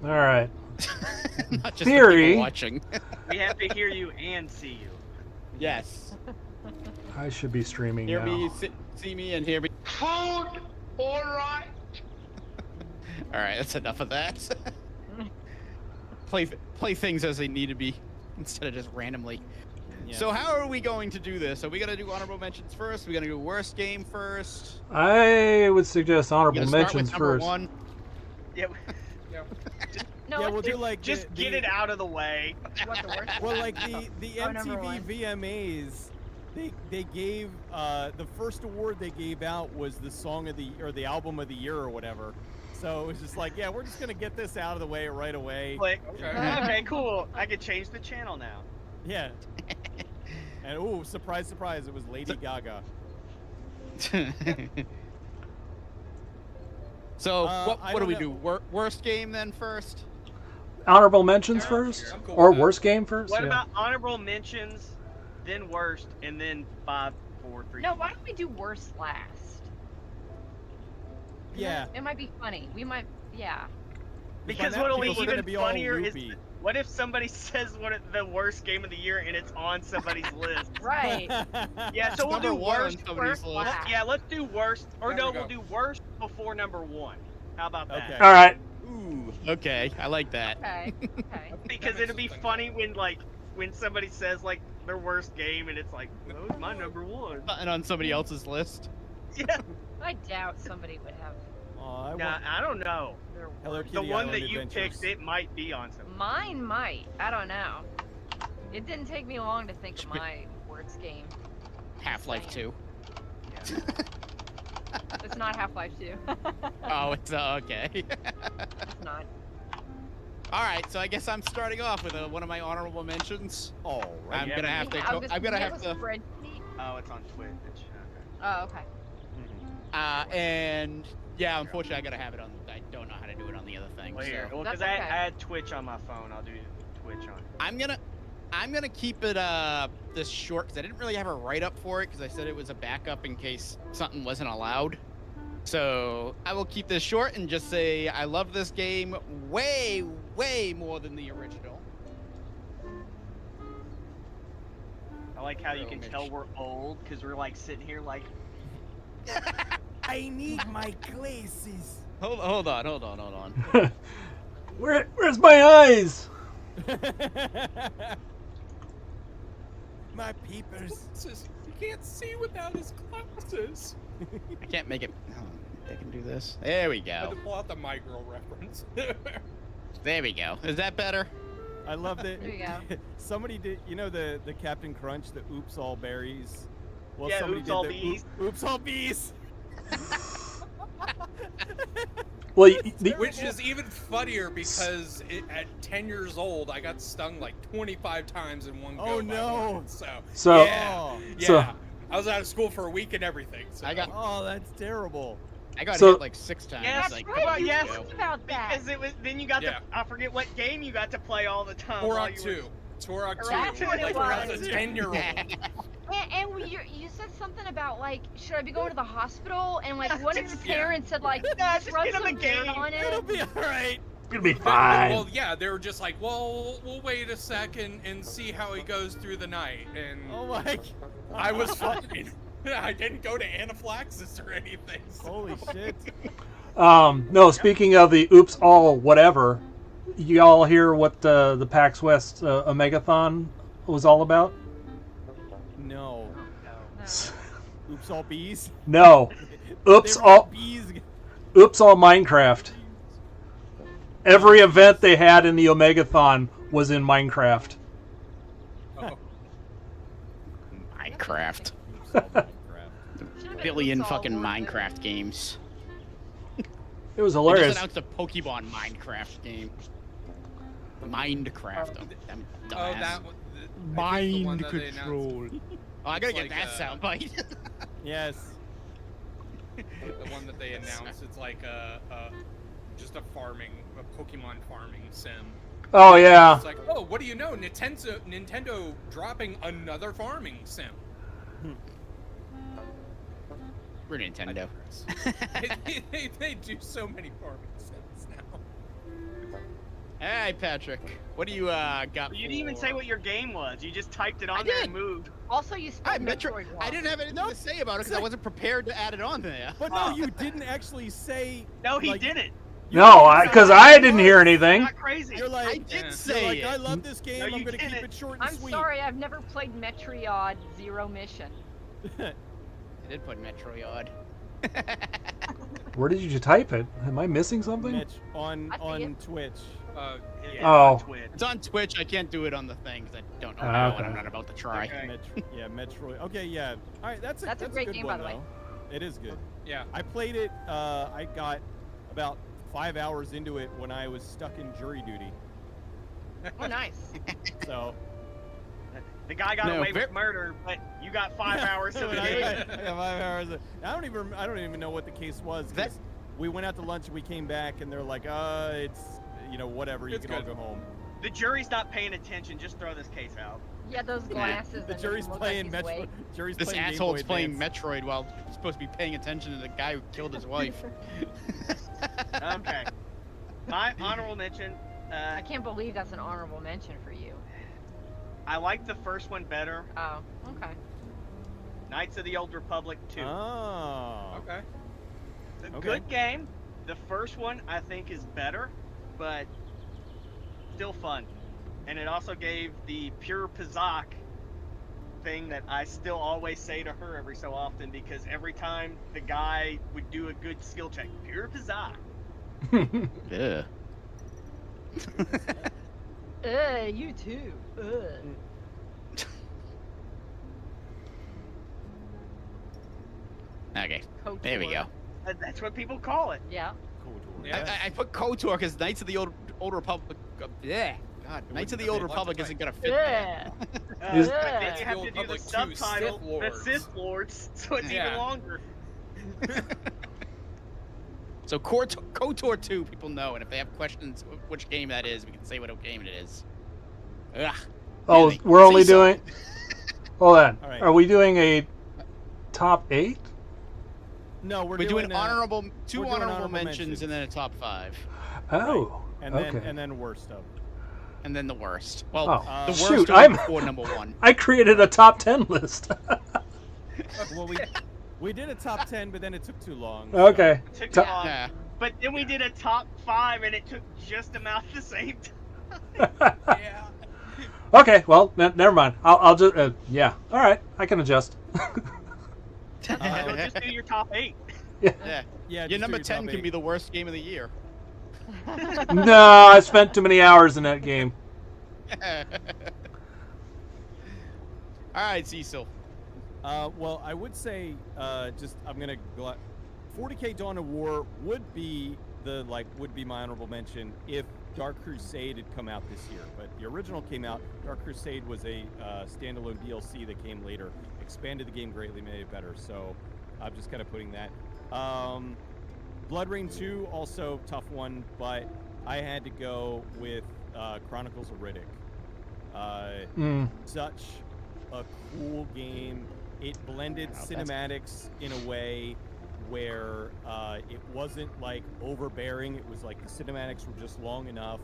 All right. Not just the Theory. people watching. We have to hear you and see you. Yes. I should be streaming Hear now. me, see me, and hear me. Food, all right. All right, that's enough of that. play things as they need to be instead of just randomly. Yeah. So how are we going to do this? Are we gonna do honorable mentions first? Are we gonna do worst game first? I would suggest We're honorable gonna start mentions with number first. one. Yeah, No, Yeah, let's we'll do do like just the, get it out of the way. what the worst. Well, like the Oh, number MTV one. VMAs, they gave the first award they gave out was the song of the or the album of the year or whatever. So it was just like, yeah, we're just gonna get this out of the way right away. Like, Okay. okay, cool. I could change the channel now. Yeah. And oh, surprise, surprise! It was Lady Gaga. So I what do don't we know. do? Worst game then first? Honorable mentions first, I'm cool or with that. worst game first. What Yeah. about honorable mentions, then worst, and then 5, 4, 3? No, why don't we do worst last? Yeah. It might be funny. We might, yeah. Because By now, what'll be people are gonna even be all funnier is loopy. what if somebody says the worst game of the year and it's on somebody's list? Right. Yeah, so we'll Number do one on worst. somebody's worst list. last. Yeah, let's do worst. Or There no, we we'll go. do worst before number 1. How about that? Okay. All right. Ooh, okay, I like that. Okay. Okay. Because That it'll be makes sense. funny when somebody says like their worst game and it's like, that was my number 1. And on somebody else's list. Yeah. I doubt somebody would have Aw, Nah, I don't know. their Hello worst. The Kitty one Island that you Adventures. picked, it might be on something. Mine might. I don't know. It didn't take me long to think of my worst game. Half-Life 2. It's not Half-Life 2. Oh, it's okay. It's not. All right, so I guess I'm starting off with one of my honorable mentions. All right. I'm Yeah, gonna we- have to. I was I'm gonna we have to. a spreadsheet? Oh, it's on Twitch. Okay. Oh, okay. And yeah, unfortunately, I gotta have it on. I don't know how to do it on the other thing. Well, here. So Well, because That's I okay. had Twitch on my phone. I'll do Twitch on. I'm gonna keep it this short because I didn't really have a write up for it because I said it was a backup in case something wasn't allowed. So I will keep this short and just say I love this game way, way more than the original. I like how you Real can Mitch. tell we're old because we're like sitting here like. I need my glasses. Hold on. Where's my eyes? My peepers. You can't see without his glasses. I can't make it. Oh, I can do this. There we I had go. to pull out the My Girl reference. There we go. Is that better? I love that. There you go. Somebody did, you know, the Captain Crunch, the Oops All Berries. Well, Yeah, somebody Oops did All the Bees. Oops All Bees. Well, Which is even funnier because at 10 years old, I got stung like 25 times in one go. Oh, by no. one. So yeah. Oh, yeah, So- I was out of school for a week and everything. So. I got- oh, that's terrible. I got So- hit like 6 times. Yes, like, come on, you yes. talked about that. Because it was then you got Yeah. to I forget what game you got to play all the time. while Turok you were- 2. Turok 2. That's what it Like when I was was. a 10-year-old. You said something about like, should I be going to the hospital? And like, one of his Yeah. parents said like, Nah, just run get him some the dirt game. on It'll it. be all right. It'll be fine. Well, yeah, they were just like, well, we'll wait a second and see how he goes through the night. And Oh my. I was fine. I didn't go to anaphylaxis or anything. So. Holy shit. No, speaking of the oops all whatever, you all hear what the PAX West Omegathon was all about? No. No. Oops All Bees. No. Oops They were all bees. oops all Minecraft. Every event they had in the Omegathon was in Minecraft. Oh. Minecraft. Oops All Minecraft. Should've been Billion Oops All fucking War Two. Minecraft games. It was They hilarious. just announced a Pokemon Minecraft game. Minecraft. I'm Oh, dumbass. that one. I think the one that they announced. Oh, I gotta It's get like, that soundbite. Yes. The one that they announced, it's like just a Pokemon farming sim. Oh yeah. It's like, oh, what do you know? Nintendo dropping another farming sim. We're Nintendo. they do so many farming sims now. Hey, Patrick. What do you got? You didn't even say for- what your game was. You just typed it I on there did. and moved. Also, you All spelled right, Metro. Metroid wrong. I didn't have anything to say about it because I wasn't prepared to add it on there. But no, you didn't actually say. No, he like, didn't. you No, didn't say because what I it didn't was. hear anything. Not crazy. You're like, I did Yeah. you're say like, it. I love this game. No, I'm you gonna keep didn't. it short and I'm sweet. sorry, I've never played Metroid Zero Mission. I did put Metroid. Where did you type it? Am I missing something? Mitch, on I see on it. Twitch. Yeah, Oh. on Twitch. It's on Twitch. I can't do it on the thing because I don't know Ah, how, okay. and I'm not about to try. Okay. Metroid. Okay, yeah. All right, that's a great good game, one, by the way. though. It is good. Yeah. I played it. I got about 5 hours into it when I was stuck in jury duty. Oh, nice. So The guy got No, away ver- with murder, but you got 5 hours to the I game. got 5 hours. I don't even know what the case was. 'Cause That- we went out to lunch and we came back and they're like, it's whatever. You It's can all good. go home. The jury's not paying attention. Just throw this case out. Yeah, those glasses. The that jury's look playing like he's Metroid. awake. Jury's This playing Game asshole's Boy playing Advance. Metroid while he's supposed to be paying attention to the guy who killed his wife. Okay. My honorable mention. I can't believe that's an honorable mention for you. I like the first one better. Oh, okay. Knights of the Old Republic 2. Oh. Okay. A okay. Good game. The first one I think is better, but still fun. And it also gave the pure Pizak thing that I still always say to her every so often because every time the guy would do a good skill check, pure Pizak. Yeah. You too. Okay, KOTOR. there we go. That's what people call it. Yeah. KOTOR. Yeah. I put KOTOR because Knights of the Old Republic. Yeah. God, Knights of the Old fit. Republic isn't gonna fit there. Yeah. Is- But then Yeah. you have to do the Republic 2 subtitle, Sith the Lords. Sith Lords, so it's Yeah. even longer. So KOTOR 2, people know, and if they have questions which game that is, we can say what game it is. Ugh. Oh, Really? we're only Say so. doing. Hold on. All right. Are we doing a top 8? No, We're doing two two we're doing honorable honorable mentions mentions. and then a top 5, Oh. and okay. then worst stuff. and then the worst. Well, Oh, the worst shoot, are I'm- before number 1. I created a top 10 list. Well, we did a top 10, but then it took too long. Okay. It took Top- long. Yeah. But then we did a top 5, and it took just about the same time. Yeah. Okay. Well, never mind. I'll just. Yeah. All right. I can adjust. So just do your top 8. Yeah. Yeah. Your just number do 10 top can eight. be the worst game of the year. No, I spent too many hours in that game. All right, Cecil. Well, I would say, I'm gonna go. 40K Dawn of War would be my honorable mention if Dark Crusade had come out this year. But the original came out. Dark Crusade was a standalone DLC that came later, expanded the game greatly, made it better. So I'm just kind of putting that. Blood Rain 2 also tough one, but I had to go with Chronicles of Riddick. Such a cool game. It blended cinematics in a way where it wasn't like overbearing. It was like the cinematics were just long enough.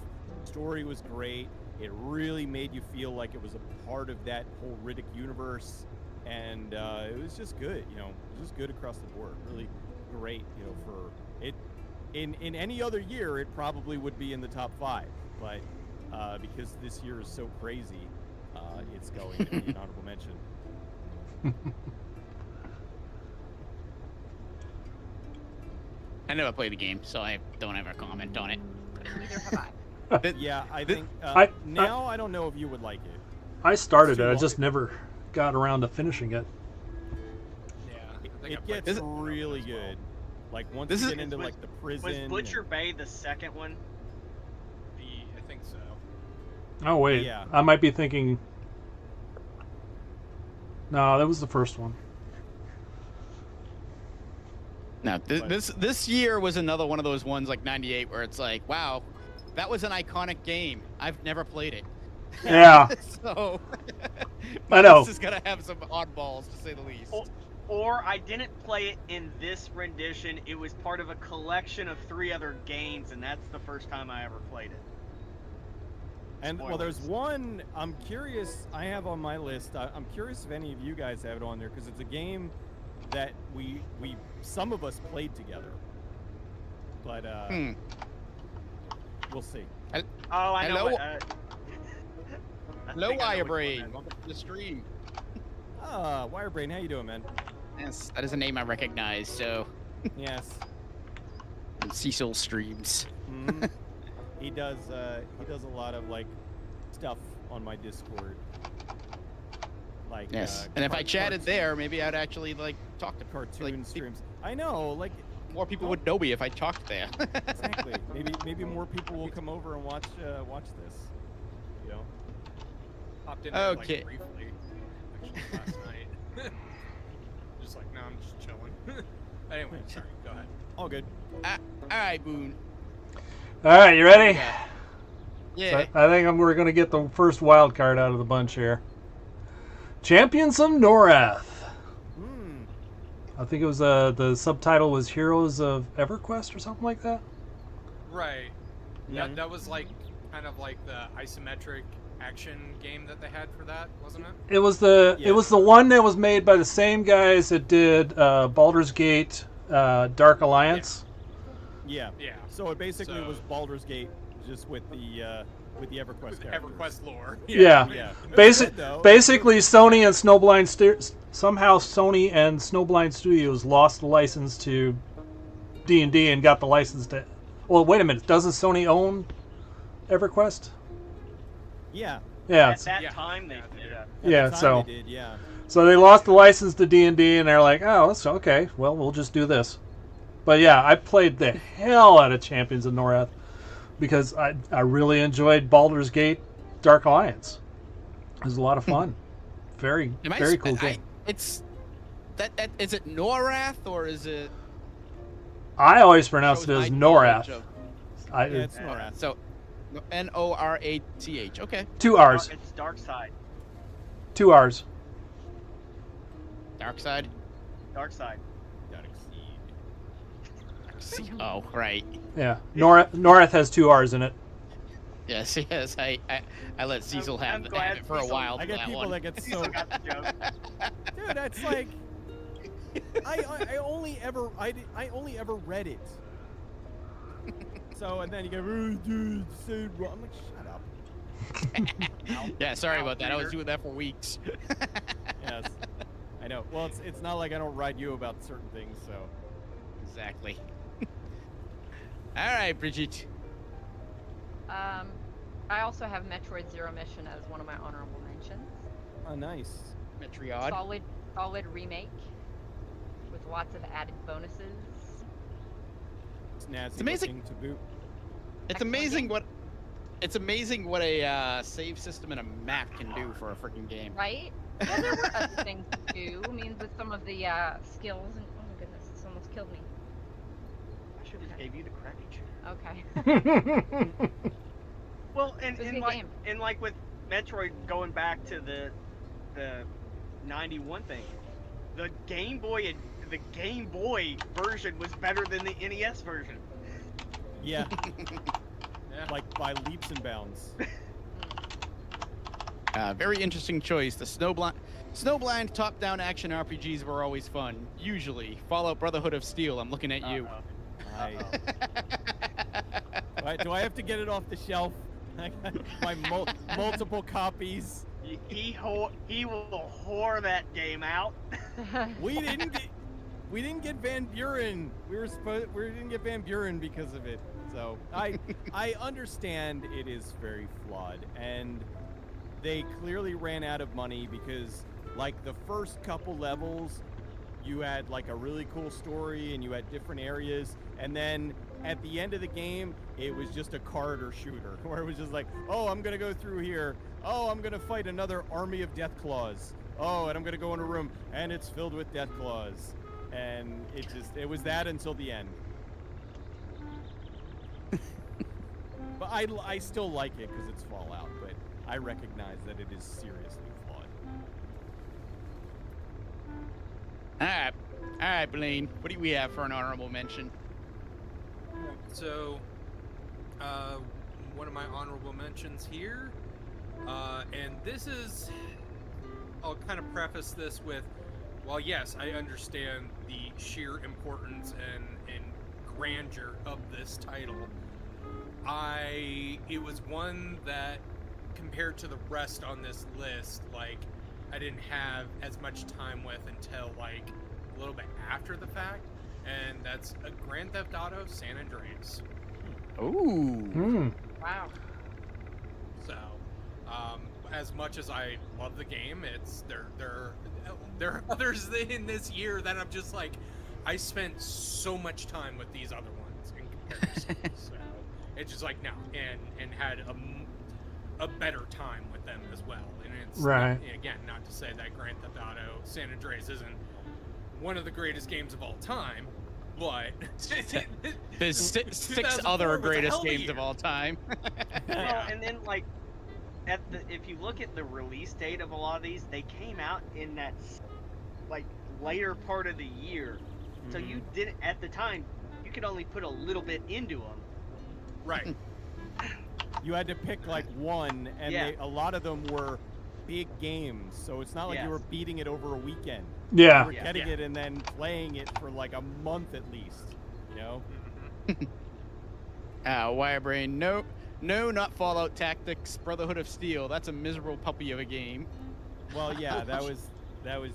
Story was great. It really made you feel like it was a part of that whole Riddick universe, and it was just good. It was just good across the board. Really great. For it. In any other year, it probably would be in the top 5, but because this year is so crazy, it's going to be an honorable mention. I never played the game, so I don't ever comment on it. Neither have I. Yeah, I Th- think I don't know if you would like it. I started It's too it. I long. just never got around to finishing it. Yeah. I think I It played gets Is it- some of really as well. good. Like once This you is- get into Was- like the prison. Was Butcher and- Bay the second one? I think so. Oh wait, Yeah. I might be thinking. No, that was the first one. No, But- this year was another one of those ones like '98 where it's like, wow, that was an iconic game. I've never played it. Yeah, So I know. This is gonna have some oddballs to say the least. Or I didn't play it in this rendition. It was part of a collection of 3 other games, and that's the first time I ever played it. And well, there's one I'm curious. I have on my list. I'm curious if any of you guys have it on there because it's a game that we some of us played together. But we'll see. Oh, I know. Hello. What, I Hello, think I know which one Wirebrain. that is. Welcome to the stream. Wirebrain, how you doing, man? Yes, that is a name I recognize. So, Yes. Cecil streams. Mhm. He does a lot of like stuff on my Discord. Like Yes. And if I chatted there, maybe I'd actually like talk to cartoon like, streams. I know, like more people would know me if I talked there. exactly. Maybe more people will come over and watch this. You know. Popped in there, Okay. like, briefly, actually, last night. Just like, no, I'm just chilling. Anyway, sorry, go ahead. All good. All right, Boone. All right, you ready? Yeah. So I think we're going to get the first wild card out of the bunch here. Champions of Norath. Hmm. I think it was the subtitle was Heroes of EverQuest or something like that. Right. Yeah. That was like kind of like the isometric action game that they had for that, wasn't it? It was the Yeah. it was the one that was made by the same guys that did Baldur's Gate, Dark Alliance. Yeah. Yeah. So it basically So- was Baldur's Gate, just with the EverQuest With characters. EverQuest lore. Yeah. Yeah. Basic, Though. basically, Sony and Snowblind somehow Sony and Snowblind Studios lost the license to D&D and got the license to. Well, wait a minute. Doesn't Sony own EverQuest? Yeah. Yeah. At that Yeah. time, they Yeah, they did. did. At Yeah, the time so- they did, yeah. So they lost the license to D&D, and they're like, "Oh, that's okay. Well, we'll just do this." But yeah, I played the hell out of Champions of Norath because I really enjoyed Baldur's Gate, Dark Alliance. It was a lot of fun. Very Am I very sp- cool I- game. It's that is it Norath or is it? I always pronounced it shows as my knowledge Norath. of- Yeah, it's Norath. So, Norath. Okay. 2 R's. It's Dark Side. 2 R's. Dark side. Dark Side. Gotta exceed. Oh, right. Yeah. Norath has 2 R's in it. Yes, yes. I let Cecil I'm have glad it for a Cecil- while. I for get that people one. that get so. Cecil got the joke. Dude, that's like. I only ever read it. So and then you go, "Oh, dude, so wrong." I'm like, shut up. Yeah, sorry about that. I was Reader. doing that for weeks. Yes, I know. Well, it's not like I don't ride you about certain things. So Exactly. All right, Bridget. I also have Metroid Zero Mission as one of my honorable mentions. oh, nice. Metriod. Solid remake with lots of added bonuses. Snazzy It's amazing. looking to boot. It's Excellent amazing game. what. It's amazing what a save system and a map can do for a freaking game. Right? Well, there were other things to do. I mean, with some of the skills, and oh my goodness, this almost killed me. I should have gave you the crappy shit. Okay. Well, It was a good game. and like with Metroid going back to the 91 thing, the Game Boy version was better than the NES version. Yeah, Yeah. like by leaps and bounds. Very interesting choice. The Snowblind top-down action RPGs were always fun. Usually, Fallout Brotherhood of Steel. I'm looking at you. Do I have to get it off the shelf? I got my multiple copies. He will whore that game out. We didn't get Van Buren. We didn't get Van Buren because of it. So I understand it is very flawed, and they clearly ran out of money because like the first couple levels, you had like a really cool story and you had different areas, and then at the end of the game, it was just a corridor shooter where it was just like, oh, I'm gonna go through here. Oh, I'm gonna fight another army of Deathclaws. Oh, and I'm gonna go in a room and it's filled with Deathclaws. And it was that until the end. But I still like it because it's Fallout, but I recognize that it is seriously flawed. All right, Blaine. What do we have for an honorable mention? So, one of my honorable mentions here, and this is, I'll kind of preface this with, well, yes, I understand the sheer importance and grandeur of this title. It was one that, compared to the rest on this list, like, I didn't have as much time with until, like, a little bit after the fact, and that's a Grand Theft Auto San Andreas. Ooh. Wow. So, as much as I love the game, there are others in this year that I'm just like, I spent so much time with these other ones in comparison. So it's just like, no, and had a better time with them as well. And it's Right. again, not to say that Grand Theft Auto San Andreas isn't one of the greatest games of all time, but There's six 2004 other was a greatest hell of a games year. of all time. Well, and then like if you look at the release date of a lot of these, they came out in that like later part of the year. So you didn't, at the time, you could only put a little bit into them. right. You had to pick like one, and Yeah. a lot of them were big games. So it's not like you Yes. were beating it over a weekend. Yeah. You were Yeah. getting Yeah. it and then playing it for like a month at least. You know? Wirebrain, no, not Fallout Tactics, Brotherhood of Steel. That's a miserable puppy of a game. Well, yeah, that was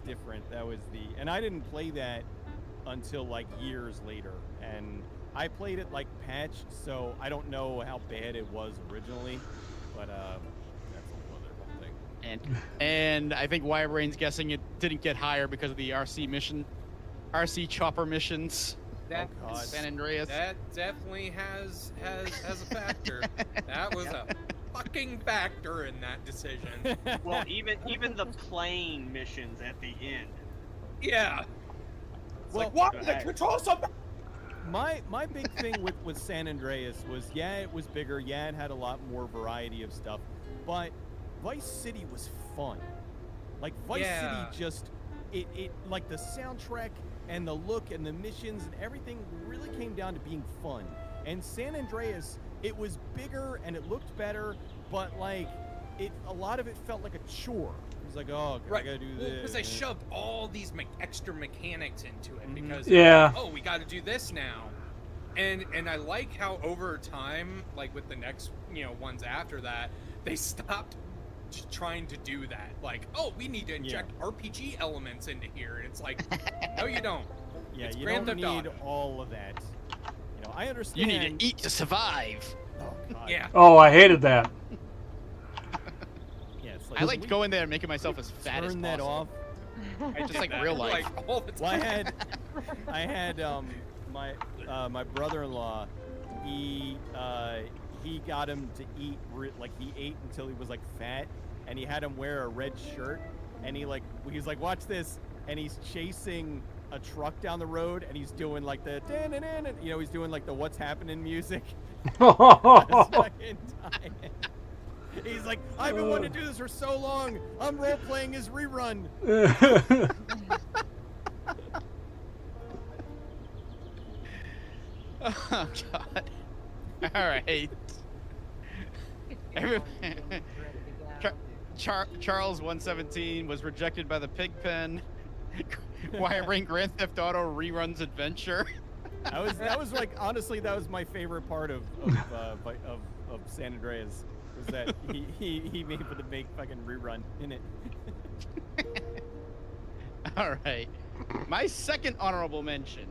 different. That was and I didn't play that until like years later, and I played it like patched, so I don't know how bad it was originally, but that's a whole other thing. And I think Wirebrain's guessing it didn't get higher because of the RC chopper missions. That, God. San Andreas. that definitely has a factor. That was a fucking factor in that decision. Well, even the plane missions at the end. Yeah. It's Well, like, what? go The ahead. control something. My big thing with San Andreas was, yeah, it was bigger, yeah, it had a lot more variety of stuff, but Vice City was fun. Like Vice Yeah. City just it like the soundtrack and the look and the missions and everything really came down to being fun. And San Andreas, it was bigger and it looked better, but like a lot of it felt like a chore. It was like, oh, I gotta do this. Because they shoved all these extra mechanics into it. Mhm. Because Yeah. oh, we got to do this now, and I like how over time, like with the next ones after that, they stopped trying to do that. Like, oh, we need to inject RPG elements into here, and it's like, no, you don't. Yeah, It's you Grand don't Theft need Auto. all of that. I You understand. need to eat to survive. Oh, God. Yeah. Oh, I hated that. Yeah, it's I liked we going there and making myself as fat as turn possible. that off. I just like That, real life. like, all the Well, time. I had my brother-in-law. He got him to eat like he ate until he was like fat, and he had him wear a red shirt, and he's like, watch this, and he's chasing a truck down the road, and he's doing like the he's doing like the what's happening music. The second time. He's like, I've been wanting to do this for so long. I'm role playing his rerun. Oh God. All right. Charles 117 was rejected by the Pigpen. Wirebrain Grand Theft Auto reruns adventure. That was like, honestly, that was my favorite part of San Andreas, was that he made able to make fucking rerun in it. All right. My second honorable mention,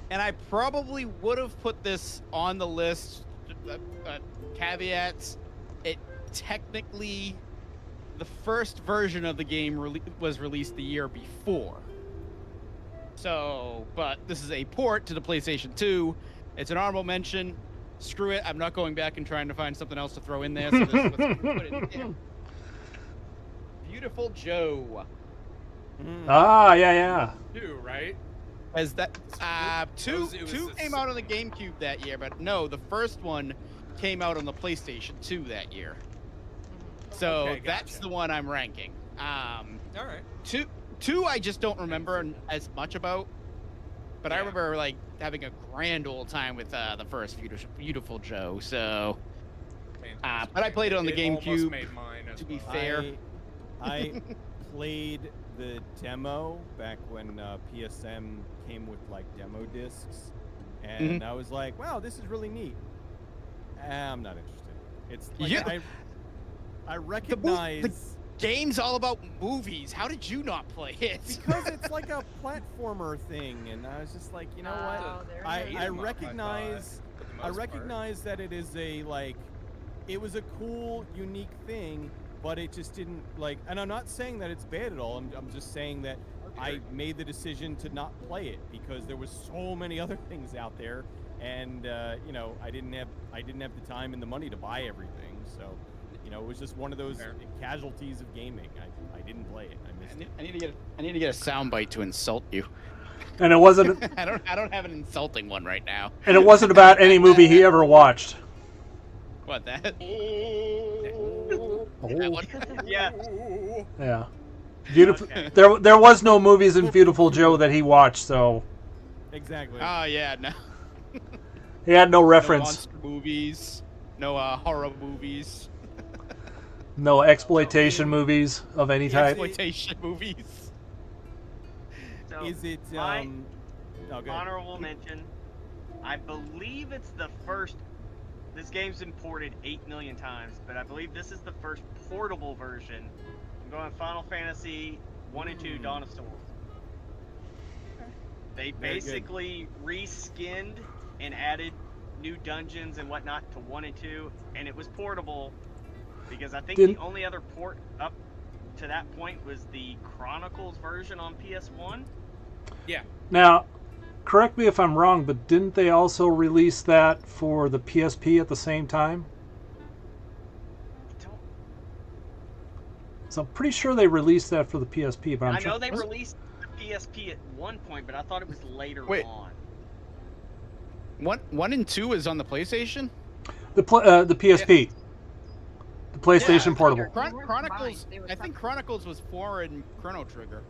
and I probably would have put this on the list, caveats, it technically, the first version of the game was released the year before. So, but this is a port to the PlayStation 2. It's an honorable mention. Screw it. I'm not going back and trying to find something else to throw in there. So this is what's going to put it in there. Beautiful Joe. Ah, yeah. Two, right? As that two It was two a came out on the GameCube that year, but no, the first one came out on the PlayStation 2 that year. So Okay, that's gotcha. the one I'm ranking. All right. Two I just don't remember as much about. But I Yeah. remember like having a grand old time with the first Beautiful Joe. So, Fantastic but I played it on the almost GameCube, made mine as to be well. fair. I played the demo back when PSM came with like demo discs, and I was like, "Wow, this is really neat." I'm not interested. It's like Yeah. I recognize Game's all about movies. How did you not play it? because it's like a platformer thing, and I was just like, you know what? Oh, there it I is. I Beat 'em up, recognize for the I most part. recognize that it is a like, it was a cool, unique thing, but it just didn't like. And I'm not saying that it's bad at all. I'm just saying that I made the decision to not play it because there was so many other things out there, and you know, I didn't have the time and the money to buy everything. So, you know, it was just one of those Fair. casualties of gaming. I didn't play it. I missed it. I need to get a soundbite to insult you. And it wasn't I don't have an insulting one right now. and it wasn't about any movie he ever watched. What that? That Oh, one? Yeah. yeah. Beautiful. Okay. There was no movies in Beautiful Joe that he watched, so Exactly. Oh yeah, no. he had no No reference, monster movies. No horror movies. no exploitation movies of any type. Exploitation movies. So Is it my oh, go ahead. honorable mention, I believe it's the first. This game's been ported 8 million times, but I believe this is the first portable version. I'm going Final Fantasy 1 and 2 Dawn of Storms. They Very good. basically reskinned and added new dungeons and whatnot to 1 and 2, and it was portable because I think Didn't- the only other port up to that point was the Chronicles version on PS1. Yeah. Now, correct me if I'm wrong, but didn't they also release that for the PSP at the same time? Don't- So I'm pretty sure they released that for the PSP, but I'm I know sure. they released the PSP at one point, but I thought it was later Wait. on. 1 and 2 is on the PlayStation. The PSP, the PlayStation Yeah. Portable. They weren't Chronicles. combined, they were I think separate. Chronicles was 4 and Chrono Trigger.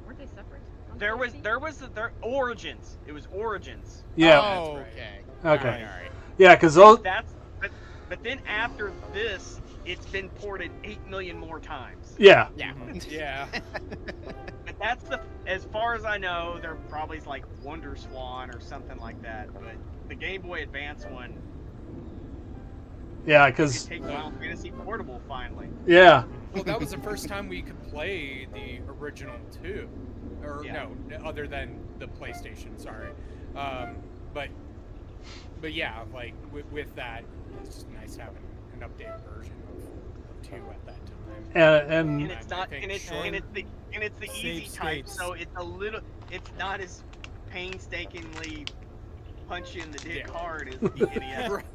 Weren't they separate? on There was PSP? Origins. It was Origins. Yeah. Oh, That's okay. Okay. All right. Yeah, because those. But then after this, it's been ported 8 million more times. Yeah. Yeah. Yeah. But that's as far as I know, there probably is like Wonder Swan or something like that. But the Game Boy Advance one, Yeah, you because take Final Fantasy Portable finally. yeah, Well, that was the first time we could play the original 2. Or, Yeah. no, other than the PlayStation, sorry. But yeah, like, with that, it's just nice having an updated version of 2 at that time. and And it's not, and it's the easy Save type, states. so it's not as painstakingly punch you in the dick Yeah. hard as the NES. Right.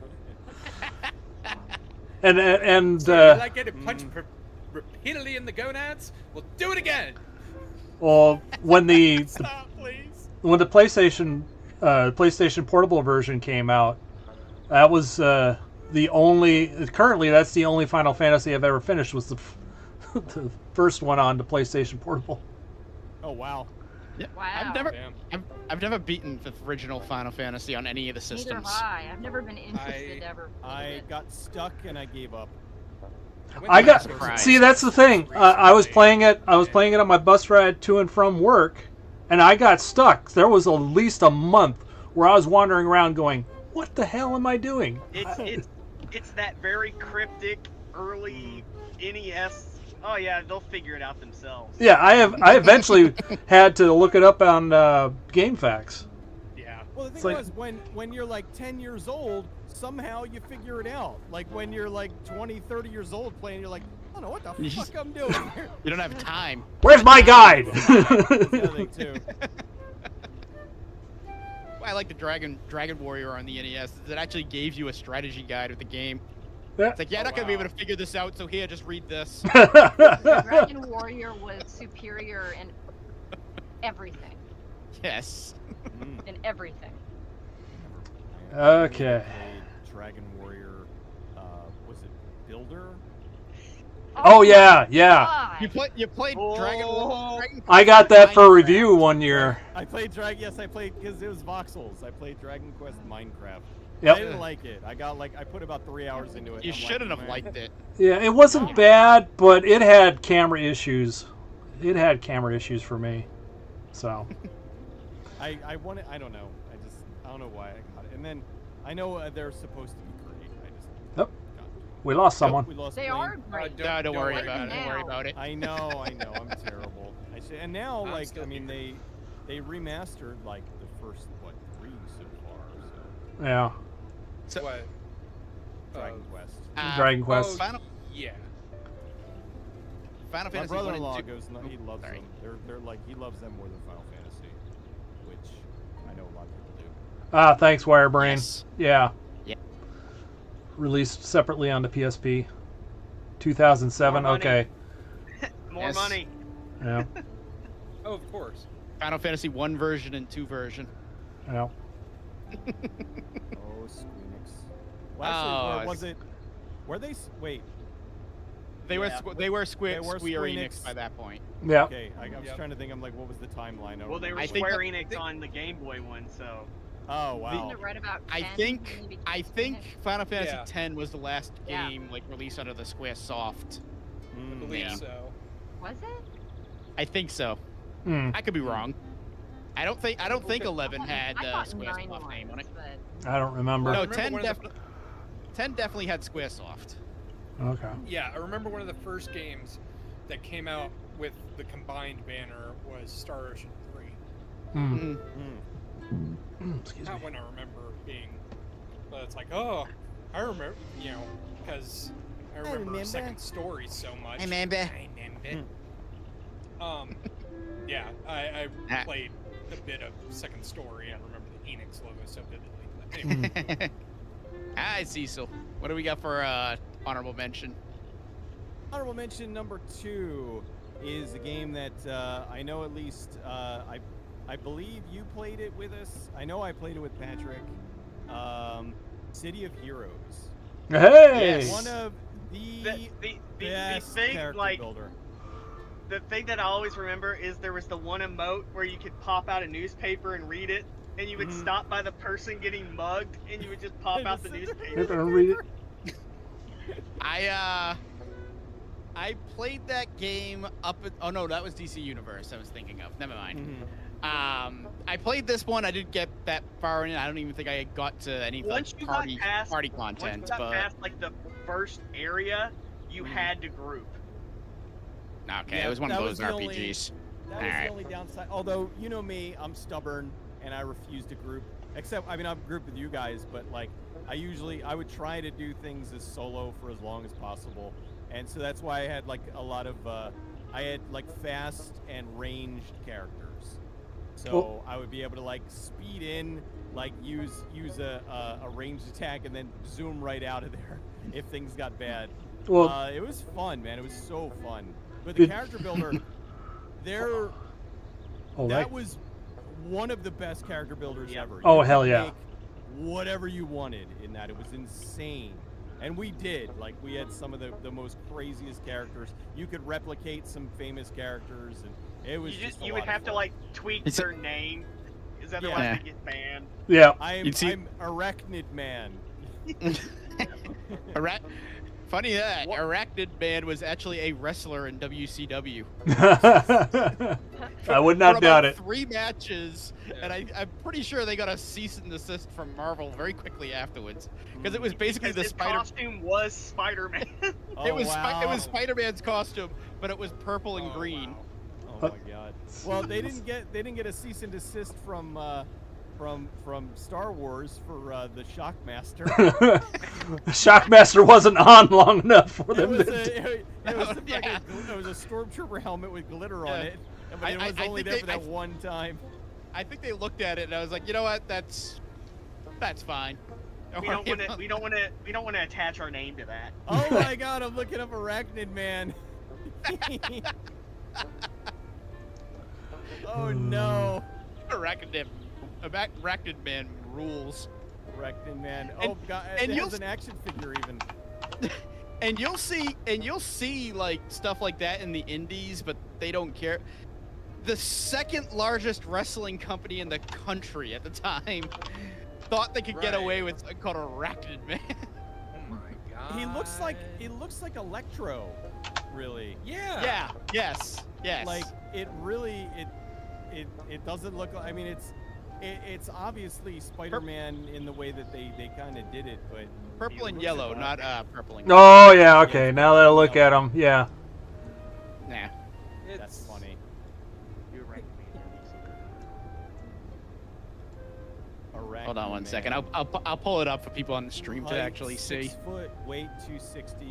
and So you like getting punched repeatedly in the gonads? Well, do it again! well, when the Stop, please! when the PlayStation Portable version came out, that was the only. Currently, that's the only Final Fantasy I've ever finished. Was the first one on the PlayStation Portable. Oh wow. Yeah. Wow. I've never beaten the original Final Fantasy on any of the Neither systems. have I. I've never been interested ever. I got stuck and I gave up. I got surprised. see. That's the thing. I was playing it. I was playing it on my bus ride to and from work, and I got stuck. There was at least a month where I was wandering around, going, "What the hell am I doing?" It's that very cryptic early NES. Oh yeah, they'll figure it out themselves. Yeah, I eventually had to look it up on GameFAQs. Yeah. Well, the thing It's like- was, when you're like 10 years old, somehow you figure it out. Like when you're like 20, 30 years old playing, you're like, I don't know what the You fuck just- I'm doing here. You don't have time. Where's my guide? The other thing too. I like the Dragon Warrior on the NES. It actually gave you a strategy guide with the game. Yeah. It's like, you're Oh, not gonna be wow. able to figure this out, so here, just read this. Dragon Warrior was superior in everything. Yes. Mm. In everything. Okay. Played Dragon Warrior, was it Builder? Oh yeah, yeah. God. You played Dragon. Oh. I got that for review one year. I played Yes, I played because it was voxels. I played Dragon Quest Minecraft. Yep. I didn't like it. I put about 3 hours into it. You I'm like, shouldn't have "Meh." liked it. Yeah, it wasn't bad, but it had camera issues. It had camera issues for me. So. I want it. I don't know. I don't know why I got it. And then I know they're supposed to be great. I just. Yep. got it. We lost someone. We lost They Blaine. are great. Don't worry worry about it. Don't worry now. about it. I know. I'm terrible. And now, I'm like, still I mean, here. they remastered like the first 3 so far. So Yeah. So- What? Dragon Quest. Dragon Quest. Final Yeah. Final My Fantasy 1 and brother-in-law 2. goes. He loves Sorry. them. They're like he loves them more than Final Fantasy, which I know a lot of people do. Ah, thanks, Wirebrain. Yes. Yeah. Yeah. Released separately on the PSP. 2007. More money. Okay. More Yes. money. Yeah. Oh, of course. Final Fantasy 1 version and 2 version. Yeah. Oh, Squeenix. Well, actually, Oh, was it? Were they? Wait. They were Yeah. they were Square were Enix Squeenix. by that point. Yeah. Okay, I was Yep. trying to think. I'm like, what was the timeline? Well, they were I think Square that- Enix on the Game Boy one, so. Oh Isn't wow. it right about I 10 think when you became I Square think Enix? Final Fantasy Yeah. 10 was the last Yeah. game like released under the Square Soft. I Mm, believe Yeah. so. Was it? I think so. Hmm. I could be wrong. I don't think 11 had I thought Square 9 Soft name on it. was, but I don't remember. No, remember 10 one of the- definitely 10 definitely had Squaresoft. Okay. Yeah, I remember one of the first games that came out with the combined banner was Star Ocean 3. Hmm. mm. Excuse me. That one I remember being, but it's like, oh, I remember, because I remember Second Story so much. remember. I remember. Yeah, I Ah. played a bit of Second Story. I remember the Enix logo so vividly. But anyway, Hi, Cecil. What do we got for honorable mention? Honorable mention number 2 is a game that I know at least I believe you played it with us. I know I played it with Patrick. City of Heroes. Hey. Yes. One of the The best thing, character like, builder. the thing that I always remember is there was the one emote where you could pop out a newspaper and read it, and you would Mhm. stop by the person getting mugged, and you would just pop out the Just sit there. You're newspaper. gonna read it. I played that game oh no, that was DC Universe I was thinking of. Never mind. Mhm. I played this one. I didn't get that far in. I don't even think I got to any like, Once you got past- party Once content. you got But past like the first area, you Mhm. had to group. okay, Yeah, it was one of that those was the only- RPGs. That was Alright. the only downside. Although, you know me, I'm stubborn and I refuse to group. Except, I mean, I've grouped with you guys, but like, I would try to do things as solo for as long as possible. And so that's why I had like a lot of, I had like fast and ranged characters. So Cool. I would be able to like speed in, like use a ranged attack and then zoom right out of there if things got bad. Well, It was fun, man. It was so fun. But the It- character builder, there, oh, that right. was one of the best character builders Yeah. ever. Oh, You hell could yeah. make whatever you wanted in that. It was insane. And we did. Like, we had some of the most craziest characters. You could replicate some famous characters, and it was just a You lot would of have to fun. like tweak It's a- their name, because otherwise Yeah. they get banned. Yeah. I'm see- Arachnid Man. Funny that What? Arachnid Man was actually a wrestler in WCW. I would For not doubt about it. 3 matches, and I'm pretty sure they got a cease and desist from Marvel very quickly afterwards, because it was basically Because the his Spider. costume was Spider-Man. Oh, It was wow. it was Spider-Man's costume, but it was purple and Oh, green. wow. Oh my god. Well, they didn't get a cease and desist from Star Wars for the Shockmaster. Shockmaster wasn't on long enough for It them was to. it was like Yeah. it was a stormtrooper helmet with glitter on Yeah. it, but it I- was I only think there they- for that one time. I think they looked at it and I was like, you know what, that's fine. we don't want to attach our name to that. Oh my god, I'm looking up Arachnid Man. Oh no, Arachnid Man rules. Arachnid Man. Oh god, and it you'll has an action figure even. And you'll see like stuff like that in the indies, but they don't care. The second largest wrestling company in the country at the time thought they could get away with something called Arachnid Man. Oh my god. He looks like Electro, really. Yeah. Yeah. Yes. Yes. Like it really it doesn't look. I mean, it's obviously Spider-Man in the way that they kind of did it, but purple and yellow, not purple and. Oh yeah, okay. Now that I look at him, yeah. Nah. that's funny. You're right. Hold on one second. I'll pull it up for people on the stream to Height, actually see. 6 foot, weight 260.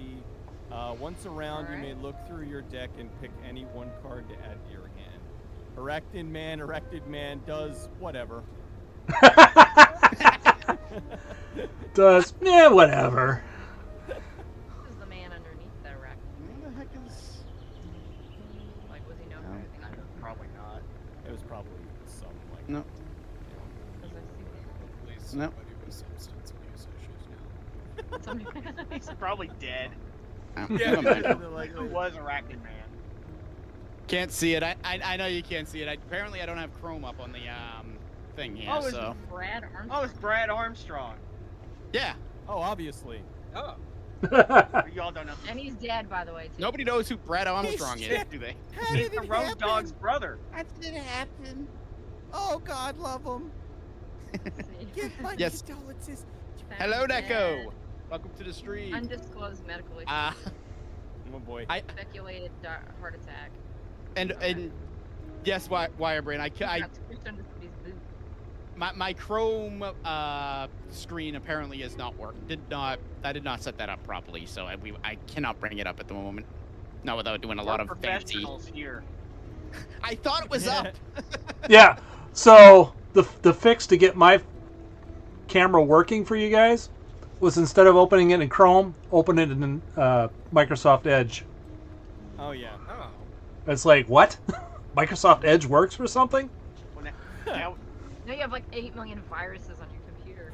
Once around, you may look through your deck and pick any one card to add to your hand. Erected Man does whatever. Does whatever. This is the man underneath the rack. Where the heck is? Like, was he known for anything? I don't know. Probably not. It was probably some like. No. 'Cause I've seen Please, No. somebody with substance abuse issues now. it. Somebody- He's probably dead. Yeah. Never mind. Who was Arachnid Man? Can't see it. I know you can't see it. Apparently, I don't have Chrome up on the thing here. Oh, it's so Brad Armstrong. Oh, it's Brad Armstrong. yeah, Oh, obviously. Oh. Y'all don't know. And he's dead, by the way, too. nobody knows who Brad Armstrong is, shit. do they? How He's did the it Road happen? Dogg's brother. How did it happen? Oh God, love him. Give my Yes. condolences. Hello, Neko. Welcome to the stream. Undisclosed medical issue. Oh boy. Speculated heart attack. And yes, Wirebrain. I Got squished under somebody's boot. my Chrome screen apparently is not working. I did not set that up properly, so I cannot bring it up at the moment. Not without doing a lot of fancy. Professionals here. I thought it was up. Yeah. So the fix to get my camera working for you guys was instead of opening it in Chrome, open it in Microsoft Edge. Oh yeah. Oh. It's like, what? Microsoft Edge works for something? Well, now Now you have like 8 million viruses on your computer.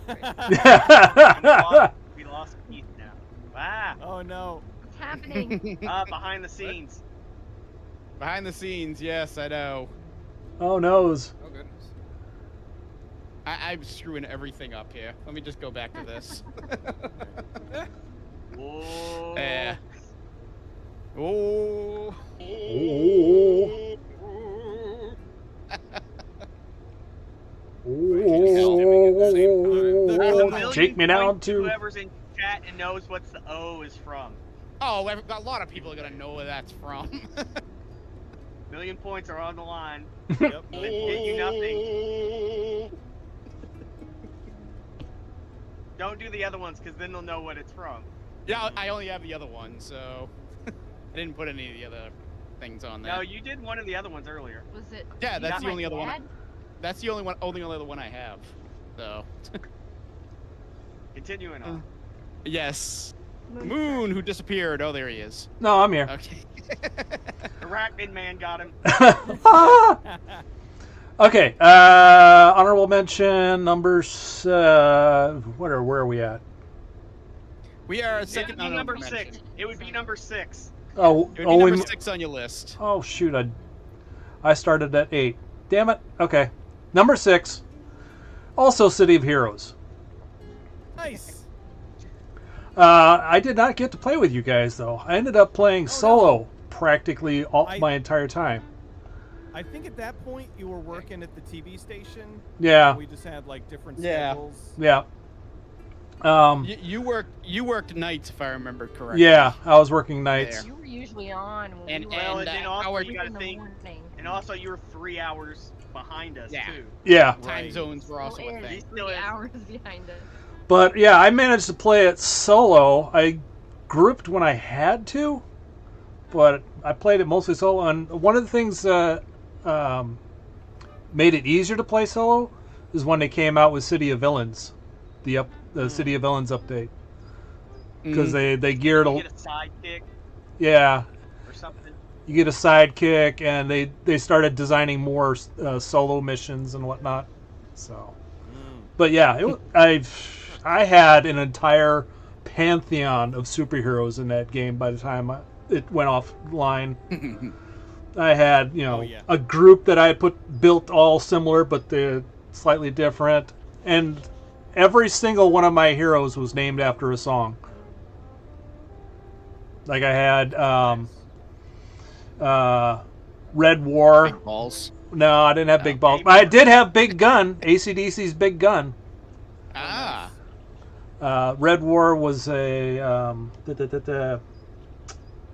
we lost Keith now. Ah, Oh no. What's happening? behind the scenes. Behind the scenes, yes, I know. Oh, noes. Oh goodness. I'm screwing everything up here. Let me just go back to this. Whoa. Yeah. Oh. Oh. There's a million Take me down points to. whoever's in chat and knows what's the O is from. Oh, a lot of people are gonna know where that's from. Million points are on the line. Yep. They get you nothing. Don't do the other ones, because then they'll know what it's from. Yeah, I only have the other one, so I didn't put any of the other things on there. No, you did one of the other ones earlier. Was it? Yeah, you that's got the my only other one. dad? That's the only other one I have. So Continuing on. yes, Moon, who disappeared. Oh, there he is. No, I'm here. Okay. Arachnid Man got him. Okay. Honorable mention numbers. Where are we at? We are It second would be number honorable 6. mention. It would be number 6. Oh, It would be oh, number we, 6 on your list. oh shoot! I started at 8. Damn it. Okay. Number 6. Also, City of Heroes. Nice. I did not get to play with you guys though. I ended up playing solo practically my entire time. I think at that point you were working at the TV station. Yeah. We just had like different Yeah. schedules. Yeah. You worked nights, if I remember correctly. Yeah, I was working nights. You were usually on when And- we were Well, and, and then uh, also Howard- you got to in the think, morning. and also you were 3 hours behind us Yeah. too. Yeah. Time Right. zones were also a Still is thing. Still 3 is. hours behind us. But yeah, I managed to play it solo. I grouped when I had to, but I played it mostly solo. And one of the things made it easier to play solo is when they came out with City of Villains, the City of Villains update, because they geared You a get a sidekick yeah. or something. You get a sidekick, and they started designing more solo missions and whatnot. So, but yeah, I had an entire pantheon of superheroes in that game by the time it went offline. I had, Oh, yeah. a group that I had built all similar, but they're slightly different. And every single one of my heroes was named after a song. Like I had Red War. Big balls. No, I didn't have Big Balls. Big I War. did have Big Gun, AC/DC's Big Gun. Ah. Red War was a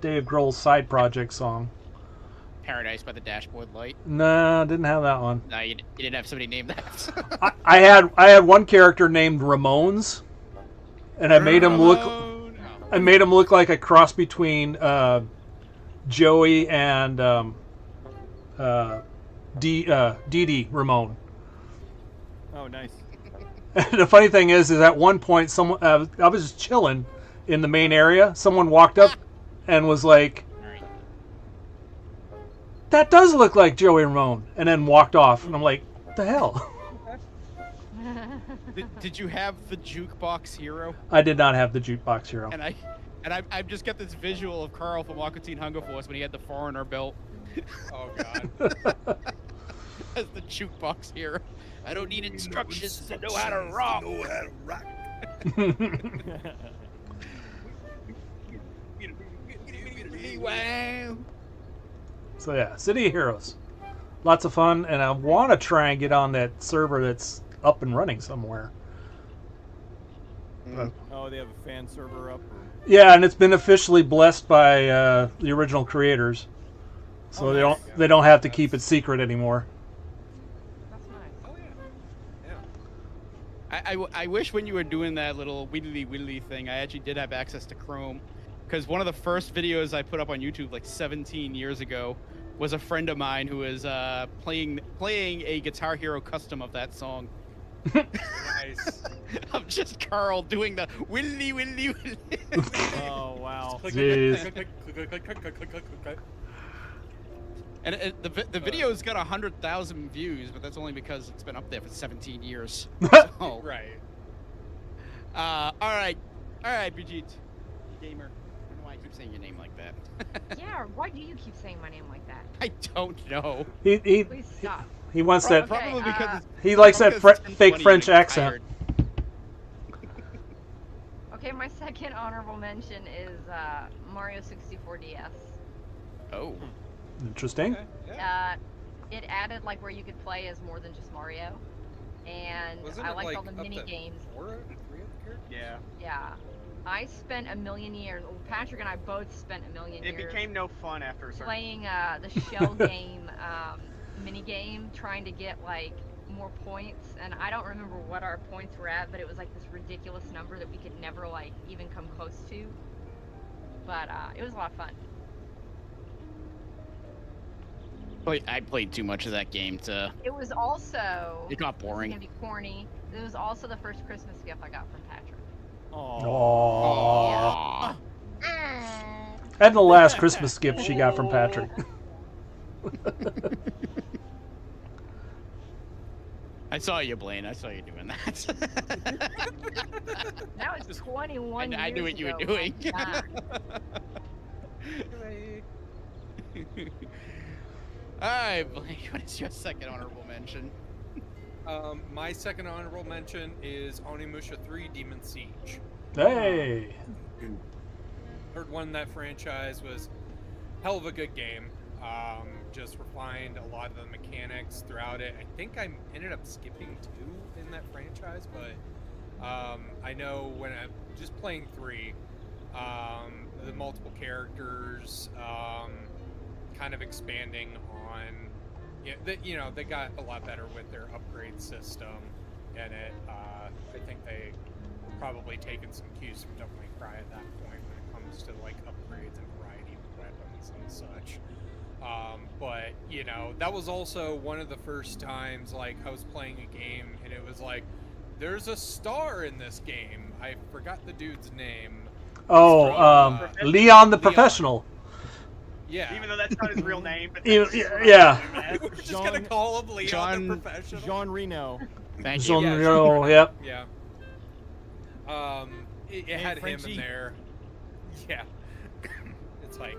Dave Grohl's side project song. Paradise by the Dashboard Light. No, didn't have that one. No, you didn't have somebody name that. I had one character named Ramones, and I made him look like a cross between Joey and Dee Dee Ramone. Oh, nice. The funny thing is at one point, someone I was just chilling in the main area. Someone walked up and was like, "That does look like Joey Ramone," and then walked off. And I'm like, "What the hell?" Did you have the jukebox hero? I did not have the jukebox hero. And I've just got this visual of Carl from Aqua Teen Hunger Force when he had the foreigner belt Oh god. as the jukebox hero. I don't need instructions to know how to rock. Wow. So yeah, City of Heroes, lots of fun, and I want to try and get on that server that's up and running somewhere. Oh, they have a fan server up. Yeah, and it's been officially blessed by the original creators, so Oh, they nice. don't have to keep it secret anymore. That's nice. Oh yeah. I wish when you were doing that little widdly thing, I actually did have access to Chrome. Because one of the first videos I put up on YouTube like 17 years ago was a friend of mine who was playing a Guitar Hero custom of that song. Nice. I'm just Carl doing the willy. Oh, wow. Jeez. And the video's got 100,000 views, but that's only because it's been up there for 17 years. So, Right. all right, Brigitte, gamer. I don't know why I keep saying your name like that. Yeah, why do you keep saying my name like that? I don't know. He Please stop. wants that. Probably because it's He likes that because it's fake 10:20 French and I'm accent. tired. Okay, my second honorable mention is Mario 64 DS. Oh, Interesting. Okay, yeah. It added like where you could play as more than just Mario, and Wasn't I it, liked like, all the up mini to games. 4 or 3 of the characters? Yeah. Yeah, I spent a million years. Well, Patrick and I both spent a million It years became no fun after a certain. playing the shell game mini game, trying to get like more points. And I don't remember what our points were at, but it was like this ridiculous number that we could never like even come close to. But it was a lot of fun. I played too much of that game to. It was also. It got This is boring. gonna be corny. It was also the first Christmas gift I got from Patrick. Aww. Ah. And the last Christmas gift she got from Patrick. I saw you, Blaine. I saw you doing that. That was 21 years I knew what you were ago, doing. my God. All right, Blaine. What is your second honorable mention? My second honorable mention is Onimusha 3 Demon Siege. Hey. Third one in that franchise was hell of a good game. Just refined a lot of the mechanics throughout it. I think I ended up skipping 2 in that franchise, but I know when I'm just playing 3, the multiple characters, kind of expanding on, they got a lot better with their upgrade system in it. I think they probably taken some cues from Devil May Cry at that point when it comes to like upgrades and variety of weapons and such. But that was also one of the first times like I was playing a game and it was like, there's a star in this game. I forgot the dude's name. Oh, Leon the Leon. Professional. Yeah. Even though that's not his real name. But Yeah, that's yeah. We're just gonna call him Leon the Professional. Jean Reno. Thank you. Jean Yeah, Reno, yep. Yeah. it Hey, had him Frenchie. in there. Yeah. It's like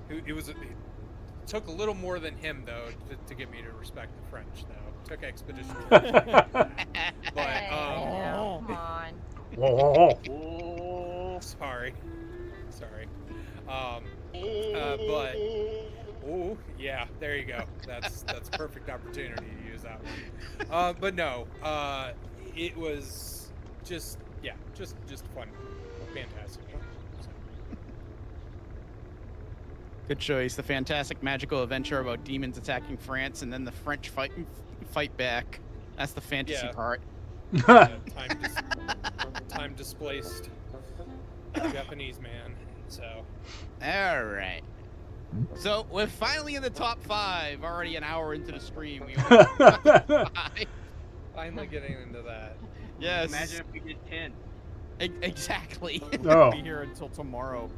it took a little more than him though to get me to respect the French though. It took expedition. But Hey, no, come on. Oh, sorry. But oh yeah, there you go. That's a perfect opportunity to use that one. But no, it was just fun, fantastic. Good choice. The fantastic magical adventure about demons attacking France, and then the French fight back. That's the fantasy Yeah. part. Time displaced Japanese man. So All right. So we're finally in the top 5. Already an hour into the stream. We only got top 5. finally getting into that. Yes. imagine if we did 10. Exactly. Oh. Be here until tomorrow.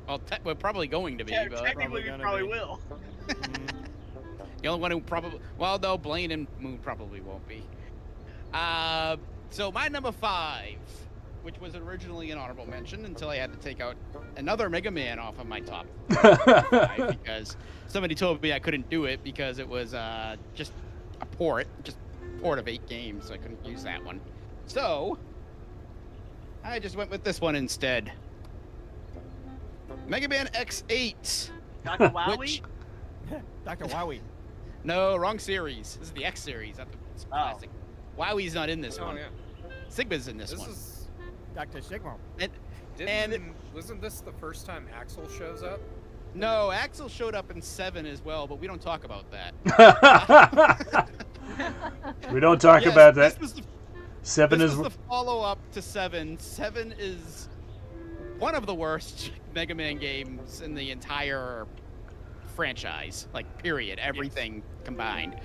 Well, we're probably going to be, Yeah, but technically, we gonna probably be. will. Mm, the only one who probably, well, no, Blaine and Moon probably won't be. So my number 5, which was originally an honorable mention until I had to take out another Mega Man off of my top 5 because somebody told me I couldn't do it because it was just a port of 8 games, so I couldn't use that one. So I just went with this one instead. Mega Man X8. Dr. Wowie? Which, Dr. Wowie. no, wrong series. This is the X series, not the classic. Wowie's not in this Oh one. yeah. Sigma's in this one. Is Dr. Sigma. wasn't this the first time Axel shows up? No, Axel showed up in 7 as well, but we don't talk about that. We don't talk Yes, about that. This was the, 7 this is. was the follow-up to 7. 7 is one of the worst Mega Man games in the entire franchise, like period, everything combined.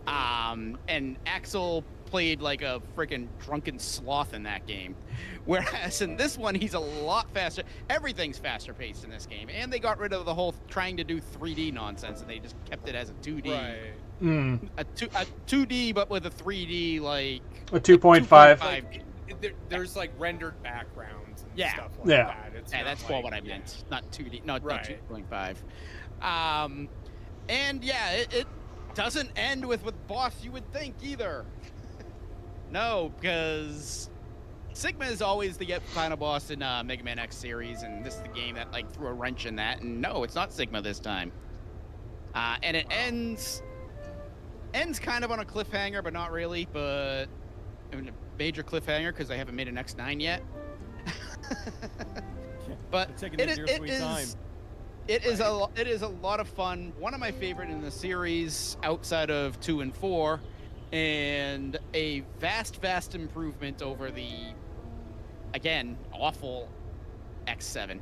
And Axel played like a freaking drunken sloth in that game, whereas in this one he's a lot faster. Everything's faster paced in this game, and they got rid of the whole trying to do 3D nonsense, and they just kept it as a 2D. Right. Mm, A 2D, but with a 3D like a 2.5. 2.5. There's like rendered backgrounds and Yeah. stuff like Yeah. that. It's Yeah, not that's like, what I meant. Not 2D, not Right. 2.5. And yeah, it doesn't end with boss you would think either. No, because Sigma is always the final boss in Mega Man X series, and this is the game that like threw a wrench in that. And no, it's not Sigma this time. And it ends kind of on a cliffhanger, but not really. But I mean, a major cliffhanger because I haven't made an X9 yet. But It's taking their dear sweet time. it is a lot of fun. One of my favorite in the series outside of 2 and 4, and a vast improvement over the, again, awful X7.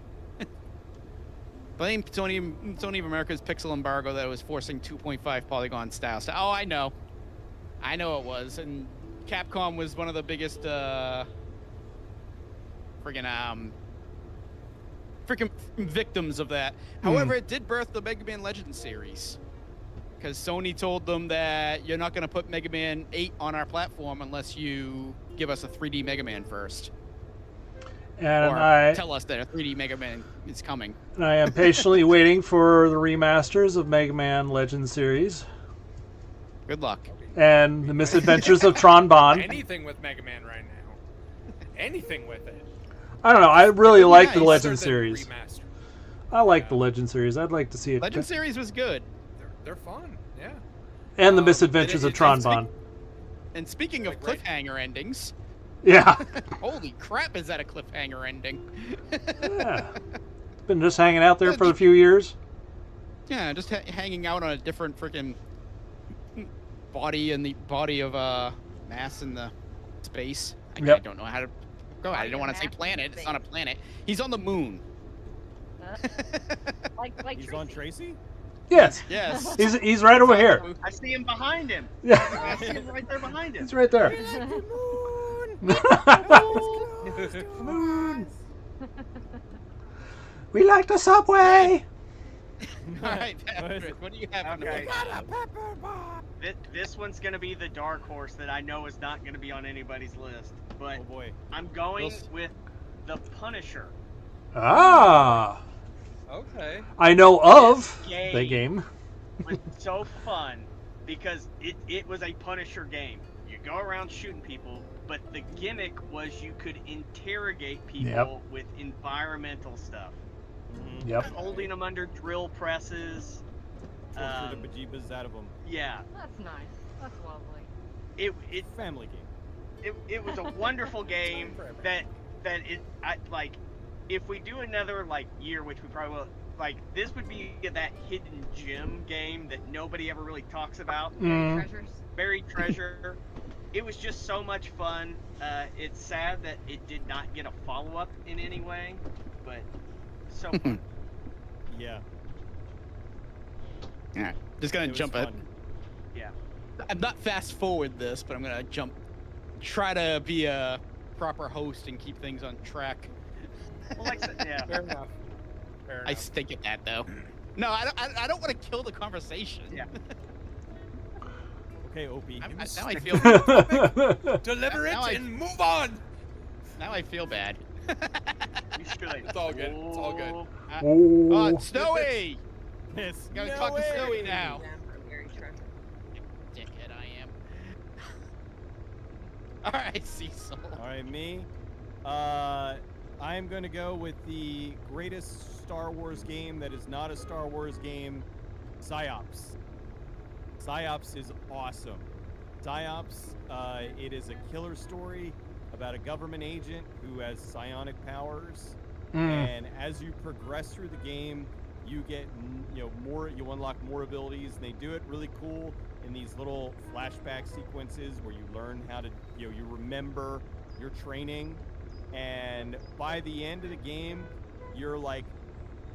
Blame Sony of America's pixel embargo that was forcing 2.5 polygon style. Oh, I know it was, and Capcom was one of the biggest freaking victims of that. However, it did birth the Mega Man Legends series, because Sony told them that you're not going to put Mega Man 8 on our platform unless you give us a 3D Mega Man first, And or tell us that a 3D Mega Man is coming. I am patiently waiting for the remasters of Mega Man Legends series Good luck. and the Misadventures of Tron Bond. Anything with Mega Man right now. Anything with it. I don't know. I really It'd be like the nice. Legend Other than series. remaster. I like the Legend series. I'd like to see it. Legend series was good. They're fun. Yeah. And the Misadventures of Tron it's- Bond. And speaking of Like, cliffhanger endings, Yeah. holy crap, is that a cliffhanger ending? Yeah. Been just hanging out there for a few years. Yeah, just hanging out on a different freaking body in the body of mass in the space. I Yep. don't know how to go. I don't want to say Mass in planet. It's space. not a planet. He's on the moon. Like He's on Tracy? Yes. Yes. He's right over here. I see him behind him. I Yeah. see him right there behind him. He's right there. We like the subway. All right, Patrick, what do you have? Okay. This one's gonna be the dark horse that I know is not gonna be on anybody's list, but Oh boy. I'm going We'll with The Punisher. Ah, Okay. I know of This the game. was so fun because it was a Punisher game. You go around shooting people, but the gimmick was you could interrogate people Yep. with environmental stuff. Yep. Holding them under drill presses. Torture the bejeebas out of them. Yeah, That's nice. That's lovely. it Family game. it was a wonderful game that I like. If we do another like year, which we probably will, like this would be that hidden gem game that nobody ever really talks about. Mm. Treasures. Buried treasure. It was just so much fun. It's sad that it did not get a follow-up in any way, but so fun. Yeah. Alright, just gonna It was jump it. fun. Yeah. I'm not fast forward this, but I'm gonna try to be a proper host and keep things on track. Well, like, yeah. Fair enough. Fair enough. I stink at that though. No, I don't want to kill the conversation. Yeah. Okay, OP. Now I Stick feel Deliver it Now I- and move on. now I feel bad. You should. It's all good. It's all good. Oh, Oh. it's Snowy! Yes. Gotta No talk to way. Snowy now. Down for a buried treasure. Dickhead I am. Alright, Cecil. All right, me. I'm gonna go with the greatest Star Wars game that is not a Star Wars game, PsyOps. PsyOps is awesome. PsyOps, it is a killer story about a government agent who has psionic powers, Mm. and as you progress through the game, you get more. You unlock more abilities, and they do it really cool in these little flashback sequences where you learn how to you remember your training, and by the end of the game, you're like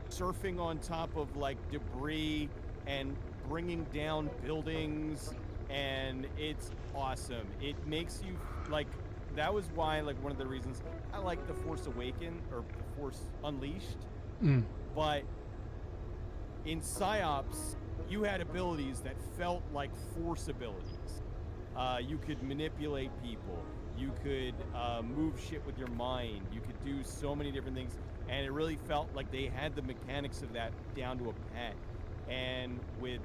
surfing on top of like debris and bringing down buildings, and it's awesome. It makes you like. That was why, like, one of the reasons I like The Force Awakens or The Force Unleashed. Mm. But in PsyOps, you had abilities that felt like Force abilities. You could manipulate people. You could move shit with your mind. You could do so many different things, and it really felt like they had the mechanics of that down to a pet. And with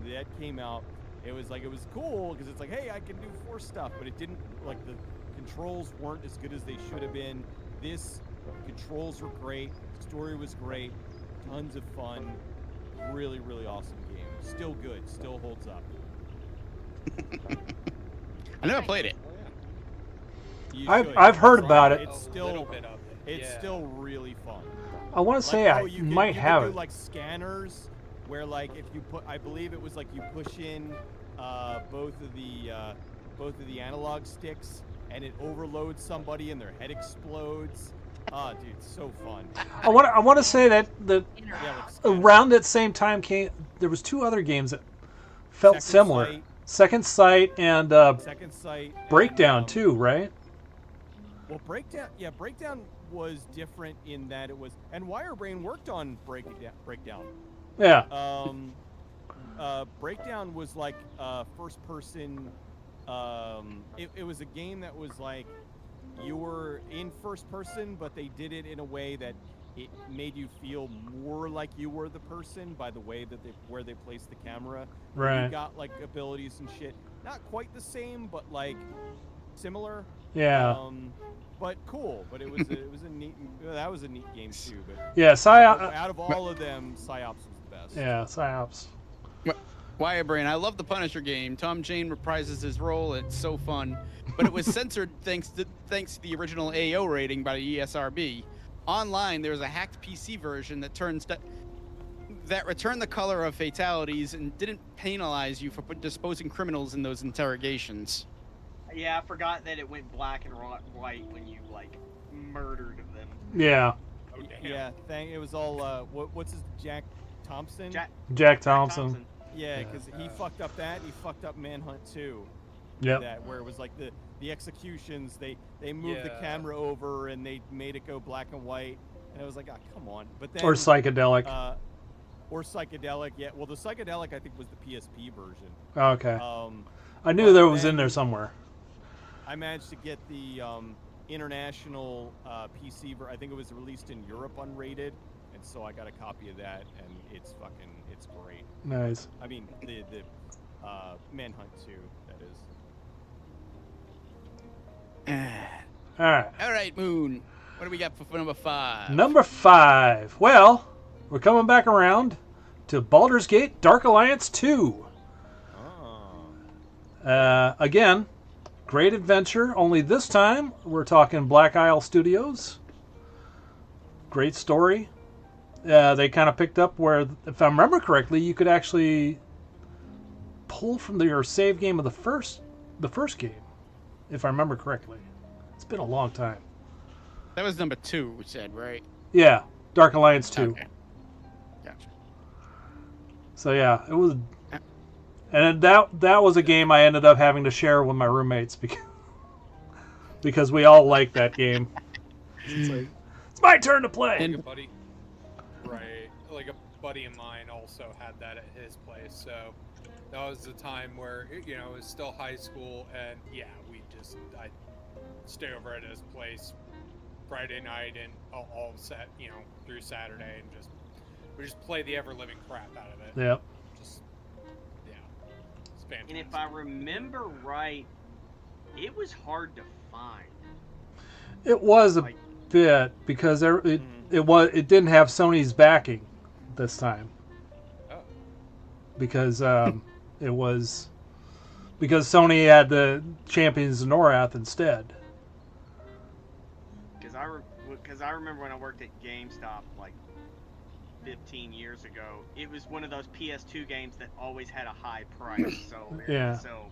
that came out, it was cool because it's like, hey, I can do Force stuff, but it didn't like the controls weren't as good as they should have been. This controls were great, story was great, tons of fun, really, really awesome game. Still good, still holds up. I never played it. You I've- should. I've heard Try about it. It's A little still bit of it. it's Yeah. still really fun. I want to say I you might could have do, it. like scanners where like if you put, I believe it was like you push in both of the analog sticks and it overloads somebody and their head explodes. Ah, dude, so fun. I want to say that Yeah, like scanners. around that same time there was two other games that felt Second similar. Sight. Second Sight and Second Sight. and, Breakdown too, right? Well, Breakdown was different in that it was, and Wirebrain worked on Breakdown. Yeah. Breakdown was like first person. It was a game that was like you were in first person, but they did it in a way that it made you feel more like you were the person by the way that where they placed the camera. You Right. got like abilities and shit. Not quite the same, but like similar. Yeah. But cool. But it was a neat. That was a neat game too. But Yeah. out of all of them, PsyOps was the best. Yeah. Psyops. Wirebrain, I love the Punisher game. Tom Jane reprises his role. It's so fun, but it was censored thanks to the original AO rating by the ESRB. Online, there was a hacked PC version that returned the color of fatalities and didn't penalize you for disposing criminals in those interrogations. Yeah, I forgot that it went black and white when you like murdered them. Yeah. Oh, damn. Yeah. It was all. What's his Jack Thompson? Jack Thompson. Yeah, because he fucked up that. He fucked up Manhunt too. Yep. That where it was like the executions. They moved the Yeah. camera over and they made it go black and white. And it was like, come on. But then Or psychedelic. or psychedelic. Yeah. Well, the psychedelic I think was the PSP version. Okay. Um, I knew that was in there somewhere. I managed to get the international PC. I think it was released in Europe unrated, and so I got a copy of that, and it's great. Nice. I mean, the Manhunt 2, that is. All right. All right, Moon. What do we got for number 5? Number 5. Well, we're coming back around to Baldur's Gate Dark Alliance 2. Again, great adventure. Only this time we're talking Black Isle Studios. Great story. They kind of picked up where, if I remember correctly, you could actually pull from your save game of the first game, if I remember correctly. It's been a long time. That was number 2, we said, right? Yeah, Dark Alliance 2. Okay. Gotcha. So yeah, it was, and that was a game I ended up having to share with my roommates because we all liked that game. It's like, it's my turn to play. Like a buddy, right? Like a buddy of mine also had that at his place. So that was the time where it was still high school, and yeah, I'd stay over at his place Friday night and all set, through Saturday, and we just play the ever living crap out of it. Yep. It's fantastic. And if I remember right, it was hard to find. It was a bit because it didn't have Sony's backing this time. Oh. Because because Sony had the Champions of Norath instead. Because I remember when I worked at GameStop like 15 years ago, it was one of those PS2 games that always had a high price. So Yeah. So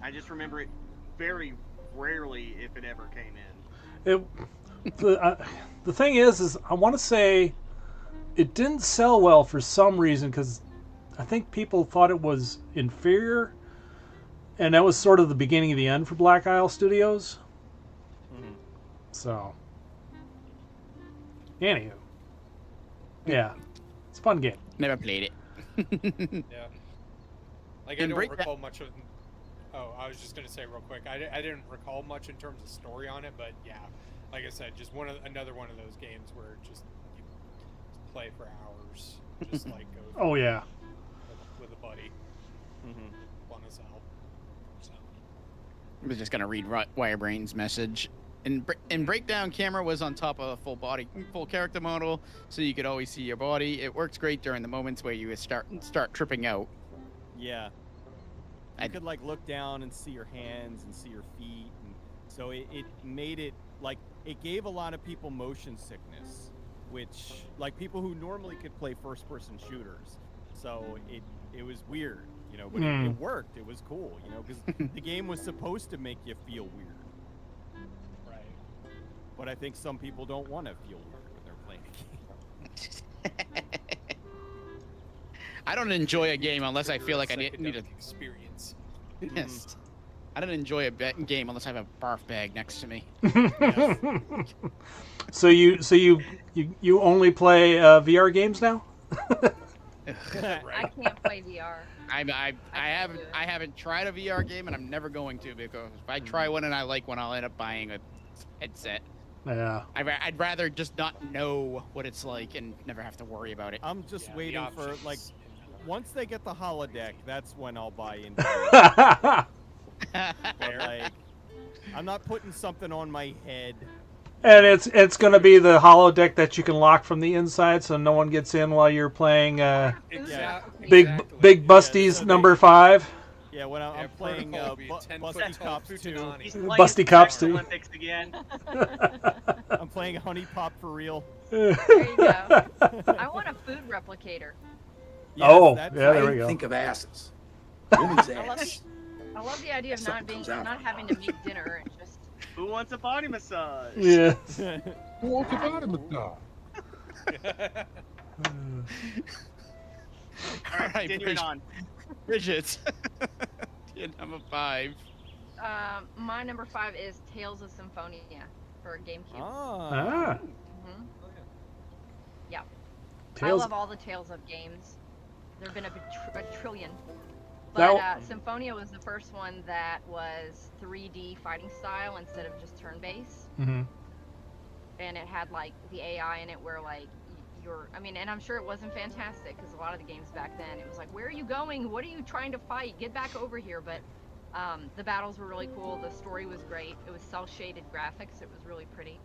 I just remember it very rarely, if it ever came in. The thing is I want to say it didn't sell well for some reason because I think people thought it was inferior, and that was sort of the beginning of the end for Black Isle Studios. Mm-hmm. So, anywho, yeah, it's a fun game. Never played it. Yeah. Like, I don't recall much of... Oh, I was just going to say real quick, I didn't recall much in terms of story on it, but yeah, like I said, just another one of those games where you play for hours, just like go Oh yeah. with a buddy. Mm-hmm. Fun as hell. So. I was just gonna read Wirebrain's message. And Breakdown camera was on top of a full character model, so you could always see your body. It works great during the moments where you start tripping out. Yeah. You could like look down and see your hands and see your feet, and so it made it like it gave a lot of people motion sickness, which like people who normally could play first-person shooters. So it was weird, but it worked. It was cool, because the game was supposed to make you feel weird. Right. But I think some people don't want to feel weird when they're playing a game. I don't enjoy a game unless I feel like I need a experience. Yes. I don't enjoy a game unless I have a barf bag next to me. So you only play VR games now? I can't play VR. I haven't tried a VR game, and I'm never going to, because if I try one and I like one, I'll end up buying a headset. Yeah. I'd rather just not know what it's like and never have to worry about it. I'm just waiting for like once they get the holodeck, that's when I'll buy into it. But like, I'm not putting something on my head. And it's going to be the holodeck that you can lock from the inside, so no one gets in while you're playing Big Busty's number 5. Yeah, when I'm playing Busty Cops 2. Busty Cops 2. Olympics again. I'm playing Honey Pop for real. There you go. I want a food replicator. Yes, there we go. Think of asses. Woman's ass. I love the idea of not having to make dinner and just. Who wants a body massage? Yeah. Who wants a body massage? All right, continuing on. Bridget. Number 5. My number 5 is Tales of Symphonia for GameCube. Ah. Mm-hmm. Yeah. Tales. I love all the Tales of games. There've been a trillion. But That- Symphonia was the first one that was 3D fighting style instead of just turn-based. Mhm. And it had like the AI in it where like and I'm sure it wasn't fantastic because a lot of the games back then it was like, where are you going? What are you trying to fight? Get back over here. But the battles were really cool. The story was great. It was cel-shaded graphics. It was really pretty.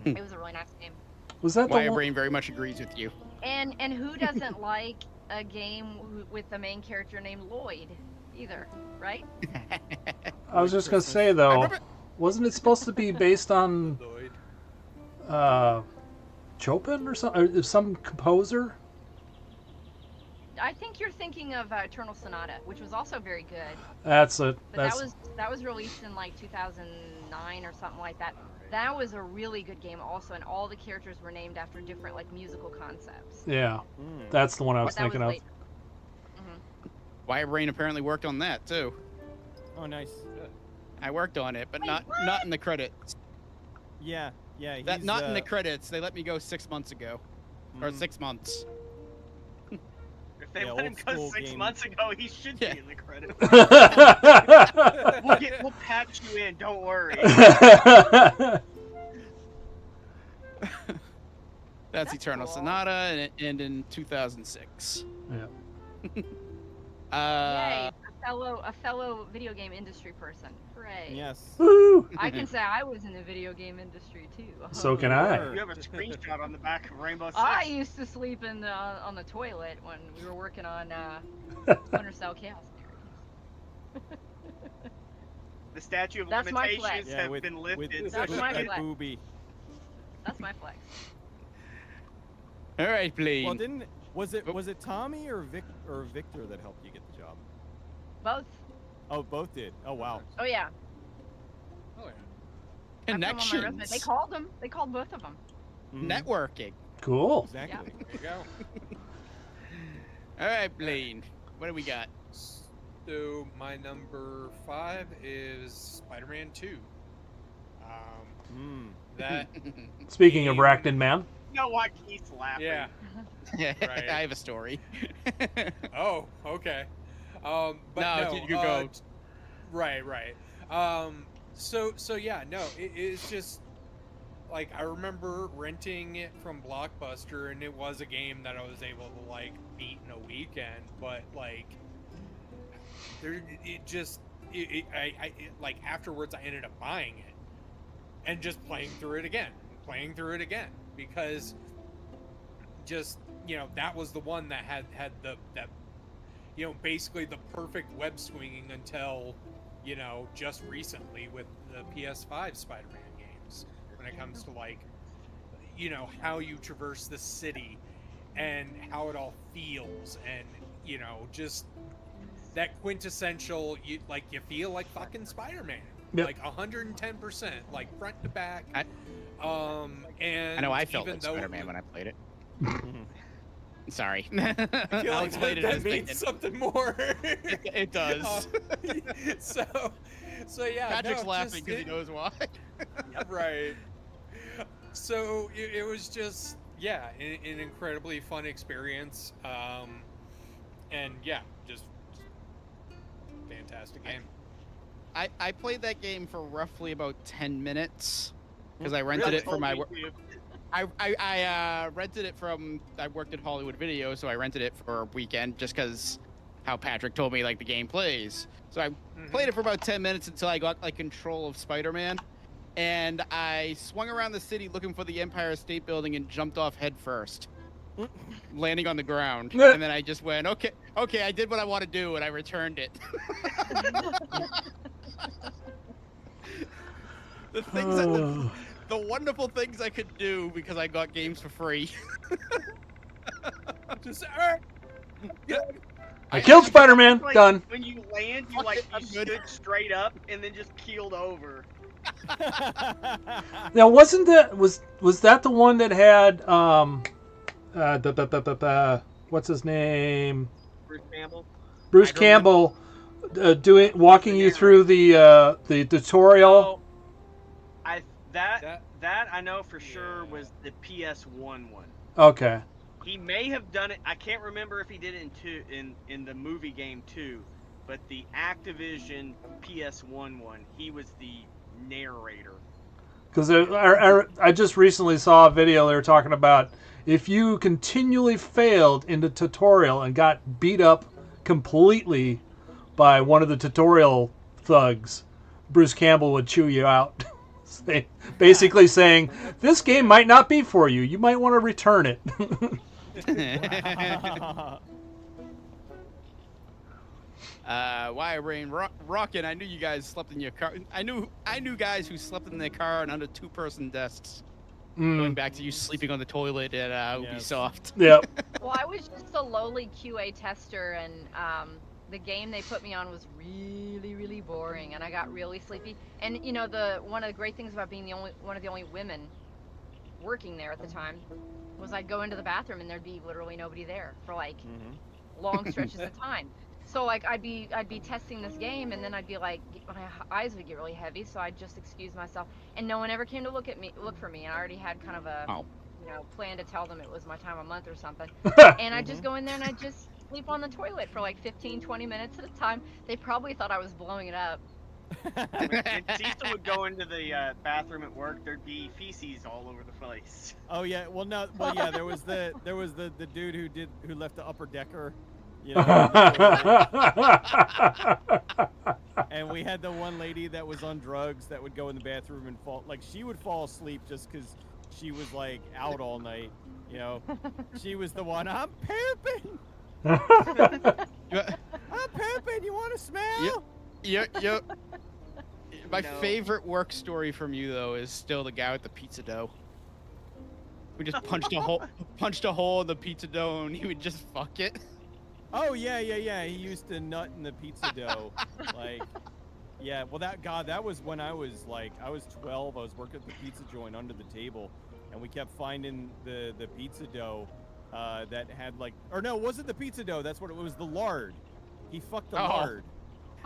It was a really nice game. Was that the one? Wirebrain very much agrees with you. And who doesn't like a game with the main character named Lloyd either, right? I was just gonna say I though, remember- wasn't it supposed to be based on Lloyd. Chopin or some composer? I think you're thinking of Eternal Sonata, which was also very good. That's it. But that was released in like 2009 or something like that. That was a really good game also, and all the characters were named after different like musical concepts. yeah. Mm. That's the one I was But that thinking of. later. Wirebrain apparently worked on that too. Oh, nice. I worked on it, but Wait, not what? in the credits. Yeah, yeah. That he's, not in the credits. They let me go 6 months ago, or mm. 6 months. If they Yeah, let him old go school 6 game. months ago, he should Yeah. be in the credits. We'll patch you in. Don't worry. That's That's Eternal cool. Sonata, and it ended in 2006. Yeah. Yay! A fellow video game industry person. Hooray! Yes. Woo! I can say I was in the video game industry too. So can You I. were. You have a screenshot on the back of Rainbow Six. I used to sleep in on the toilet when we were working on Splinter Cell Chaos Theory. The statute of That's my limitations flex. Yeah, have with, been lifted. with That's so my you that flex. booby. That's my flex. All right, Blaine. Well, was it Tommy or Victor that helped you get the job? Both. Oh, both did. Oh, wow. Oh yeah. Oh yeah. I put 'em on my resume. Connections. They called them. They called both of them. Mhm. Networking. Cool. Exactly. There you go. All right, Blaine. What do we got? So my number 5 is Spider-Man 2. Mm. That Speaking of Racton Man. You know why Keith's laughing? yeah. Right. I have a story. Oh, okay. But No, no, you go. Right. So yeah, no, it's just like I remember renting it from Blockbuster, and it was a game that I was able to like beat in a weekend. But like, like afterwards, I ended up buying it and just playing through it again, because just that was the one that had that basically the perfect web swinging until just recently with the PS5 Spider-Man games, when it comes to like how you traverse the city and how it all feels, and just that quintessential you feel like fucking Spider-Man. Yep. Like 110%, like front to back. I And I know I felt even like though Spider-Man when I played it. Mhm. Sorry. I feel I'll like explain it that as means Bacon. something more. It does. So yeah. Patrick's no, laughing just because he knows why. Right. So it was just an incredibly fun experience. And yeah, just fantastic game. I played that game for roughly about 10 minutes because I rented it for my work. I rented it from. I worked at Hollywood Video, so I rented it for a weekend just because how Patrick told me like the game plays. So I played it for about 10 minutes until I got like control of Spider-Man, and I swung around the city looking for the Empire State Building and jumped off head first, landing on the ground. And then I just went, okay, I did what I want to do, and I returned it. The wonderful things I could do because I got games for free. Just I killed Spider-Man. Like, Done. When you land, you Fuck it, I'm stood good. straight up and then just keeled over. Now, wasn't that was that the one that had what's his name? Bruce Campbell. Bruce Iron Man. Campbell walking you through the tutorial. So, that I know for sure was the PS1 one. Okay. He may have done it. I can't remember if he did it in the movie game too, but the Activision PS1 one, he was the narrator. Because I just recently saw a video they were talking about if you continually failed in the tutorial and got beat up completely by one of the tutorial thugs, Bruce Campbell would chew you out. Basically saying, this game might not be for you. You might want to return it. Why, Rain? Rockin', I knew you guys slept in your car. I knew guys who slept in their car on under two-person desks. Going back to you sleeping on the toilet at Ubisoft. Yep. Well, I was just a lowly QA tester, and the game they put me on was really, really boring, and I got really sleepy. And you know, one of the great things about being one of the only women working there at the time was I'd go into the bathroom and there'd be literally nobody there for like long stretches of time. So like I'd be testing this game, and then I'd be like, my eyes would get really heavy, so I'd just excuse myself, and no one ever came to look for me, and I already had kind of a plan to tell them it was my time of month or something. And I'd just go in there and I'd just sleep on the toilet for like 15-20 minutes at a time. They probably thought I was blowing it up. When Cecil would go into the bathroom at work, there'd be feces all over the place. Oh yeah, well yeah, there was the dude who left the upper decker. You know, and we had the one lady that was on drugs that would go in the bathroom and she would fall asleep just because she was like out all night. You know, she was the one. I'm pooping. I'm pooping. You want to smell? Yep. My favorite work story from you though is still the guy with the pizza dough. We just punched a hole in the pizza dough, and he would just fuck it. Oh yeah. He used to nut in the pizza dough, like, yeah. Well, that was when I was 12. I was working at the pizza joint under the table, and we kept finding the pizza dough that had like, or no, it wasn't the pizza dough. That's what it was. The lard. He fucked the lard.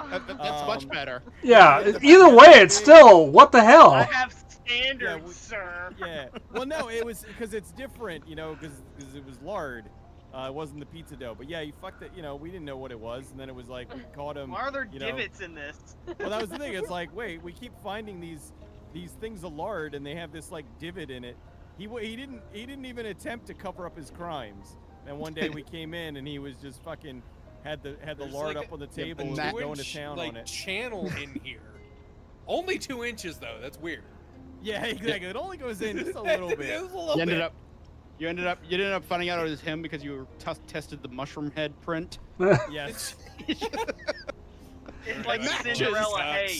That's much better. Yeah. Either way, it's still what the hell. I have standards, sir. Yeah. Well, no, it was because it's different, you know, because it was lard. It wasn't the pizza dough, but yeah, he fucked it. You know, we didn't know what it was, and then it was like we caught him. Why are there divots in this? Well, that was the thing. It's like, wait, we keep finding these things of lard, and they have this like divot in it. He didn't even attempt to cover up his crimes. And one day we came in, and he was just fucking had the lard up on the table and was going to town on it. Channel in here, only 2 inches though. That's weird. Yeah, exactly. It only goes in just a little bit. You ended up finding out it was him because you tested the mushroom head print. Yes. It's like Cinderella. Hey,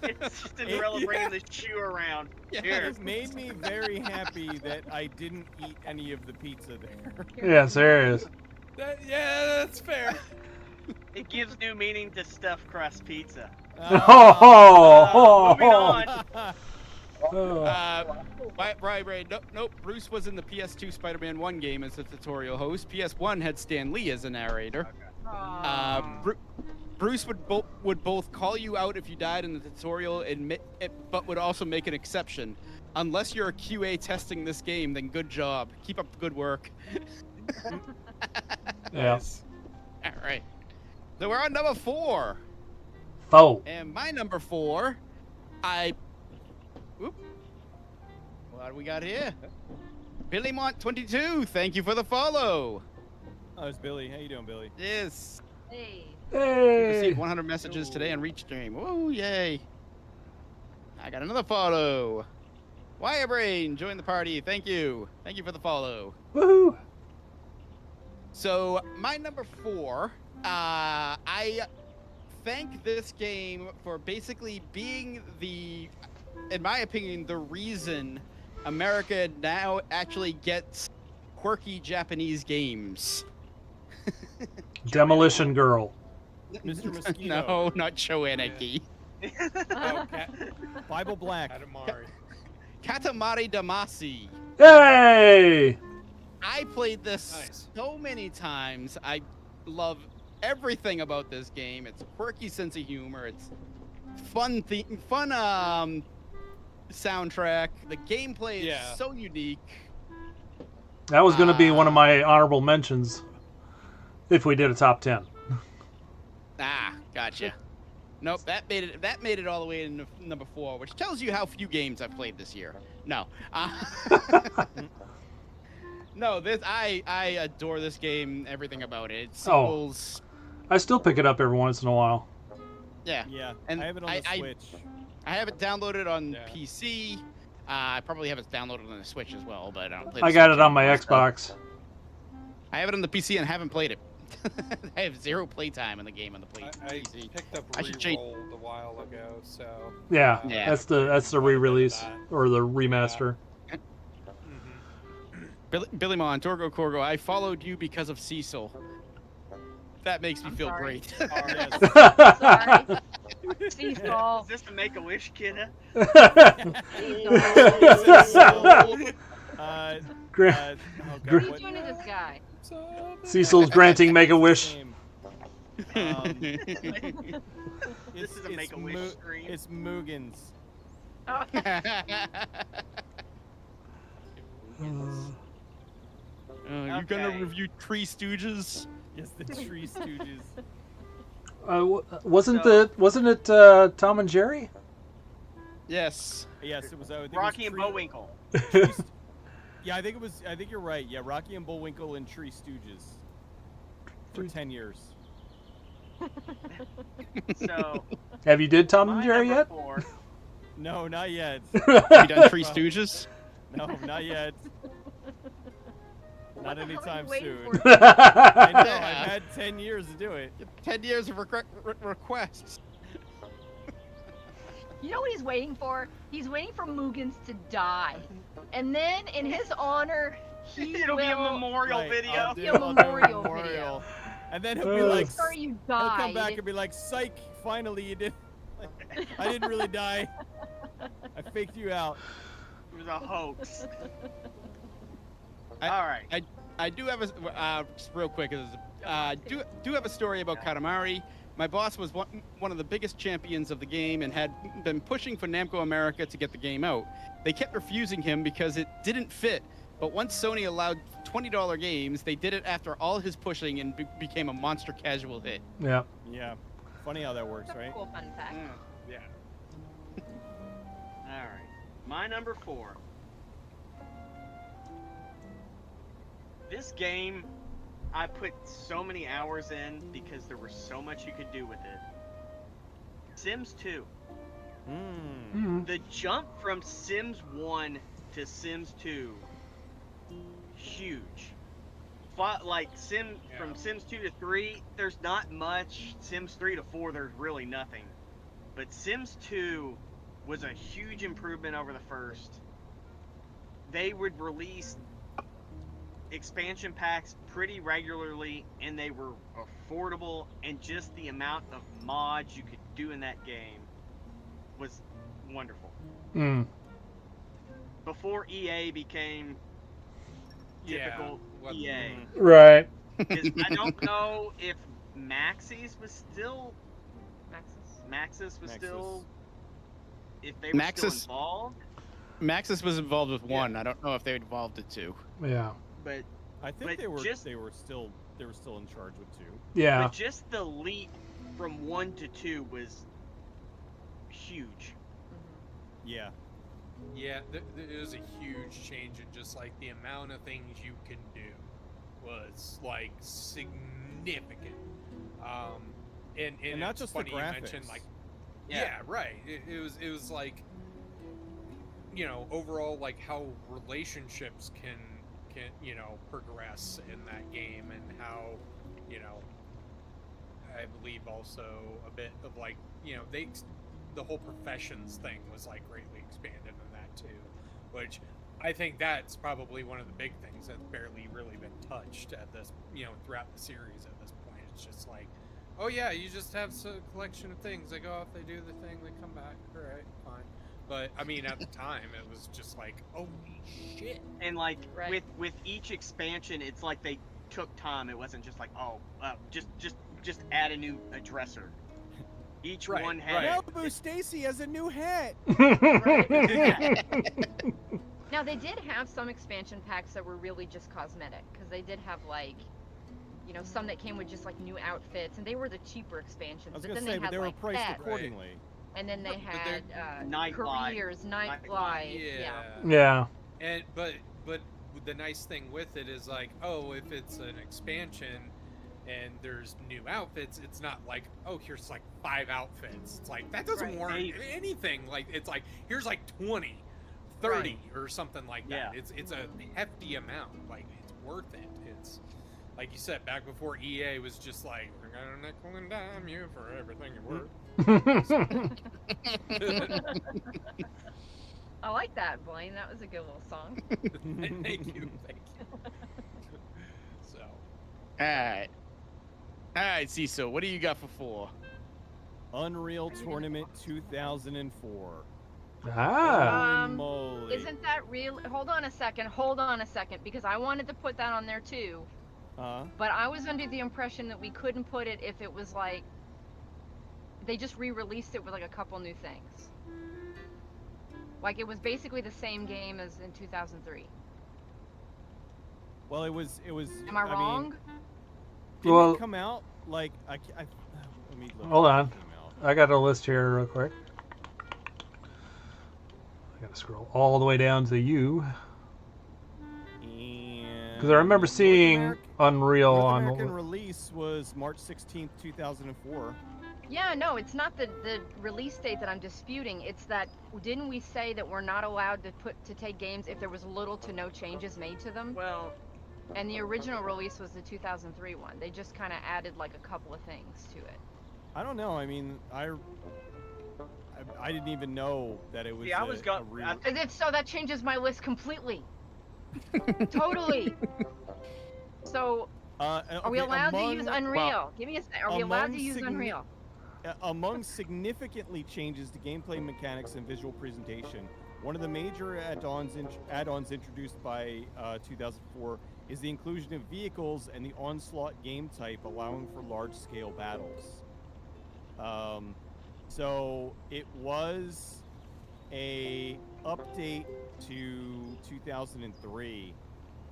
it's Cinderella bringing the shoe around. Here. It made me very happy that I didn't eat any of the pizza there. Yeah, serious. That's fair. It gives new meaning to stuffed crust pizza. Moving on. Right. Nope. Bruce was in the PS2 Spider-Man 1 game as a tutorial host. PS1 had Stan Lee as a narrator. Bruce would both call you out if you died in the tutorial, but would also make an exception. Unless you're a QA testing this game, then good job. Keep up the good work. Yeah. All right. So we're on number 4. And my number 4, what do we got here? Billy Mont 22. Thank you for the follow. Oh, it's Billy. How you doing, Billy? Yes. Hey. Received 100 messages today on Reach Stream. Whoa, yay. I got another follow. Wirebrain, join the party. Thank you. Thank you for the follow. Woohoo. So, my number 4, I thank this game for basically being in my opinion, the reason America now actually gets quirky Japanese games. Demolition Girl. Mr. Mosquito. No, not Choaniki. Bible Black. Katamari Damacy. Hey! I played this so many times. I love everything about this game. It's a quirky sense of humor. It's fun soundtrack. The gameplay is so unique. That was going to be one of my honorable mentions if we did a top 10. Gotcha. Nope, that made it all the way in number 4, which tells you how few games I've played this year. No. No, I adore this game, everything about it. It's sequels. I still pick it up every once in a while. Yeah. Yeah, And I have it on the Switch. I have it downloaded on Yeah. PC. I probably have it downloaded on the Switch as well, but I don't play I the got Switch it on my anymore, so- Xbox. I have it on the PC and haven't played it. I have 0 playtime in the game on the I PC. picked up I should change- Rerolled a while ago, so. Yeah, Yeah. that's the re-release that. or the remaster. Mhm. Billy Mon, Torgo Corgo, I followed you because of Cecil. That makes me I'm feel sorry. great. Sorry. Cecil. Is this the Make-A-Wish kid? Gra- Oh What Gra- are you doing to this guy? Cecil's granting Make-A-Wish. This It's, is a Make-A-Wish stream. It's Mugens. Oh, You're gonna Okay. review Tree Stooges? Yes, the Tree Stooges. Wasn't it Tom and Jerry? Yes. Yes, it was. I think Rocky it and was Bullwinkle. Yeah, I think it was. I think you're right. Yeah, Rocky and Bullwinkle and Tree Stooges for 10 years. So Have you did Tom my and Jerry number yet? 4, No, not yet. Have you done Tree Stooges? No, not yet. what Not the hell are you anytime waiting soon. for? I know. Yeah. I've had 10 years to do it. 10 years of requests. You know what he's waiting for? He's waiting for Mugens to die. And then, in his honor, he it'll be a will memorial Right, video. I'll be a do a memorial memorial. video. And then he'll be Ugh. like, make sure you he'll die. come You back didn't- and be like, "Psych! Finally, you did. I didn't really die. I faked you out." It was a hoax. I- All right. I do have a just real quick. Do have a story about Katamari. My boss was one of the biggest champions of the game and had been pushing for Namco America to get the game out. They kept refusing him because it didn't fit. But once Sony allowed $20 games, they did it after all his pushing and became a monster casual hit. Yeah. Yeah. Funny how that works, That's a right? cool fun fact. Yeah. All right. My number 4. This game, I put so many hours in because there was so much you could do with it. Sims 2. Mm. The jump from Sims 1 to Sims 2, huge. Like from Sims 2 to 3, there's not much. Sims 3 to 4, there's really nothing. But Sims 2 was a huge improvement over the first. They would release expansion packs pretty regularly, and they were affordable, and just the amount of mods you could do in that game was wonderful. Mm. Before EA became typical what- EA. Right. 'Cause I don't know if Maxis was still Maxis. still if they were Maxis- still involved, Maxis was involved with 1. I don't know if they involved with 2. Yeah. but I think But they were just- still in charge with 2. Yeah. but just the leap from 1 to 2 was huge. Yeah. Yeah, it was a huge change in just like the amount of things you can do was like significant. And not it's just the funny you mentioned graphics. like yeah, right. It was like, you know, overall like how relationships can progress in that game, and how, you know, I believe also a bit of like, you know, the whole professions thing was like greatly expanded in that too, which I think that's probably one of the big things that's barely really been touched at this, you know, throughout the series at this point. It's just like, oh yeah, you just have a collection of things. They go off, they do the thing, they come back. All right, fine. But I mean, at the time, it was just like, holy shit. And like Right. with each expansion, it's like they took time. It wasn't just like, just add a dresser. Each Right, one had right. Malibu Stacy has a new hat. Now they did have some expansion packs that were really just cosmetic, because they did have like you know, some that came with just like new outfits, and they were the cheaper expansions. I was But gonna then say, they but had they were like priced pets, accordingly. and then they But had Night Glide. careers, night glide. Yeah. Yeah. And but the nice thing with it is like, oh, if it's an expansion and there's new outfits, it's not like, oh, here's like 5 outfits. It's like that doesn't Right. warrant anything. Like it's like here's like 20, 30 or something like that. Yeah. It's a hefty amount. Like it's worth it. It's like you said, back before EA was just like, we're gonna nickel and dime you for everything you're worth. I like that, Blaine. That was a good little song. Thank you. So Alright, Cecil, what do you got for 4? Unreal Tournament 2004. Ah. Holy moly. Isn't that real? Hold on a second, because I wanted to put that on there too. But I was under the impression that we couldn't put it if it was like they just re-released it with like a couple new things. Like it was basically the same game as in 2003. Well, it was. Am I wrong? Mean, didn't Well- it come out like let me look. Hold at on. the email. I got a list here real quick. I gotta scroll all the way down to you. Because I remember seeing Unreal North on. American release was March 16th, 2004. Yeah, no, it's not the release date that I'm disputing. It's that didn't we say that we're not allowed to take games if there was little to no changes made to them? Well, And the original release was the 2003 one. They just kind of added like a couple of things to it. I don't know. I mean, I didn't even know that it was. See, I was go- I- As if so, that changes my list completely. Totally. So, are we allowed to use Unreal? Give me a second. Are we allowed to use Unreal? Among significantly changes to gameplay mechanics and visual presentation, one of the major add-ons introduced by 2004 is the inclusion of vehicles and the Onslaught game type, allowing for large-scale battles. So it was a update to 2003,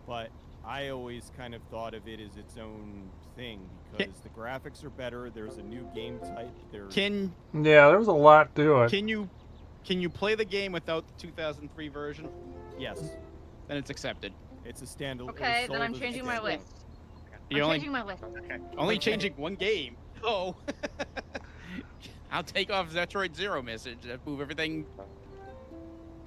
but I always kind of thought of it as its own thing because the graphics are better. There's a new game type. Can Yeah, there was a lot to it. can you play the game without the 2003 version? Yes, Then it's accepted. it's a standalone. Okay, then I'm changing my list. You're I'm only changing my list. only changing one game. Oh. I'll take off Zetroid Zero message and move everything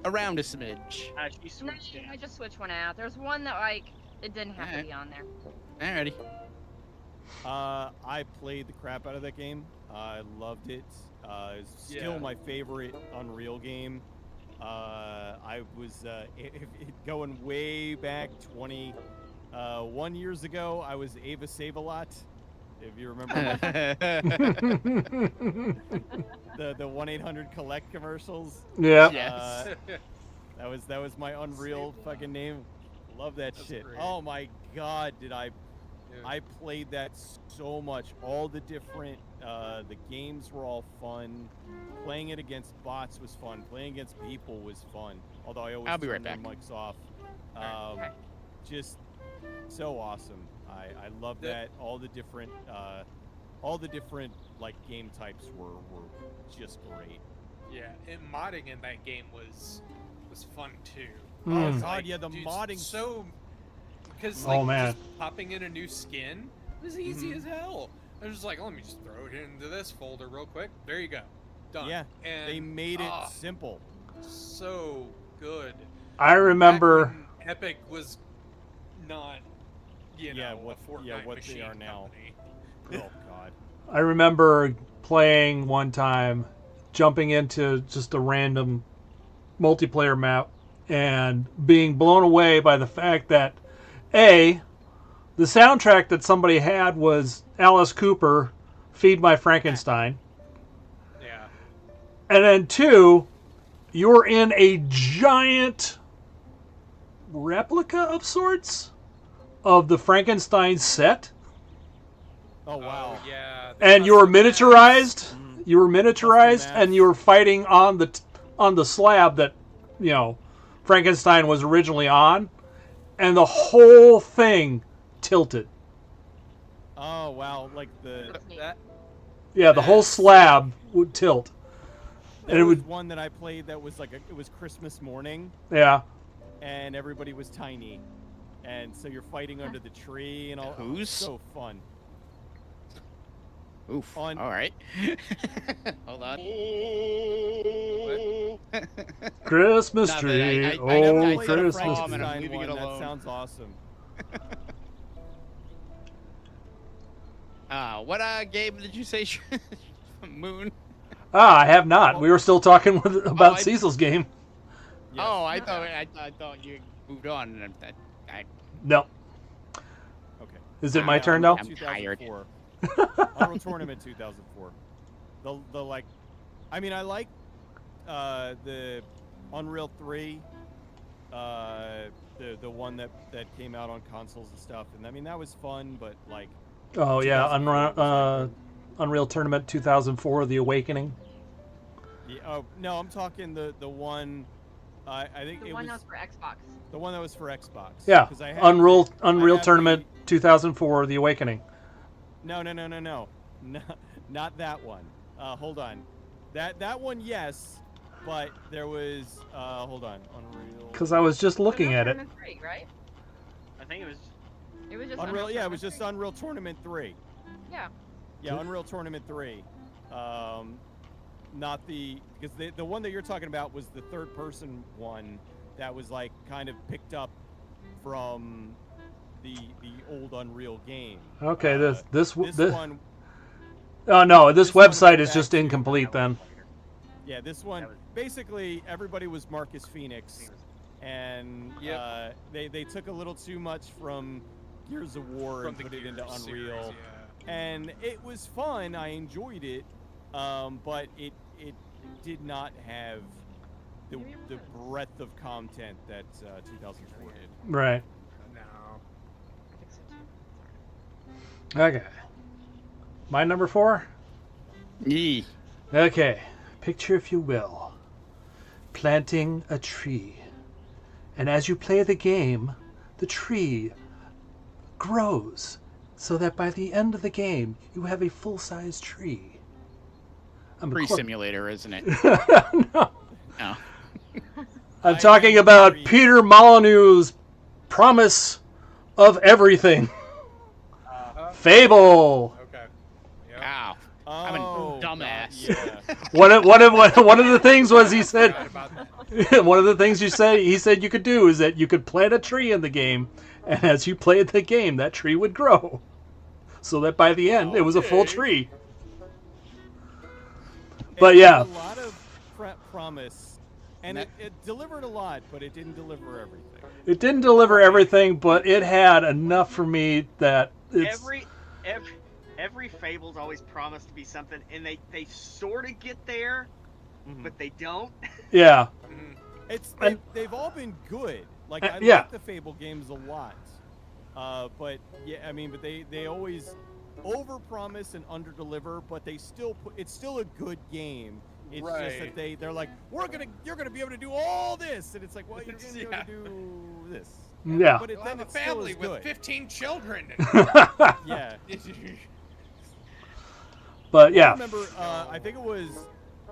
around a smidge. she No, switched I it. just switched one out. There's one that like it didn't have to Alright. be on there. Alrighty. I played the crap out of that game. I loved it. It's still Yeah. my favorite Unreal game. I was going way back 21 years ago. I was Ava Save-A-Lot. If you remember the 1-800 collect commercials. Yeah. Yes. That was my Unreal fucking name. Love that That's shit. great. Oh my god, did I Yeah. I played that so much. All the different the games were all fun. Playing it against bots was fun. Playing against people was fun. Although I always I'll be turn right their mics off. Okay. Just so awesome. I love The- that. All the different like game types were just great. Yeah, and modding in that game was fun too. Mm. Oh god, yeah, the dude, modding so because Oh, like man. just popping in a new skin was easy Mhm. as hell. I was just like, oh, let me just throw it into this folder real quick. There you go, done. Yeah, and they made it ah, simple. so good. I remember. Back when Epic was not, Yeah, a what- Fortnite yeah, what they machine are now. company. Oh god. I remember playing one time, jumping into just a random multiplayer map and being blown away by the fact that the soundtrack that somebody had was Alice Cooper, Feed My Frankenstein. Yeah. And then 2, you're in a giant replica of sorts of the Frankenstein set. Oh wow. Oh, yeah. And you were miniaturized. Mhm. You were miniaturized, Custom and you were fighting on the slab that Frankenstein was originally on, and the whole thing tilted. Oh wow, like the That Yeah, the whole slab would tilt. there And it was would, one that I played that was like it was Christmas morning, yeah. and everybody was tiny, and so you're fighting under the tree and all. Who's? So fun. Oof. On- All right. Hold on. Christmas No, but tree, I I never oh played a Christmas Frankenstein tree. and I'm Frankenstein leaving it one. That alone. sounds awesome. What game did you say? Moon. Ah, I have not. We were still talking about I- Cecil's game. Yes. Oh, I thought you moved on. And I No. Okay. Is it my turn now? I'm tired. 2004. Unreal Tournament 2004. The like, I mean, I like the Unreal 3, the one that came out on consoles and stuff, and I mean that was fun, but like, Oh yeah, 2004 was Unreal Tournament 2004: The Awakening. yeah, oh no, I'm talking the one. I think The it one was that was for Xbox. the one that was for Xbox. Yeah, 'Cause I had Unreal I have Tournament 2004: The Awakening. No, not that one. Hold on, that one, yes, but there was hold on, Unreal. Because I was just looking Unreal at it. Tournament 3, right? I think it was. It was just Unreal, yeah, it was just Tournament Unreal Tournament 3. 3. Yeah. Yeah, Unreal Tournament 3. Not the because the one that you're talking about was the third person one that was like kind of picked up from the old Unreal game. Okay, this This oh one, no, this this one website went is back just to- incomplete then. yeah, this one basically everybody was Marcus Phoenix, and Yep. they took a little too much from Gears of War from and the put it into Gears Unreal. series, yeah. And it was fun. I enjoyed it, but it did not have the breadth of content that 2004 did. Right. No. I think so too. Okay. My number 4? Yee. Okay. Picture, if you will, planting a tree. And as you play the game, the tree grows so that by the end of the game, you have a full-size tree. I'm Tree clo- simulator, isn't it? No. No. I'm I talking think about tree- Peter Molyneux's promise of everything. Fable. Okay. Yep. Ow. I'm a Oh, dumbass. God, yeah. One of the things was he said Forgot about that. one of the things he said you could do is that you could plant a tree in the game, and as you played the game, that tree would grow, so that by the end it was a full Okay. tree. It But had yeah. a lot of promise, and it delivered a lot, but it didn't deliver everything. It didn't deliver everything, but it had enough for me that it's Every Fable's always promised to be something, and they sort of get there, but they don't. yeah. Mhm. And- They've all been good. Like I yeah. like the Fable games a lot, but yeah, I mean, but they always overpromise and underdeliver, but they still it's still a good game. It's just that Right. they're like, you're gonna be able to do all this, and it's like, well, you're gonna be able Yeah. to do this. Yeah. But You'll then have a it still family is with good. 15 children. Yeah. But I yeah, remember, I think it was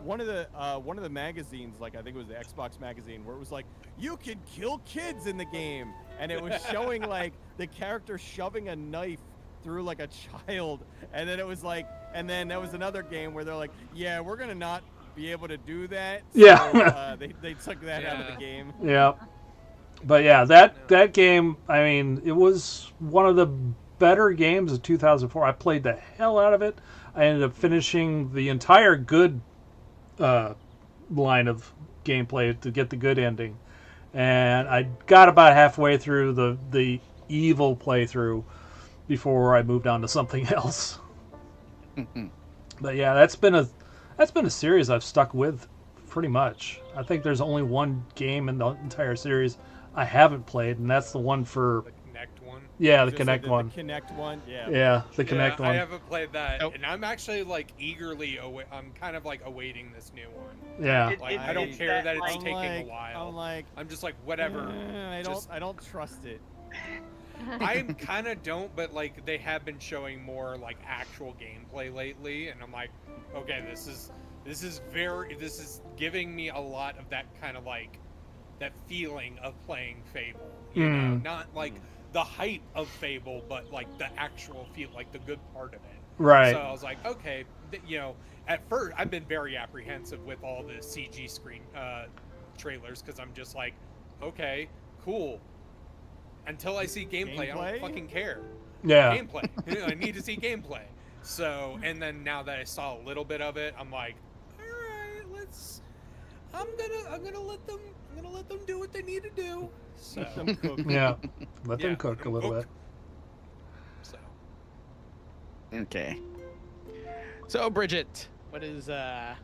one of the magazines, like I think it was the Xbox magazine, where it was like, you can kill kids in the game, and it was showing like the character shoving a knife through like a child, and then it was like, and then there was another game where they're like, yeah, we're gonna not be able to do that. So, Yeah. they took that out of the Yeah. game. yeah. But yeah, that game, I mean, it was one of the better games of 2004. I played the hell out of it. I ended up finishing the entire good line of gameplay to get the good ending, and I got about halfway through the evil playthrough before I moved on to something else. But yeah, that's been a series I've stuck with pretty much. I think there's only one game in the entire series I haven't played, and that's the one for The Kinect one. the Just Kinect one. The Kinect one, yeah. Yeah, the Kinect I one. haven't played that, Nope. and I'm actually like eagerly. I'm kind of like awaiting this new one. Yeah. Like I don't it's care that, that it's like- taking I'm a while. like, I'm just like whatever. I Just- don't trust it. I kind of don't, but like they have been showing more like actual gameplay lately, and I'm like, okay, this is giving me a lot of that kind of like that feeling of playing Fable. You know, not like the hype of Fable, but like the actual feel, like the good part of it. Right. So I was like, okay, you know, at first I've been very apprehensive with all the CG screen trailers because I'm just like, okay, cool. Until I see gameplay, I don't fucking care. Yeah. Gameplay. You know, I need to see gameplay. So, and then now that I saw a little bit of it, I'm like, all right, I'm gonna let them do what they need to do. So, Let them cook. Yeah. Let them Yeah, cook let a little bit. so. Okay. So Bridget, what is My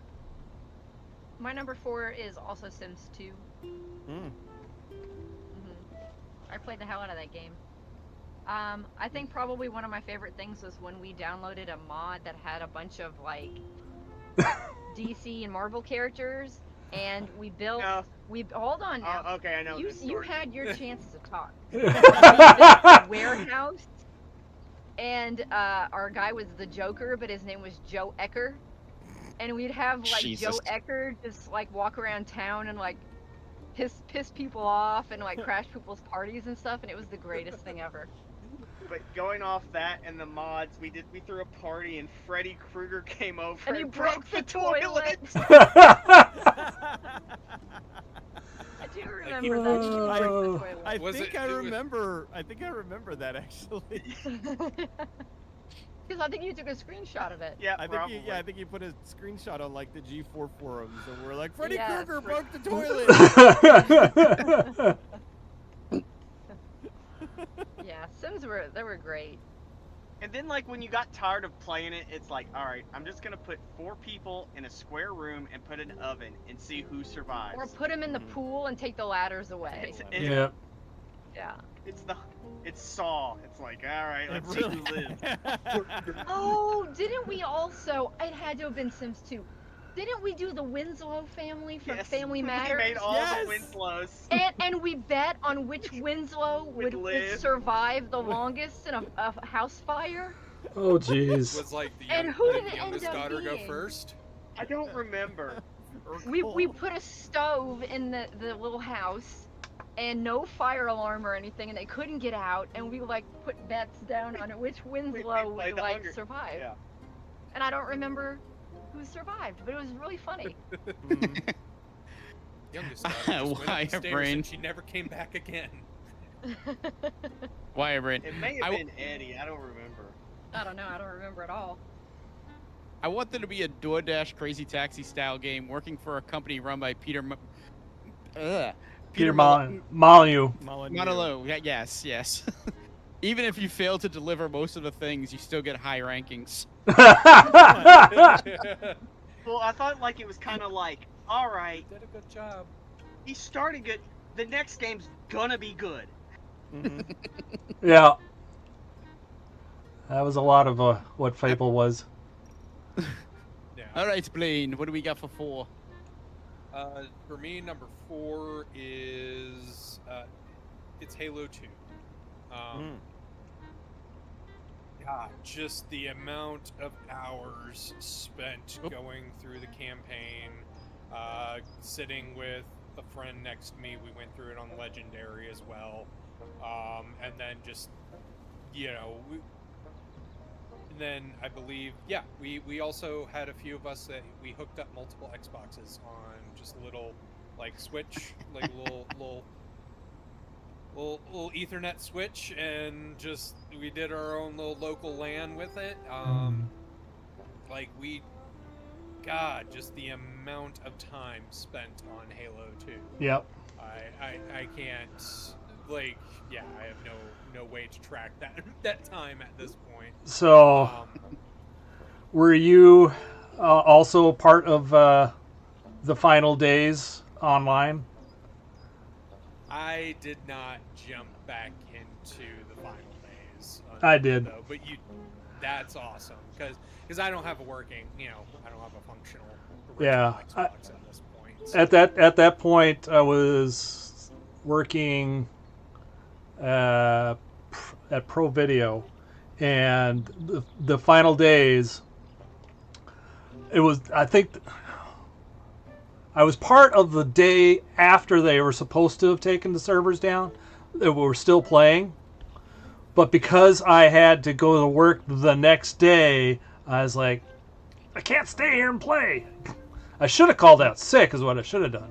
number 4 is also Sims 2. Mm. I played the hell out of that game. I think probably one of my favorite things was when we downloaded a mod that had a bunch of like DC and Marvel characters, and we built. No. We hold on now. Oh, okay, I know. You this you story. had your chance to talk. We built a warehouse, and our guy was the Joker, but his name was Joe Ecker, and we'd have like Jesus. Joe Ecker just like walk around town and like piss people off and like crash people's parties and stuff, and it was the greatest thing ever. But going off that and the mods, we threw a party and Freddy Krueger came over And you broke the toilet. I do remember that. You broke the toilet. I Was think it- I it was- remember. I think I remember that actually. Because I think you took a screenshot of it. Yeah, I think probably. I think you put a screenshot on like the G4 forums, and we're like, Freddy Yeah, Krueger Fre- broke the toilet. Yeah, Sims were great. And then, like, when you got tired of playing it, it's like, all right, I'm just gonna put 4 people in a square room and put an oven and see who survives. Or put them in the pool and take the ladders away. Yeah. Yeah. It's Saw. It's like, all right, It let's really- see who lives. Oh, didn't we also? It had to have been Sims 2. Didn't we do the Winslow family from Yes, Family we Matters? made all Yes. the Winslows. And we bet on which Winslow would live. survive the longest in a house fire. Oh, jeez. Was like the, And young, who the did it youngest end up daughter go being? first. I don't remember. We put a stove in the little house and no fire alarm or anything, and they couldn't get out, and we like put bets down on which Winslow played would the like Hunger- survive. Yeah. And I don't remember who survived, but it was really funny. Mhm. Youngest daughter just went Why, upstairs brain? and she never came back again. Why, Brent? It may I have w- been Eddie. I don't remember. I don't know, I don't remember at all. I want there to be a DoorDash Crazy Taxi style game working for a company run by Peter Peter Molyneux. Molyneux. Molyneux. Yeah, yes. Even if you fail to deliver most of the things, you still get high rankings. Well, I thought like it was kind of like, all right, Did a good job. he started good. The next game's gonna be good. Mhm. Yeah. That was a lot of what Fable was. Yeah. All right, Blaine, what do we got for 4? For me, number 4 is it's Halo 2. Mm. God, just the amount of hours spent Oh. going through the campaign, sitting with a friend next to me. We went through it on Legendary as well, and then just, you know, and then I believe, yeah, we also had a few of us that we hooked up multiple Xboxes on just a little, like, switch, like little Ethernet switch, and just we did our own little local LAN with it. Like God, just the amount of time spent on Halo 2. Yep. I can't, like, yeah, I have no way to track that time at this point. So, were you also part of the final days online? I did not jump back into the final days. I did. Though, but that's awesome because I don't have a working, I don't have a functional Yeah, Xbox at this point. At that point, I was working at Pro Video, and the final days. It was, I think, I was part of the day after they were supposed to have taken the servers down. They were still playing, but because I had to go to work the next day, I was like, I can't stay here and play. I should have called out sick is what I should have done.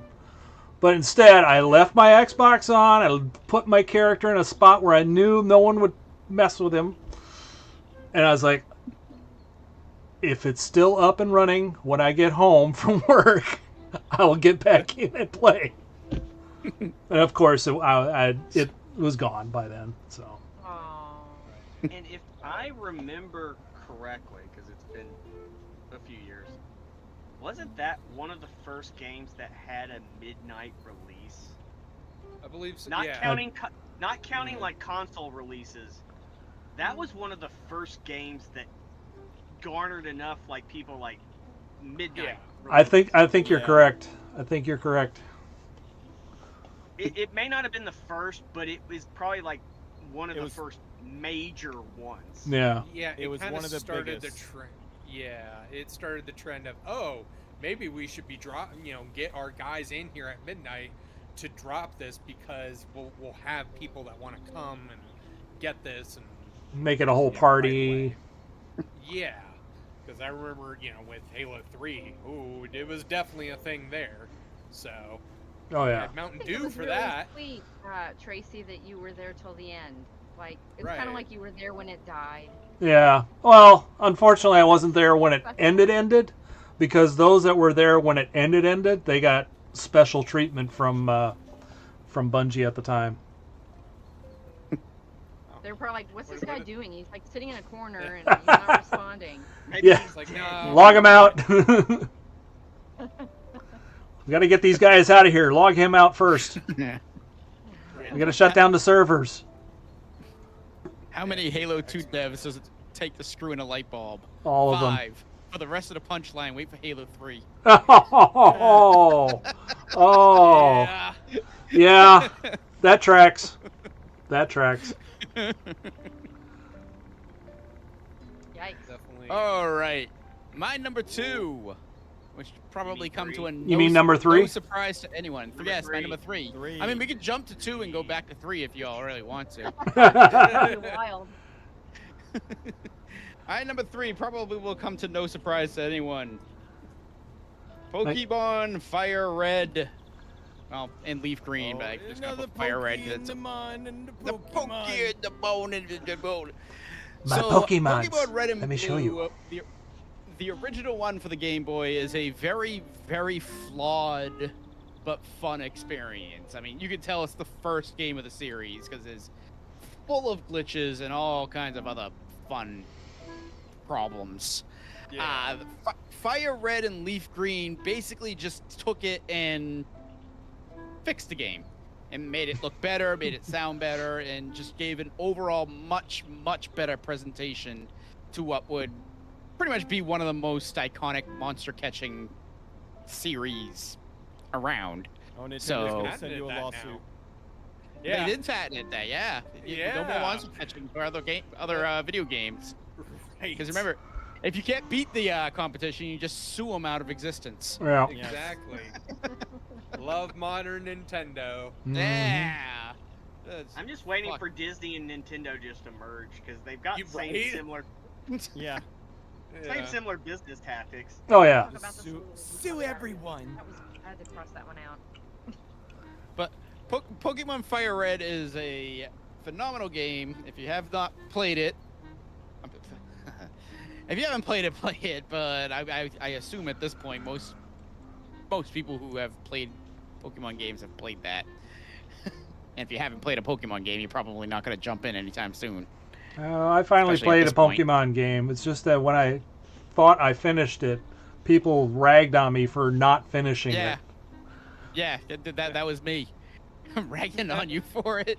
But instead, I left my Xbox on. I put my character in a spot where I knew no one would mess with him. And I was like, if it's still up and running when I get home from work, I will get back in and play. And of course, it was gone by then. So. Aw. And if I remember correctly, because it's been a few years, wasn't that one of the first games that had a midnight release? I believe so. Not Yeah. counting like console releases. That was one of the first games that garnered enough like people like midnight. Yeah. I think you're Yeah. correct. I think you're correct. It may not have been the first, but it was probably like one of It the was- first major ones. Yeah. Yeah, It was kinda one of the started biggest. the trend. Yeah, it started the trend of, oh, maybe we should be get our guys in here at midnight to drop this because we'll have people that want to come and get this and Make it a whole Yeah, party. yeah. Because I remember, with Halo 3, it was definitely a thing there. So Oh yeah. had Mountain I think it Dew was for really that. Sweet, Tracy, that you were there till the end. Like it's kind Right. of like you were there when it died. Yeah. Well, unfortunately, I wasn't there when it ended, because those that were there when it ended, they got special treatment from Bungie at the time. They're probably like, "What's this What- guy what- doing? He's like sitting in a corner and he's not responding." Maybe Yeah. he's It's like, no. Log him out. We got to get these guys out of here. Log him out first. We got to shut down the servers. How many Halo 2 devs does it take to screw in a light bulb? All of them. 5. For the rest of the punchline, wait for Halo 3. Oh, oh, Yeah. yeah. That tracks. That tracks. Yikes! Definitely. All right. My number 2, which probably mean come to a three? You mean number 3? no surprise to anyone. Number Yes, my three. number 3. Three. I mean, we could jump to 2 and go back to 3 if y'all really want to. That'd be wild. All right, number 3 probably will come to no surprise to anyone. Pokemon Fire Red. Well, and Leaf Green, but I just got Another Fire Red. Pokey in It's the mind and the Pokemon. Pokey and the bone and the bone. My So, Pokemons. Pokemon Red and Let me show you. The original one for the Game Boy is a very, very flawed but fun experience. I mean, you can tell it's the first game of the series because it's full of glitches and all kinds of other fun problems. Yeah. Fire Red and Leaf Green basically just took it and fixed the game and made it look better, made it sound better, and just gave an overall much, much better presentation to what would pretty much be one of the most iconic monster catching series around. Oh, Nintendo's So- gonna send you a Patented that lawsuit. now. Yeah. They did patent it there, yeah. No more Yeah. monster catching for other video games. Right. Because remember, if you can't beat the competition, you just sue them out of existence. Yeah. Yes. Exactly. Love modern Nintendo. Mhm. Yeah. That's- I'm just waiting Fuck. for Disney and Nintendo just to merge because they've got You the same right? similar Yeah. Yeah. similar business tactics. Oh yeah. Talk about the Sue, schools. sue everyone. That was, I had to cross that one out. Pokemon Fire Red is a phenomenal game. If you have not played it, if you haven't played it, play it. But I assume at this point most people who have played Pokemon games have played that. And if you haven't played a Pokemon game, you're probably not going to jump in anytime soon. I finally Especially at played a this point. Pokemon game. It's just that when I thought I finished it, people ragged on me for not finishing Yeah. it. Yeah, that was me. Ragging on you for it.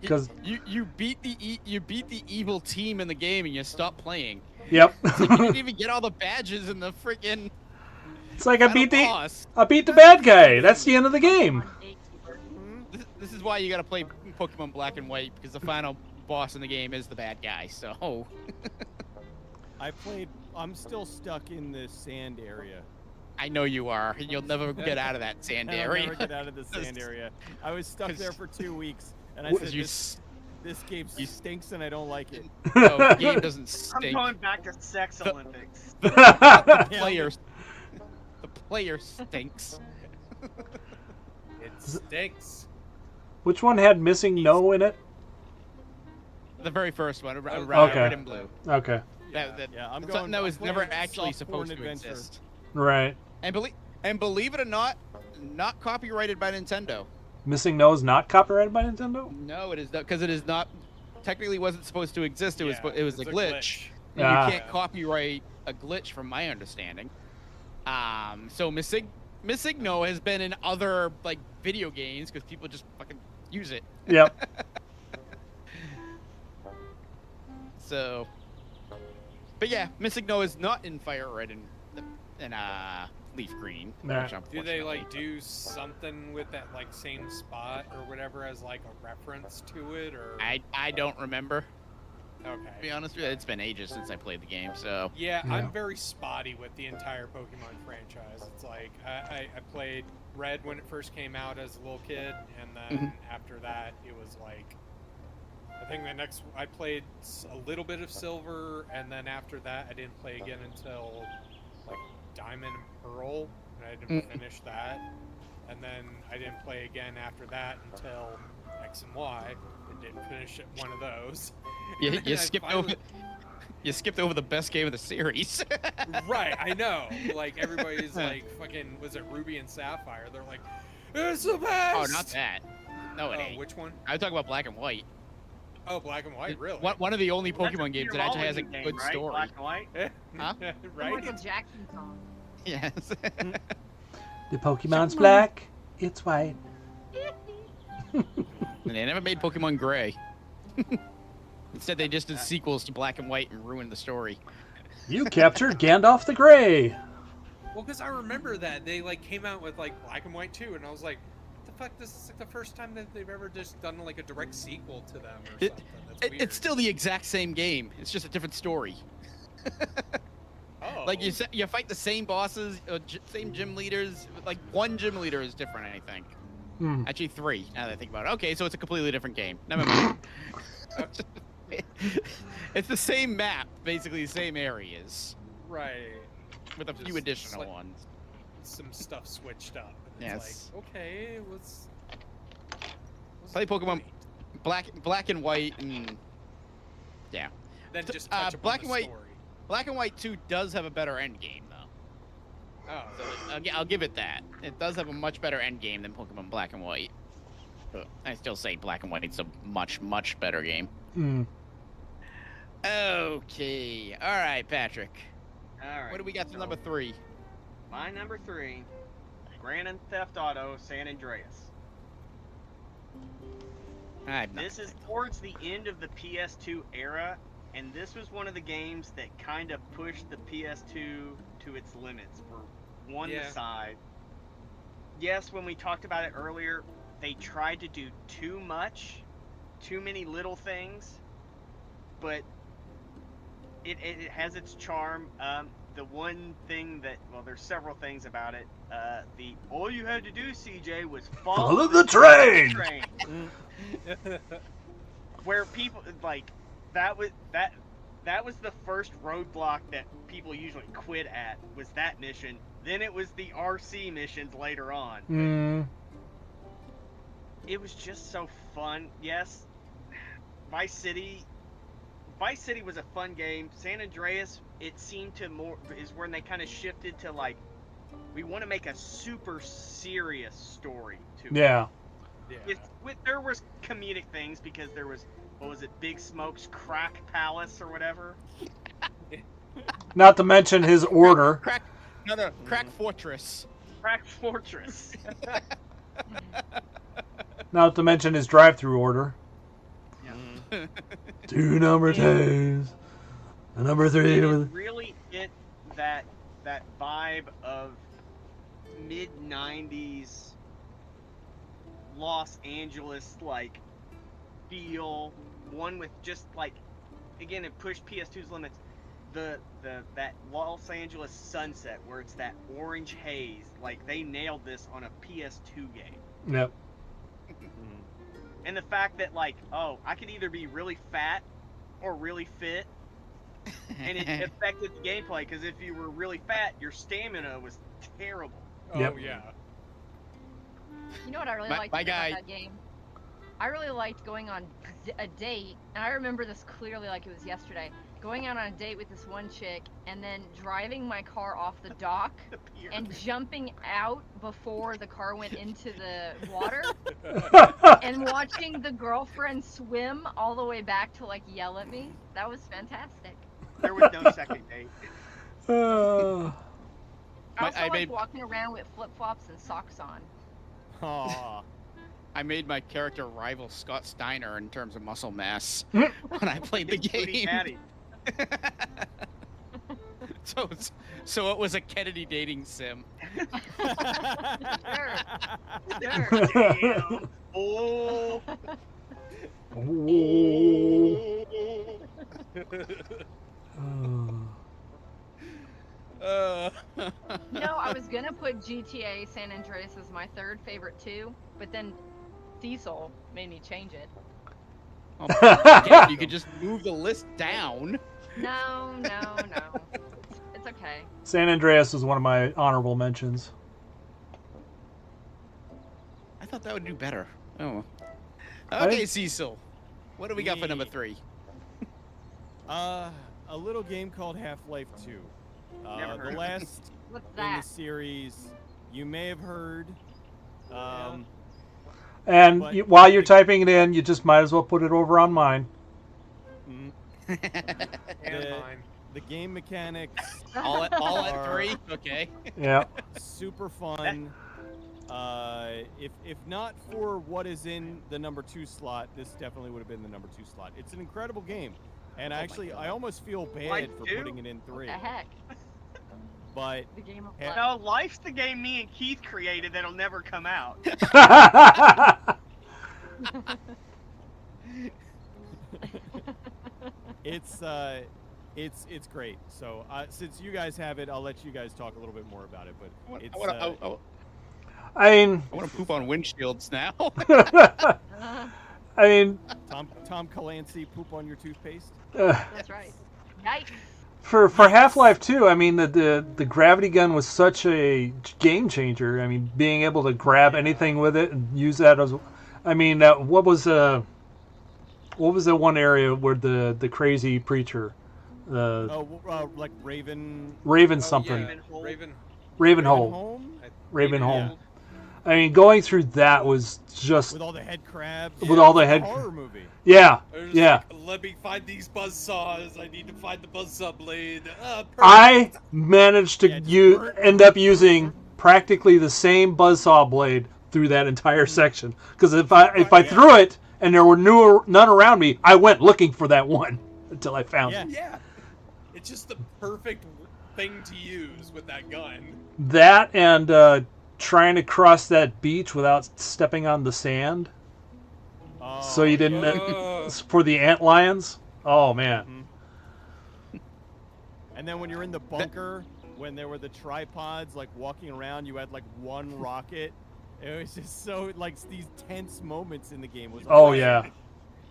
'Cause- you beat the evil team in the game and you stopped playing. Yep. You didn't even get all the badges in the freaking It's like I final beat the boss. bad guy. That's the end of the game. This is why you gotta play Pokemon Black and White, because the final boss in the game is the bad guy. So I'm still stuck in the sand area. I know you are. You'll never get out of that sand And I'll area. never get out of the sand area. I was stuck there for 2 weeks, and I What- said, you this game you- stinks and I don't like it. No, the game doesn't I'm stink. going back to Sex Olympics. The player stinks. It stinks. Which one had missing no in it? The very first one, Okay. red and blue. Okay. That Yeah, I'm something going. that I'm was never playing actually soft supposed porn to adventure. exist. Right. And believe it or not copyrighted by Nintendo. Missing no is not copyrighted by Nintendo? No, it is not, because it is not technically wasn't supposed to exist. It was Yeah, it was a it's glitch. And Ah. you can't copyright a glitch, from my understanding. So Missing No has been in other like video games because people just fucking use it. Yep. So, but yeah, Missing No is not in Fire Red and Leaf Green. Nah. which Do they like unfortunately- do something with that like same spot or whatever as like a reference to it or? I don't remember. To be Okay. honest with you, it's been ages since I played the game. So Yeah, Yeah. I'm very spotty with the entire Pokemon franchise. It's like I played Red when it first came out as a little kid, and then Mm-hmm. after that it was like I think the next I played a little bit of Silver, and then after that I didn't play again until like Diamond and Pearl, and I didn't finish that. And then I didn't play again after that until X and Y. I didn't finish one of those. you, And then you I skipped finally- over. You skipped over the best game of the series. Right, I know. Like everybody's like fucking was it Ruby and Sapphire? They're like, it's the best. Oh, not that. No, it Oh, ain't. which one? I'm talking about Black and White. Oh, Black and White, really? One of the only That's a Pokemon games Peter that actually has a Molyneux game, good right? story. Black and white. Huh? The right? Michael Jackson song. Yes. The Pokemon's black, it's white. And they never made Pokemon Gray. Instead, they just did sequels to Black and White and ruined the story. You captured Gandalf the Grey. Well, because I remember that they like came out with like Black and White 2, and I was like, what the fuck? This is like the first time that they've ever just done like a direct sequel to them or It- something. That's weird. It's still the exact same game. It's just a different story. oh. Like you fight the same bosses, same gym leaders. Like one gym leader is different, I think. Hmm. Actually, 3. Now that I think about it. Okay, so it's a completely different game. Never mind. It's the same map, basically the same areas, right. with a Just few additional slight- ones. Some stuff switched up. And Yes. It's like, okay, let's Play the Pokemon point? Black and White, and yeah, Then just uh, touch upon Black the and White- story. Black and White 2 does have a better end game though. Oh, So I'll give it that. It does have a much better end game than Pokemon Black and White. But I still say Black and White's a much better game. Hmm. Okay, all right, Patrick. All right. What do we got for so number 3? My number 3, Grand Theft Auto San Andreas. This is towards the end of the PS2 era, and this was one of the games that kind of pushed the PS2 to its limits. For one Yeah. side, yes, when we talked about it earlier, they tried to do too much, too many little things, but it has its charm. The one thing that, well, there's several things about it. All you had to do, CJ, was Follow the train! Where people like that was the first roadblock that people usually quit at, was that mission. Then it was the RC missions later on. Hmm. It was just so fun. Yes, Vice City was a fun game. San Andreas, it seemed to more is when they kind of shifted to like, we want to make a super serious story to it. Yeah. yeah. There was comedic things because there was, what was it, Big Smoke's Crack Palace or whatever. Not to mention his order. Crack Fortress. Crack Fortress. Not to mention his drive-through order. Yeah. 2 number 2s. A number 3 It with... really hit that vibe of mid '90s Los Angeles like feel, one with just like, again, it pushed PS2's limits. That Los Angeles sunset where it's that orange haze, like they nailed this on a PS2 game. Yep. And the fact that like, oh, I could either be really fat or really fit, and it affected the gameplay because if you were really fat, your stamina was terrible. Oh Yep. yeah. You know what I really liked my about guy- that game? I really liked going on a date, and I remember this clearly like it was yesterday. Going out on a date with this one chick, and then driving my car off the dock and jumping out before the car went into the water, and watching the girlfriend swim all the way back to like yell at me. That was fantastic. There was no second date. Uh, I also I like made- walking around with flip-flops and socks on. Aw. I made my character rival Scott Steiner in terms of muscle mass Hmm. when I played the Booty game. patty. So it was a Kennedy dating sim. Sure. Sure. Damn. Oh. You know, I was gonna put GTA San Andreas as my third favorite too, but then Cecil made me change it. Again, you could just move the list down. No. It's okay. San Andreas is one of my honorable mentions. I thought that would do better. Oh. I Okay, didn't- Cecil. What do we got for number 3? A little game called Half-Life 2. Never heard The of it. last What's in the that? series you may have heard. And But- while you're typing it in, you just might as well put it over on mine. mm, And The- mine. the game mechanics all at Are- 3? Okay. Yeah. super fun. If not for what is in the number 2 slot, this definitely would have been the number 2 slot. It's an incredible game, and I almost feel bad for two? putting it in 3. The heck? But The game of Yeah. life. No, life's the game me and Keith created that'll never come out. it's great. So since you guys have it, I'll let you guys talk a little bit more about it. But it's I mean, I want to poop on windshields now. I mean, Tom Clancy, poop on your toothpaste. That's right. Yikes. for Half-Life 2, I mean, the gravity gun was such a game changer. I mean, being able to grab anything with it and use that as, I mean, what was the one area where the crazy preacher, Like Raven. Raven Oh, something, Ravenhold. Ravenhold, Home Ravenhold. I mean, going through that was just, with all the head crabs. With all the It's a head- horror movie. yeah, They're just yeah. like, let me find these buzzsaws. I need to find the buzzsaw blade. I managed to Yeah, just end up using practically the same buzzsaw blade through that entire section. Because if I threw it and there were none around me, I went looking for that one until I found Yeah. it. Yeah. It's just the perfect thing to use with that gun. That and trying to cross that beach without stepping on the sand, so you didn't for the antlions. Oh man, And then when you're in the bunker, when there were the tripods, like walking around, you had like one rocket. It was just so like these tense moments in the game. Was oh awesome. yeah,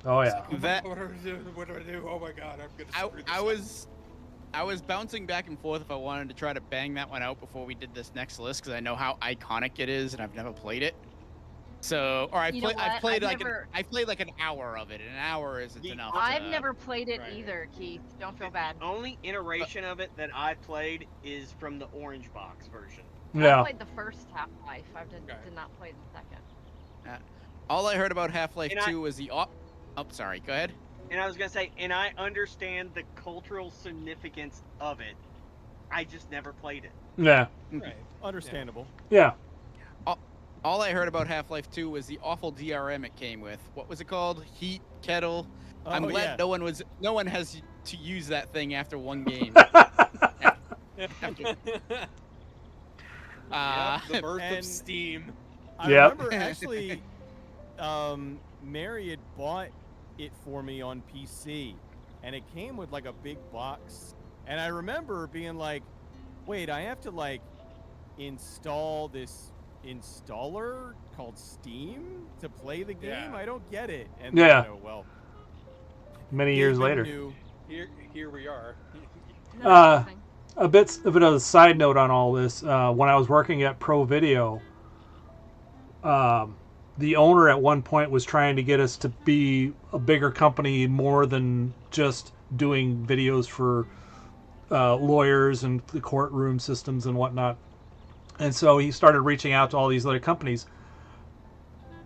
oh yeah. That What do I do? What do I do? Oh my god, I'm gonna screw this I was bouncing back and forth if I wanted to try to bang that one out before we did this next list because I know how iconic it is and I've never played it. So, or You know I've what? played I've never- I played like an hour of it. And an hour isn't The- enough. I've to- never played it right. either, Keith. Don't feel bad. The only iteration of it that I played is from the Orange Box version. I Yeah. played the first Half-Life. I did not play the second. All I heard about Half-Life And I- 2 was the oh, sorry, go ahead. And I was gonna say, and I understand the cultural significance of it. I just never played it. Yeah, Right. Understandable. yeah. All I heard about Half-Life 2 was the awful DRM it came with. What was it called? Heat kettle. I'm Oh, glad yeah. no one has to use that thing after one game. The birth and- of Steam. I Yep. remember actually, Mary had bought it for me on PC, and it came with like a big box. And I remember being like, "Wait, I have to like install this installer called Steam to play the game? Yeah. I don't get it." And Yeah. you know, well, Many years even later. knew- Here we are. No, Uh, nothing. A bit of a side note on all this. When I was working at Pro Video, the owner at one point was trying to get us to be a bigger company, more than just doing videos for lawyers and the courtroom systems and whatnot. And so he started reaching out to all these other companies.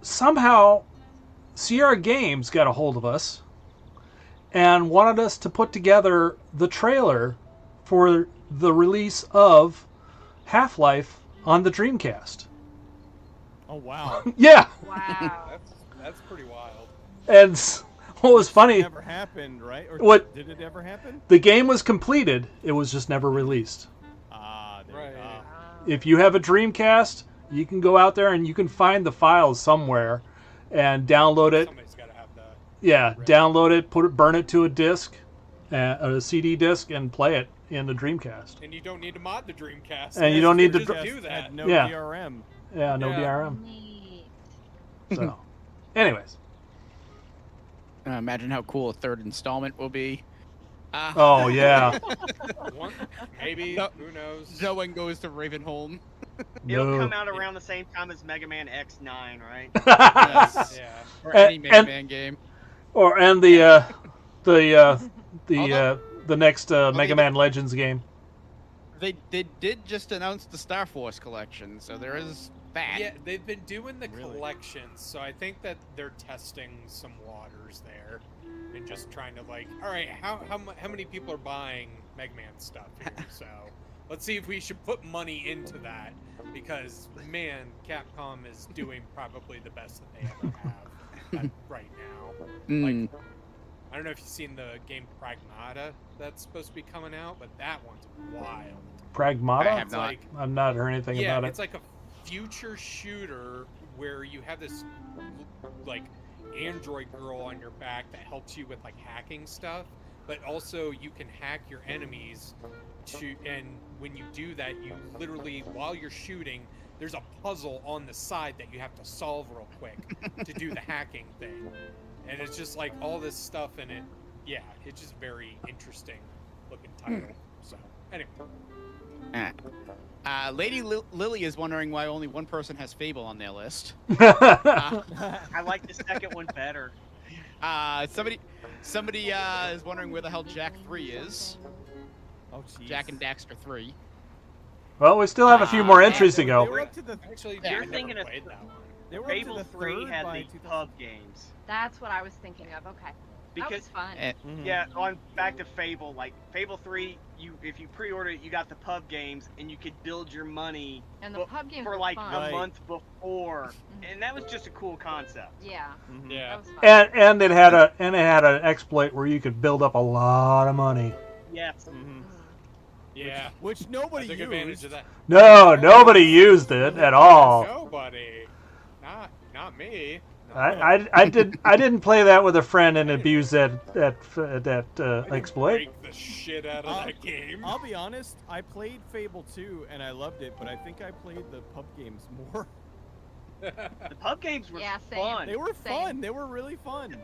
Somehow, Sierra Games got a hold of us and wanted us to put together the trailer for the release of Half-Life on the Dreamcast. Oh wow! Yeah, Wow. That's pretty wild. and what was funny, Never happened, right? Or What- did it ever happen? the game was completed, it was just never released. Ah, there Right. you go. If you have a Dreamcast, you can go out there and you can find the files somewhere and download it. Somebody's got to have that. Yeah, download it, burn it to a disc, a CD disc, and play it in the Dreamcast. And you don't need to mod the Dreamcast. And you don't need to just dr- do Had that. no Yeah. DRM. Yeah, no Yeah. DRM. Neat. So, anyways. Imagine how cool a third installment will be. Oh yeah. One, maybe. No- Who knows? No one goes to Ravenholm. It'll No. come out around the same time as Mega Man X9, right? Yes. Yeah. Or any And- Mega and- Man game. and the next Mega Man Legends game. They did just announce the Star Force collection, so there is that. Yeah, they've been doing the Really? collections, so I think that they're testing some waters there, and just trying to like, all right, how many people are buying Mega Man stuff here? So let's see if we should put money into that, because man, Capcom is doing probably the best that they ever have right now. Mm. Like, I don't know if you've seen the game Pragmata that's supposed to be coming out, but that one's wild. Pragmata? I have It's not. like I've not heard anything yeah, about it's it. like a future shooter where you have this like android girl on your back that helps you with like hacking stuff, but also you can hack your enemies and when you do that, you literally, while you're shooting, there's a puzzle on the side that you have to solve real quick to do the hacking thing. And it's just like all this stuff in it. Yeah, it's just very interesting looking title. So anyway. Lady Lily is wondering why only one person has Fable on their list. I like the second one better. Somebody is wondering where the hell Jack 3 is. Oh, jeez. Jack and Daxter 3. Well, we still have a few more entries to They go. were up to the. Actually, Yeah, you're I'm thinking never of- played that one. They were up to Fable the 3 third had by the 2000. pub games. That's what I was thinking of. Okay. That was Because fun. Mhm. yeah, on back to Fable, like Fable 3, if you pre-order it, you got the pub games and you could build your money And the bu- pub games for were like fun. a Right. month before, and that was just a cool concept. Yeah. Mhm. Yeah. That was fun. And it had an exploit where you could build up a lot of money. Yes. Mhm. Yeah. Which I nobody took used. advantage of that. No, nobody used it at all. Nobody. Not me. No. I didn't play that with a friend and abuse that I didn't exploit. break the shit out of that game. I'll be honest, I played Fable 2 and I loved it, but I think I played the pub games more. The pub games were Yeah, same. fun. They were Same. fun. They were really fun.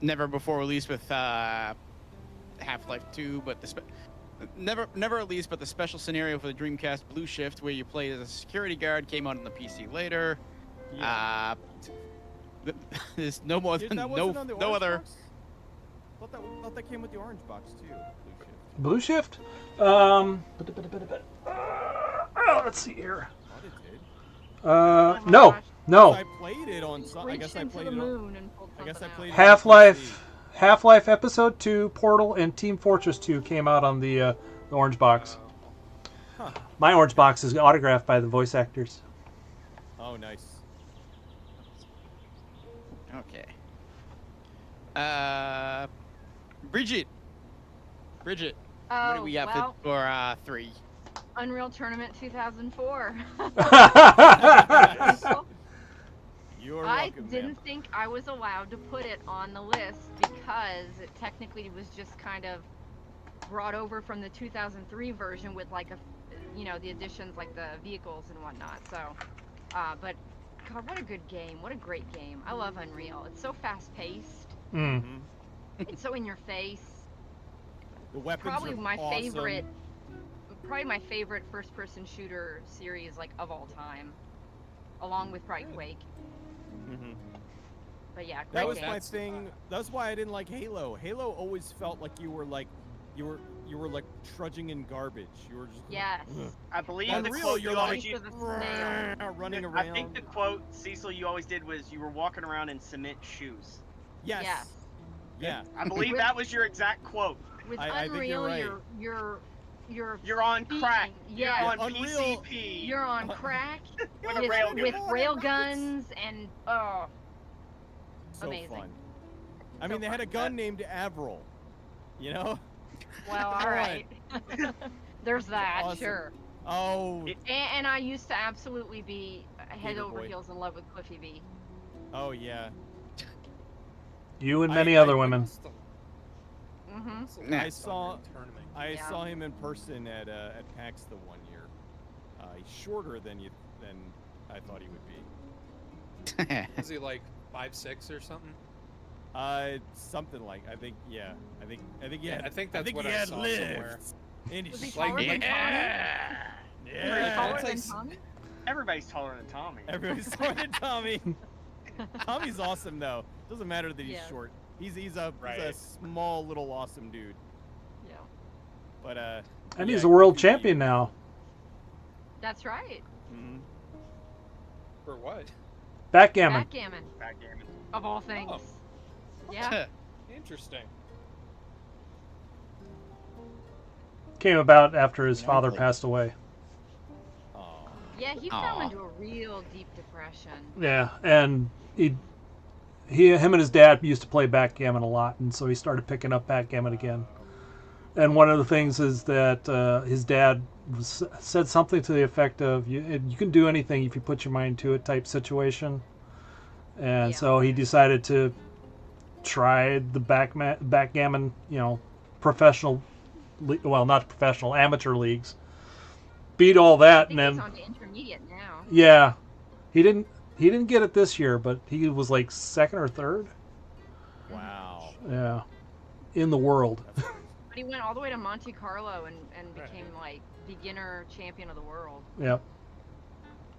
Never before released with Half-Life 2, but never released, but the special scenario for the Dreamcast Blue Shift, where you play as a security guard, came out on the PC later. There's no more than That no wasn't on the no orange other. box? Thought that came with the orange box too. Blue Blue Shift. Shift? Let's see here. Thought it did. Oh my No, gosh. no. I played it on some. I Reached guess I into played the it on. moon and pulled I guess I something played out. it on Half-Life Episode 2, Portal, and Team Fortress 2 came out on the orange box. Huh. My orange box is autographed by the voice actors. Oh, nice. Okay. Bridget, what Oh, do we have well, for 3? Unreal Tournament 2004. You're I welcome, didn't ma'am. think I was allowed to put it on the list because it technically was just kind of brought over from the 2003 version with like the additions like the vehicles and whatnot. So, but God, what a good game! What a great game! I love Unreal. It's so fast paced. Mm. Mhm. It's so in your face. The weapons Probably are my awesome. favorite. Probably my favorite first-person shooter series like of all time, along with probably Quake. Mhm. But yeah, That great was game. my thing. That's why I didn't like Halo. Halo always felt like you were like trudging in garbage. You were just Yes. ugh. I believe On the Real, quote you're you like always With a snail. running I around. think the quote, Cecil, you always did was you were walking around in cement shoes. Yes. Yes. Yeah. I believe that was your exact quote. With I think Unreal, you're right. You're on crack. Yeah. You're on Unreal- PCP. You're on crack With a with, railgun. with rail guns and oh, So amazing. fun. I So mean, they had a fun. gun named Avril. You know? well, all Come on. right. There's that, Awesome. sure. Oh. And I used to absolutely be head Gator over boy. heels in love with Cliffy B. Oh yeah. You and many other women. Mm-hmm. I saw Tournament. I Yeah. saw him in person at PAX the one year. He's shorter than I thought he would be. Is he like 5'6" or something? Something like I think yeah. I think Yeah, I think that's what he I had saw lifts. somewhere. And he's Was he just taller like than Tommy? Was he taller I'd than say Tommy? Everybody's taller than Tommy. everybody's taller than Tommy. Tommy's awesome though. Doesn't matter that he's Yeah. short. He's a Right. small little awesome dude. Yeah. But And yeah, he's a world Cliffy B- champion now. That's right. Mhm. For what? Backgammon. Backgammon, Backgammon. of all things. Oh. Yeah. Interesting. Came about after his father Exactly. passed away. Aw. Yeah, he Aw. fell into a real deep depression. Yeah, and him and his dad used to play backgammon a lot, and so he started picking up backgammon again. And one of the things is that his dad said something to the effect of, you can do anything if you put your mind to it type situation. And Yeah. so he decided to try the backgammon, professional, well, not professional, amateur leagues. Beat all I that, think and he's then on to intermediate now. yeah, he didn't get it this year, but he was like second or third. Wow. Yeah, in the world. That's crazy. But he went all the way to Monte Carlo and Right. became like beginner champion of the world. Yep.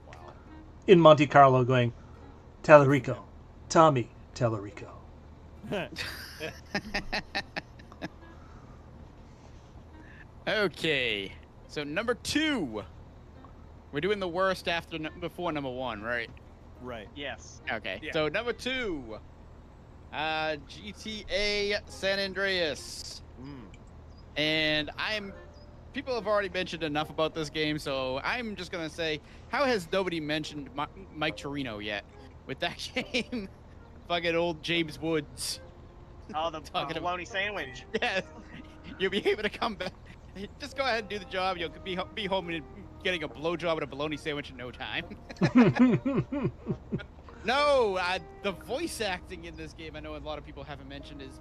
Wow. In Monte Carlo, going, Tallarico, Tommy Tallarico. Okay, so number 2. We're doing the worst before number 1, right? Right. Yes. Okay, Yeah. so number 2, GTA San Andreas. Mm. And people have already mentioned enough about this game, so I'm just gonna say, how has nobody mentioned Mike Torino yet with that game? Fucking old James Woods. Oh, the Talking about- bologna sandwich. Yes, you'll be able to come back. Just go ahead and do the job. You'll be home and getting a blowjob and a bologna sandwich in no time. No, the voice acting in this game, I know a lot of people haven't mentioned, is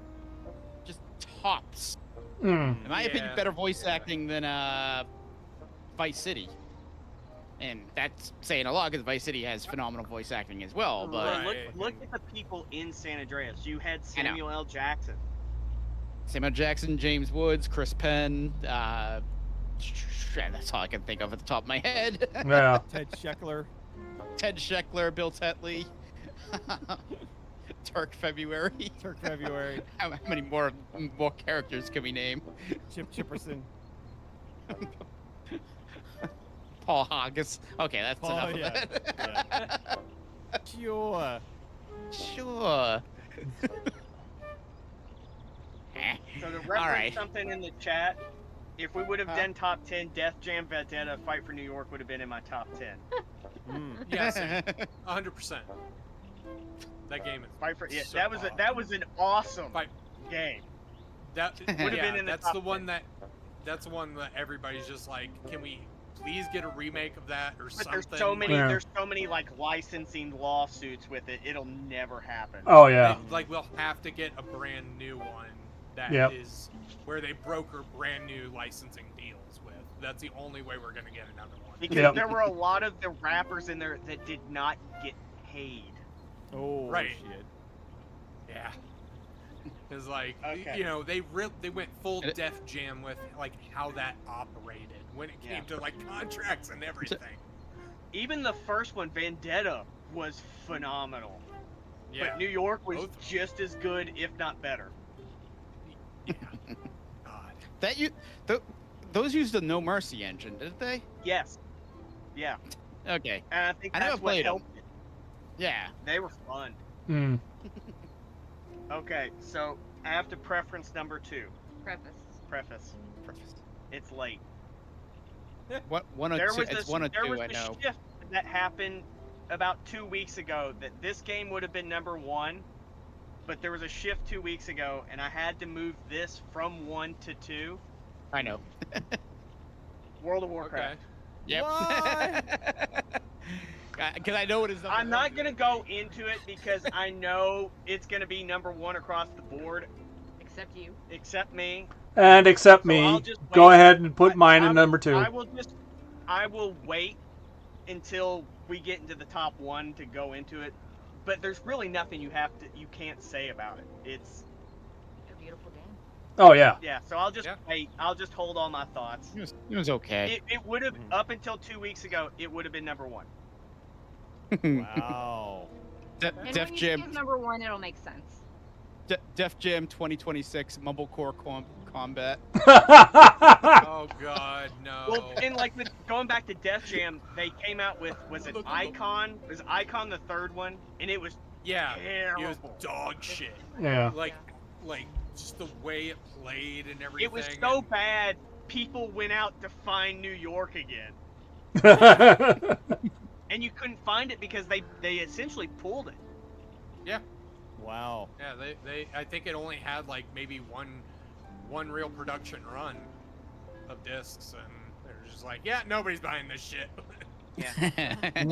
just tops. Mm. In my opinion, Yeah. better voice acting than Vice City. And that's saying a lot because Vice City has phenomenal voice acting as well. But Look, Right. look at the people in San Andreas. You had I know. Samuel L. Jackson. Samuel Jackson, James Woods, Chris Penn. That's all I can think of at the top of my head. Yeah. Ted Sheckler. Ted Sheckler, Bill Tetley, Turk February. Turk February. How many more characters can we name? Chip Chipperson. Paul Haggis. Okay, that's Paul, enough yeah, of it. Sure. Sure. Eh. So to All reference right. something in the chat, if we would have Huh? done top 10, Def Jam Vendetta Fight for New York would have been in my top 10. Mm. Yes, 100%. That game is Fight for yeah, so that was awesome. that was an awesome Fight- game. That Would've yeah, been in the that's top the one 10. that that's one that everybody's just like, can we please get a remake of that or But something. Yeah. there's so many like licensing lawsuits with it. It'll never happen. Oh yeah. Like we'll have to get a brand new one that Yep. is where they broker brand new licensing deals with. That's the only way we're gonna get another one. Because Yep. there were a lot of the rappers in there that did not get paid. Oh Right. shit. Yeah. Because like Okay. you know they went full And it- Def Jam with like how that operated when it came Yeah. to like contracts and everything. Even the first one, Vendetta, was phenomenal. Yeah. But New York was Both. just as good, if not better. Yeah. God. That you, those used the No Mercy engine, didn't they? Yes. Yeah. Okay. And I think I never that's what played 'em. helped it. Yeah. They were fun. Hmm. Okay, so I have to preference number 2. Preface. Preface. It's late. What one or There two? was It's a, one or there two. was I a know. shift that happened about 2 weeks ago that this game would have been number 1, but there was a shift 2 weeks ago, and I had to move this from 1 to 2. I know. World of Warcraft. Okay. Yep. Because I know it is. I'm not gonna go into it because I know it's gonna be number 1 across the board, Except you. except me. And except So me, I'll just go wait. ahead and put mine in I'm- number 2. I will wait until we get into the top 1 to go into it. But there's really nothing you can't say about it. It's A beautiful game. Oh yeah. yeah. So I'll just Yeah. wait. I'll just hold all my thoughts. It was okay. It would have up until 2 weeks ago. It would have been number 1. Wow. And Def when you Jam, choose number 1, it'll make sense. Def Jam 2026 Mumblecore Combat. Oh God, no. Well, and like going back to Def Jam, they came out with was it Icon? Was Icon the third one? And it was Yeah, it was terrible. dog shit. Yeah. Like just the way it played and everything. It was so bad. People went out to find New York again, and you couldn't find it because they essentially pulled it. Wow. Yeah, they I think it only had like maybe one real production run of discs, and they're just like, yeah, nobody's buying this shit.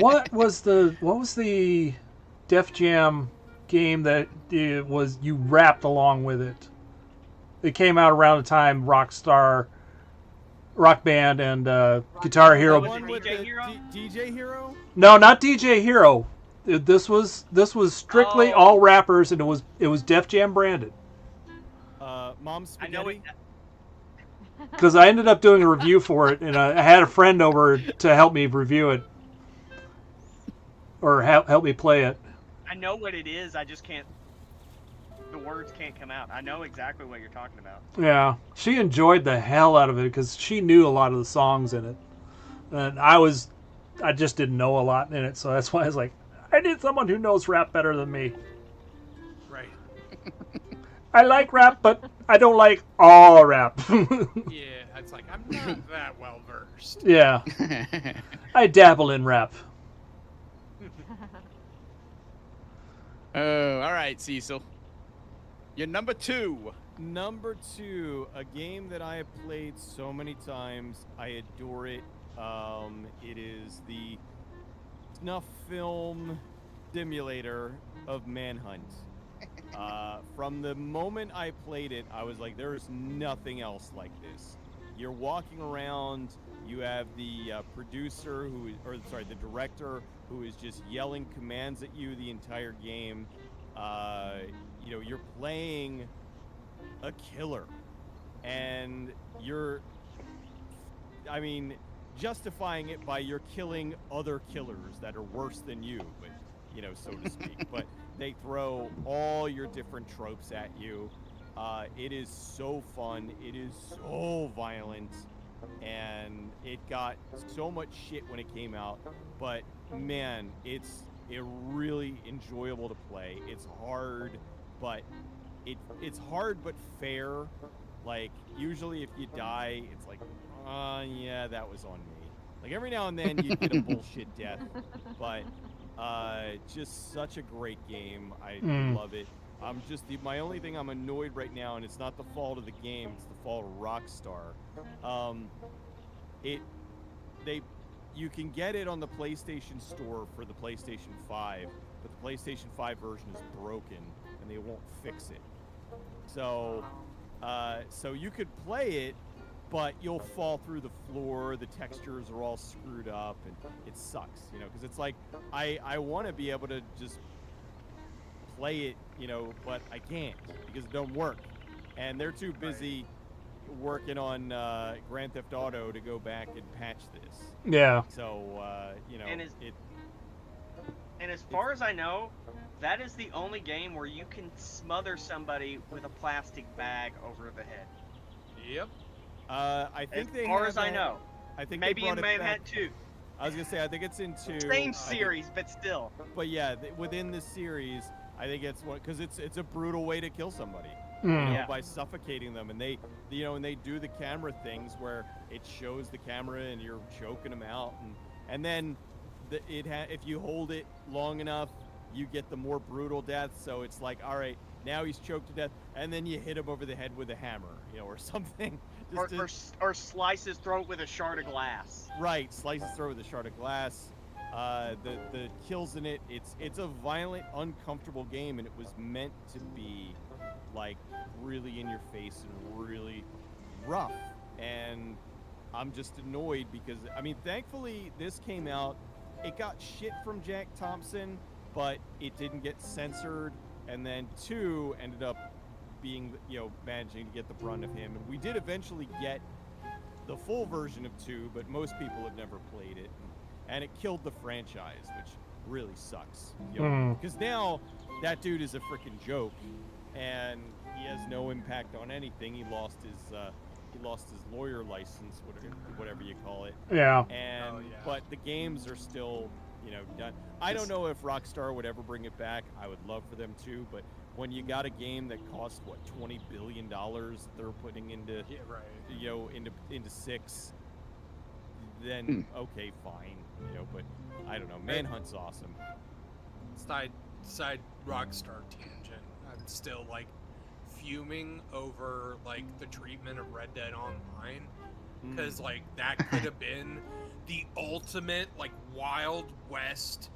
what was the Def Jam game that it was you rapped along with it? It came out around the time Rock Band and Guitar Hero. Was it One with DJ the Hero? DJ Hero? No, not DJ Hero. This was strictly Oh. all rappers, and it was Def Jam branded. Mom I Spaghetti? know it. Because I ended up doing a review for it, and I had a friend over to help me review it, or help me play it. I know what it is. I just can't. The words can't come out. I know exactly what you're talking about. Yeah, she enjoyed the hell out of it because she knew a lot of the songs in it, and I just didn't know a lot in it, so that's why I was like, I need someone who knows rap better than me. Right. I like rap, but I don't like all rap. Yeah, it's like I'm not that well versed. Yeah, I dabble in rap. Oh, all right, Cecil. You're number 2. Number 2, a game that I have played so many times. I adore it. It is the snuff film simulator of Manhunt. From the moment I played it, I was like, there is nothing else like this. You're walking around, you have the producer the director who is just yelling commands at you the entire game. You're playing a killer, and justifying it by you're killing other killers that are worse than you, but so to speak. But they throw all your different tropes at you. It is so fun. It is so violent, and it got so much shit when it came out. But man, it's really enjoyable to play. It's hard, but it's hard but fair. Like usually, if you die, it's like, yeah, that was on me. Like every now and then you get a bullshit death, but just such a great game. I love it. My only thing I'm annoyed right now, and it's not the fault of the game, it's the fault of Rockstar. you can get it on the PlayStation Store for the PlayStation 5, but the PlayStation 5 version is broken and they won't fix it. So, so you could play it, but you'll fall through the floor. The textures are all screwed up, and it sucks, you know, because it's like I want to be able to just play it, you know, but I can't because it don't work, and they're too busy working on Grand Theft Auto to go back and patch this. Yeah. So you know, And as far as I know, that is the only game where you can smother somebody with a plastic bag over the head. Yep. I think As far as I know. I think Maybe they in brought it Mayhem back. 2. I was gonna say I think it's in 2. Same series, but still. But yeah, within this series, I think it's one because it's a brutal way to kill somebody. Mm. You know, Yeah. by suffocating them, and they do the camera things where it shows the camera and you're choking them out, and then if you hold it long enough, you get the more brutal death. So it's like, all right, now he's choked to death, and then you hit him over the head with a hammer, you know, or something. Or slice his throat with a shard of glass. Right, slice his throat with a shard of glass. The kills in it, it's a violent, uncomfortable game, and it was meant to be like really in your face and really rough. And I'm just annoyed because, I mean, thankfully this came out, it got shit from Jack Thompson, but it didn't get censored, and then 2 ended up being, you know, managing to get the brunt of him. And we did eventually get the full version of 2, but most people have never played it, and it killed the franchise, which really sucks. You know, because now that dude is a freaking joke, and he has no impact on anything. He lost his lawyer license, whatever you call it. Yeah. And but the games are still, you know, done. I don't know if Rockstar would ever bring it back. I would love for them to, but when you got a game that cost what $20 billion that they're putting into, you know, into 6, then okay, fine, you know. But I don't know. Manhunt's awesome. Side Rockstar tangent. I'm still like fuming over like the treatment of Red Dead Online, because like that could have been the ultimate like Wild West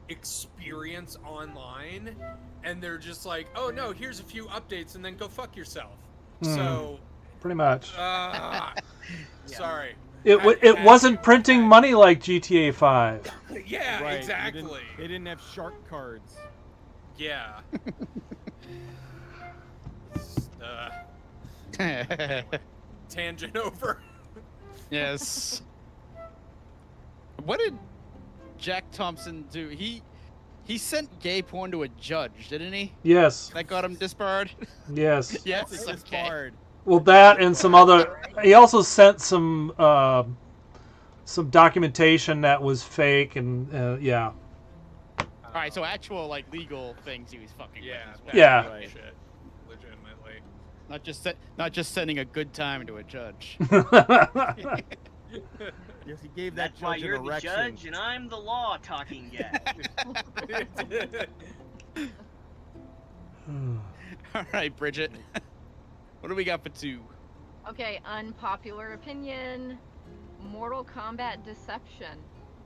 experience online, and they're just like, oh no, here's a few updates and then go fuck yourself. So pretty much. Sorry. It wasn't printing money like GTA 5. Yeah, Right, exactly. They didn't have shark cards. Yeah. Tangent over. Yes. What did Jack Thompson do? He sent gay porn to a judge, didn't he? Yes. That got him disbarred? Yes. Yes, It's okay. hard. Well, that and some other. He also sent some documentation that was fake, and yeah. All right, so actual like legal things he was fucking Yeah. with. Yeah. Right. Shit. Legitimately. Not just sending a good time to a judge. Yes, he gave that That's why judge you're an the erection. judge and I'm the law talking guy. All right, Bridget. What do we got for 2? Okay, unpopular opinion. Mortal Kombat Deception.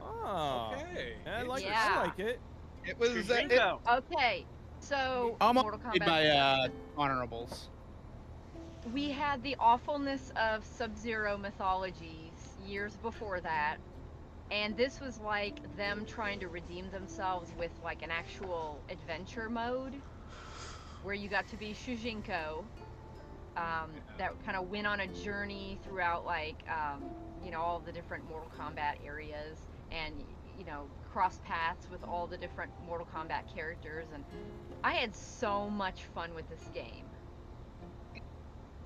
Oh, Okay. I like it. Yeah. I like it. It was Bingo. Okay, so Mortal almost made Kombat. my honorables. We had the awfulness of Sub-Zero mythologies years before that, and this was like them trying to redeem themselves with like an actual adventure mode where you got to be Shujinko, that kind of went on a journey throughout like you know, all the different Mortal Kombat areas, and you know, cross paths with all the different Mortal Kombat characters, and I had so much fun with this game.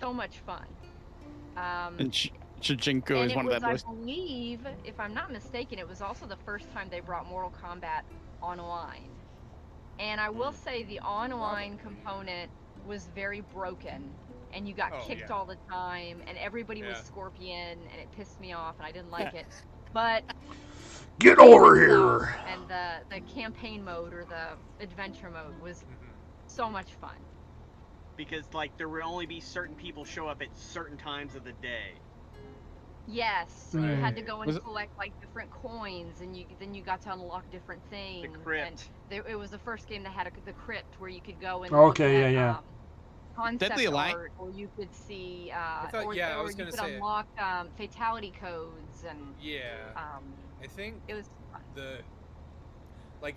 So much fun. And Shujinko And is it one was, of that I list. believe, if I'm not mistaken, it was also the first time they brought Mortal Kombat online. And I will say the online component was very broken, and you got Oh, kicked yeah. all the time, and everybody was Yeah. Scorpion, and it pissed me off, and I didn't like it. But Get over itself here. and the campaign mode or the adventure mode was Mhm. so much fun. Because like there would only be certain people show up at certain times of the day. Yes, you had to go Was and it- collect like different coins, and then you got to unlock different things. The And crypt. it was the first game that had the crypt where you could go and Okay, look at, yeah. concept Deadly Alliance- art, or you could see, thought- or, yeah, I or was you gonna could say- unlock fatality codes, and Yeah. I think it was fun.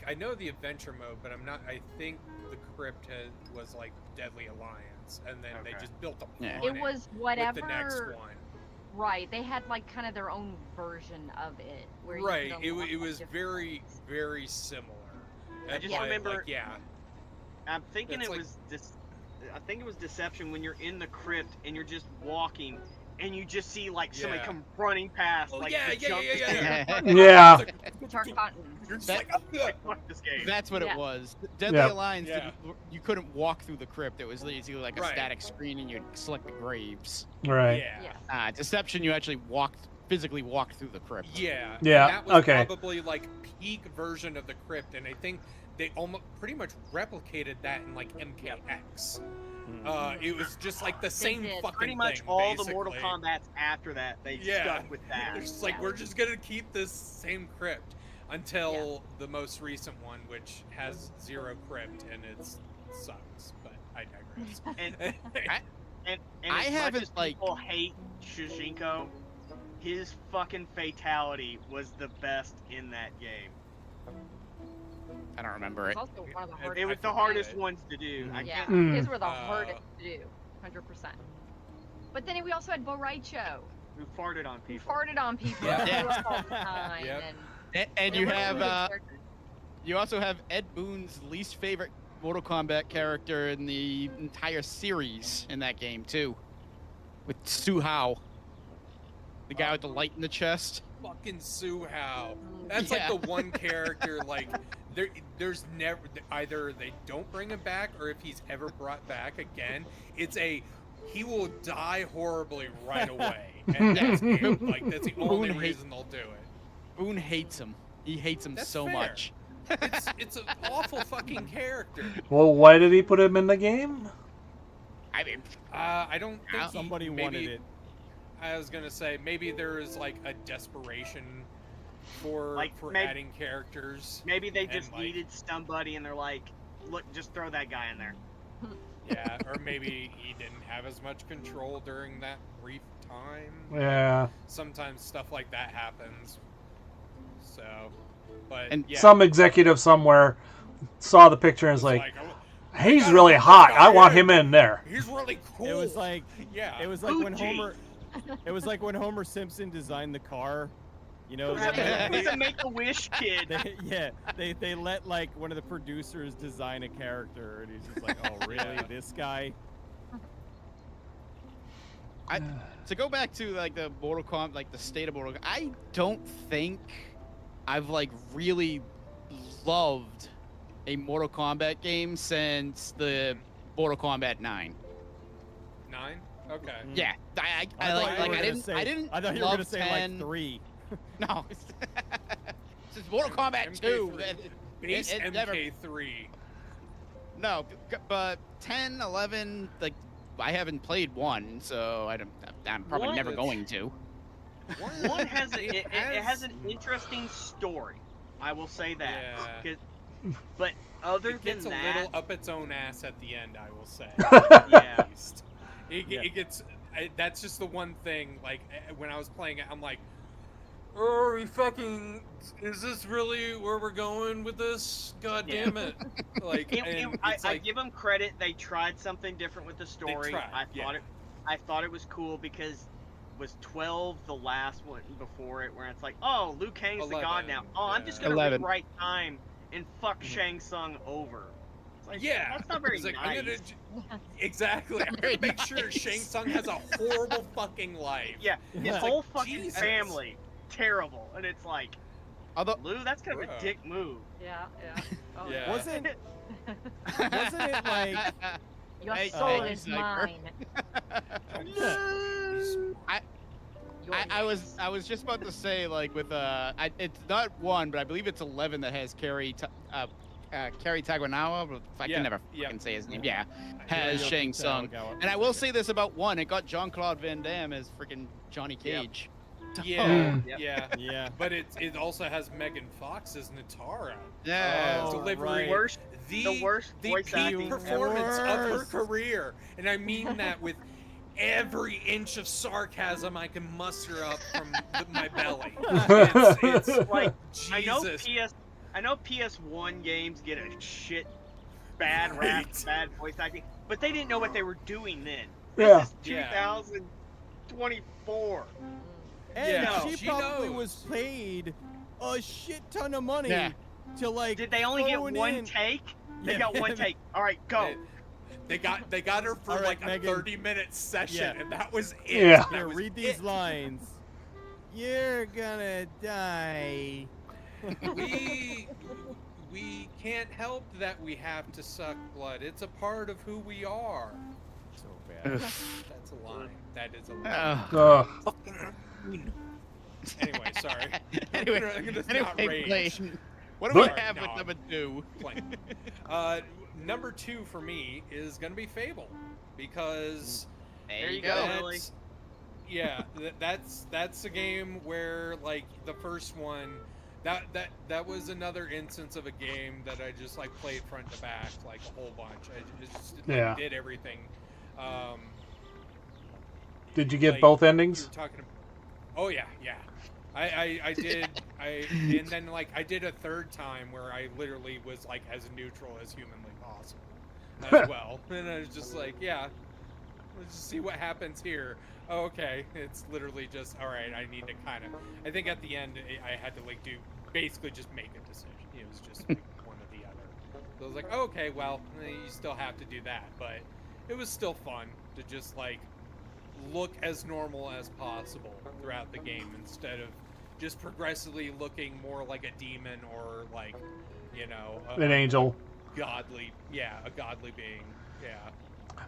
I know the adventure mode, but I think the crypt was like Deadly Alliance, and then they Okay. just built upon Yeah. It was whatever. with the next one. Right, they had like kind of their own version of it, where you Right. could It unlock, like, was different very, things. very similar. I just Yeah. remember. Like, yeah. I'm thinking It's it like- was I think it was Deception when you're in the crypt and you're just walking and you just see like somebody Yeah. come running past. Oh, like yeah, the yeah, jump yeah, yeah, scare. Yeah. Tarkatan. You're just That- like, "Oh, Like, fuck this game. That's what Yeah. it was. Deadly Yeah. Alliance, Yeah. you couldn't walk through the crypt. It was literally like a Right. static screen, and you'd select the graves. Right. yeah. Yeah. Deception, you actually physically walked through the crypt. Yeah. Yeah, And that was okay. probably like peak version of the crypt, and I think they almost pretty much replicated that in like MKX. It was just like the same did. fucking Pretty much thing, all the Mortal basically. Kombats after that, they Yeah. stuck with that. They're just like, Yeah. we're just gonna keep this same crypt until the most recent one, which has 0 crypt, and it sucks. But I digress. And I as haven't, much as like- people hate Shujinko, his fucking fatality was the best in that game. I don't remember It's it. also one of the It hardest. was I the forgot hardest it. ones to do. I Yeah, can't. Mm. his were the Uh, hardest to do, 100%. But then we also had Bo Raicho, Who farted on who people? farted on people Yeah. all the time, Yep. And they you were have really good characters. you also have Ed Boon's least favorite Mortal Kombat character in the entire series in that game too, with Su Hao, the guy with the light in the chest. Fucking Su-Hao. That's like Yeah. the one character, like, there's never, either they don't bring him back, or if he's ever brought back again, he will die horribly right away. And that's it. Like, that's the only Boone reason they'll do it. Boone hates him. He hates him That's so fair. much. It's an awful fucking character. Well, why did he put him in the game? I mean, I don't think he- Somebody maybe, wanted it. I was gonna say, maybe there is, like, a desperation for maybe- adding characters. Maybe they And, just like- needed somebody, and they're like, "Look, just throw that guy in there." Yeah, or maybe he didn't have as much control during that brief time. Yeah. Sometimes stuff like that happens. So, but And yeah, Some executive somewhere saw the picture and was it's like, "Oh, he's gotta really put this hot. guy I want in. him in there. he's really cool. It was like yeah, it was like when Fuji. Homer. It was like when Homer Simpson designed the car. You know, He's a Make-A-Wish kid. they let like one of the producers design a character, and he's just like, oh really, Yeah. this guy? to go back to like the Mortal Kombat, like the state of Mortal Kombat, I don't think I've like really loved a Mortal Kombat game since the Mortal Kombat 9. 9. Okay. Yeah, I thought you were gonna didn't say- I didn't I thought you were love gonna say 10. like 3. No. Since Mortal Kombat 2. MK3. Base it never- MK3. No, but 10, 11, like I haven't played 1, so I'm probably One- never going to. One has it has an interesting story. I will say that. Yeah. 'Cause- But other It gets than a that, little up its own ass at the end, I will say. yeah. At least. Yeah. It gets. That's just the one thing. Like when I was playing it, I'm like, "Oh, we fucking! Is this really where we're going with this? God Yeah. damn it!" Like, and I it's like, give them credit. They tried something different with the story. tried, I thought it was cool because was 12 the last one before it, where it's like, oh, Liu Kang's the god 11, now. Oh, I'm just yeah. gonna 11. rewrite time and fuck Shang Tsung over. It's like, yeah, that's not very it's like, nice. I'm gonna, exactly. I'm Very gonna make sure nice. Shang Tsung has a horrible fucking life. Yeah, his It's whole like, fucking Jesus. family terrible, and it's like, Although Lou, that's kind of Bruh. a dick move. Yeah, yeah. Oh, Yeah. Wasn't it like? Your Hey, soul hey, is Sniper. mine. Your I was just about to say like with it's not 1, but I believe it's 11 that has Kerry Taganawa, if I Yeah, can never yeah. fucking say his name. Yeah, has Hiroyuki Shang Tsung. Tagawa. And I will say this about 1: it got Jean-Claude Van Damme as freaking Johnny Yep. Cage. Yeah, Yep. yeah. Yeah. But it also has Megan Fox as Natara. Yeah. Oh, Delivering Worst, the the worst voice peak acting performance of her Worst. career, and I mean that with every inch of sarcasm I can muster up from my belly. It's Like, Jesus. I know PS1 games get a shit bad rap, Right. bad voice acting, but they didn't know what they were doing then. Yeah. This is Yeah. 2024. And Yeah, she she probably knows. was paid a shit ton of money Yeah. to like. Did they only get phone one in- take? They Yeah. got one take. All right, go. They got her for All right, like a Megan. 30-minute session, Yeah. and that was it. Yeah. That Here, was read these it. lines. You're gonna die. We can't help that we have to suck blood. It's a part of who we are. So bad. That's a line. That is a line. Oh. Anyway, sorry. Anyway, I'm gonna not rage. Blaine, what do we Sorry, have no, with I'm number 2? playing. Number 2 for me is gonna be Fable, because There you go. Really. yeah, that's a game where like the first one, that was another instance of a game that I just like played front to back like a whole bunch. I just like, Yeah. did everything. Did you get like, both you endings? were talking about, oh yeah. I did and then like I did a third time where I literally was like as neutral as humanly possible as well, and I was just like, yeah, let's just see what happens here. Oh, okay, it's literally just all right. I need to kind of. I think at the end I had to like do basically just make a decision. It was just like one or the other. So I was like, oh, okay, well, you still have to do that, but it was still fun to just like look as normal as possible throughout the game instead of just progressively looking more like a demon or like, you know, An angel. a godly being. Yeah.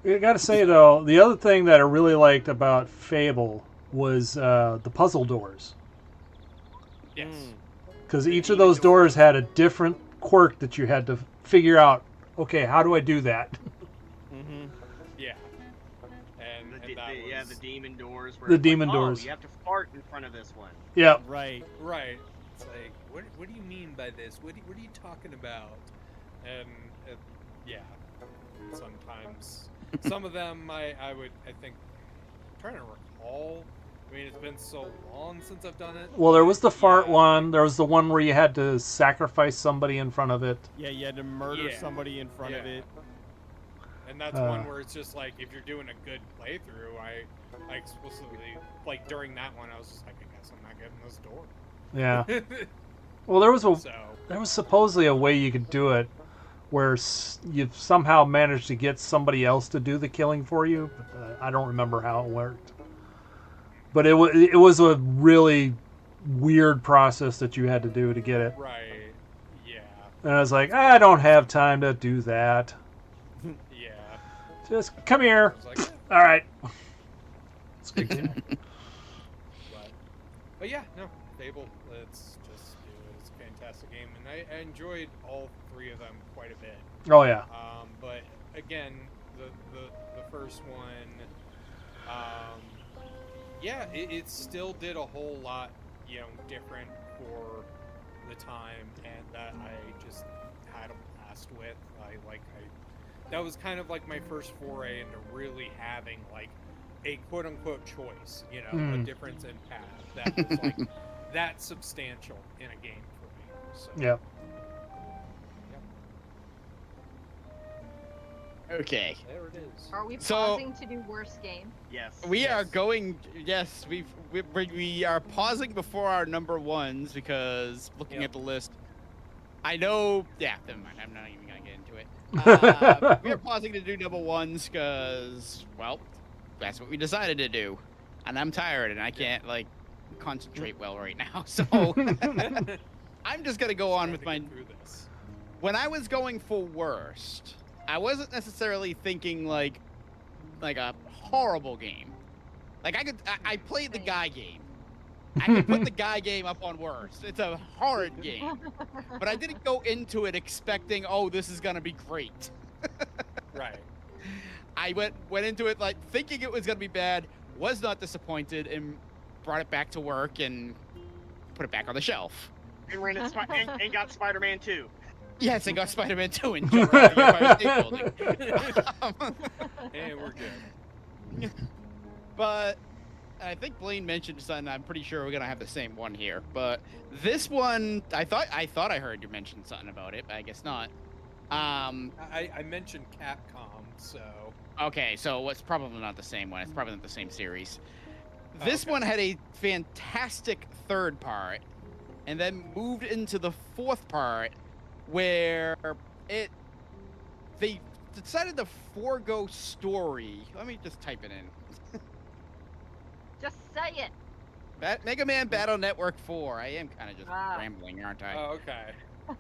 I gotta say though, the other thing that I really liked about Fable was the puzzle doors, Yes. because each of those doors had a different quirk that you had to figure out. Okay, how do I do that? Mm-hmm. Yeah. And that Yeah, was the demon doors. Where The it's demon like, oh, doors. you have to fart in front of this one. Yeah, Right. right. It's like, what do you mean by this? What are you talking about? And yeah, sometimes some of them I think I'm trying to recall. I mean, it's been so long since I've done it. well, there was the fart Yeah. one. There was the one where you had to sacrifice somebody in front of it. Yeah, you had to murder Yeah. somebody in front of Yeah. it. And that's one where it's just like, if you're doing a good playthrough, I explicitly, like during that one, I was just like, I guess I'm not getting this door. Yeah. Well, there was So, supposedly a way you could do it, where you somehow managed to get somebody else to do the killing for you. But, I don't remember how it worked. But it was a really weird process that you had to do to get it. right. Yeah. And I was like, I don't have time to do that. Yeah. Just come here. I was like, yeah. All right. It's a good game. But yeah, no, Fable, let's just do it. It's a fantastic game, and I enjoyed all 3 of them quite a bit. Oh yeah. But again, the first one, yeah, it still did a whole lot, you know, different for the time, and that I just had a blast with. That was kind of like my first foray into really having like a quote unquote choice, you know, a difference in path that was like that substantial in a game for me. So, Yeah. Okay. there it is. Are we So- pausing to do worst game? Yes. We are yes. going. Yes, we are pausing before our number ones because looking Yep. at the list, I know. Yeah, never mind. I'm not even gonna get into it. We are pausing to do number ones because, well, that's what we decided to do, and I'm tired and I can't like concentrate well right now. So I'm just gonna go on with my. Through this. When I was going for worst, I wasn't necessarily thinking like a horrible game. Like I played the Guy game. I could put the Guy game up on worst. It's a horrid game. But I didn't go into it expecting, oh, this is gonna be great. Right. I went into it like thinking it was gonna be bad, was not disappointed, and brought it back to work and put it back on the shelf. And ran it and got Spider-Man 2. Yes, and got Spider-Man 2 and jumped around the Empire State Building. And we're good. But I think Blaine mentioned something. I'm pretty sure we're gonna have the same one here. But this one, I thought I heard you mention something about it, but I guess not. I mentioned Capcom, so Okay, so it's probably not the same one. It's probably not the same series. This Okay. one had a fantastic third part, and then moved into the fourth part, where they decided to forego story. Let me just type it in. Just say it. Mega Man Battle Network 4. I am kind of just Wow. rambling, aren't I? oh, okay. All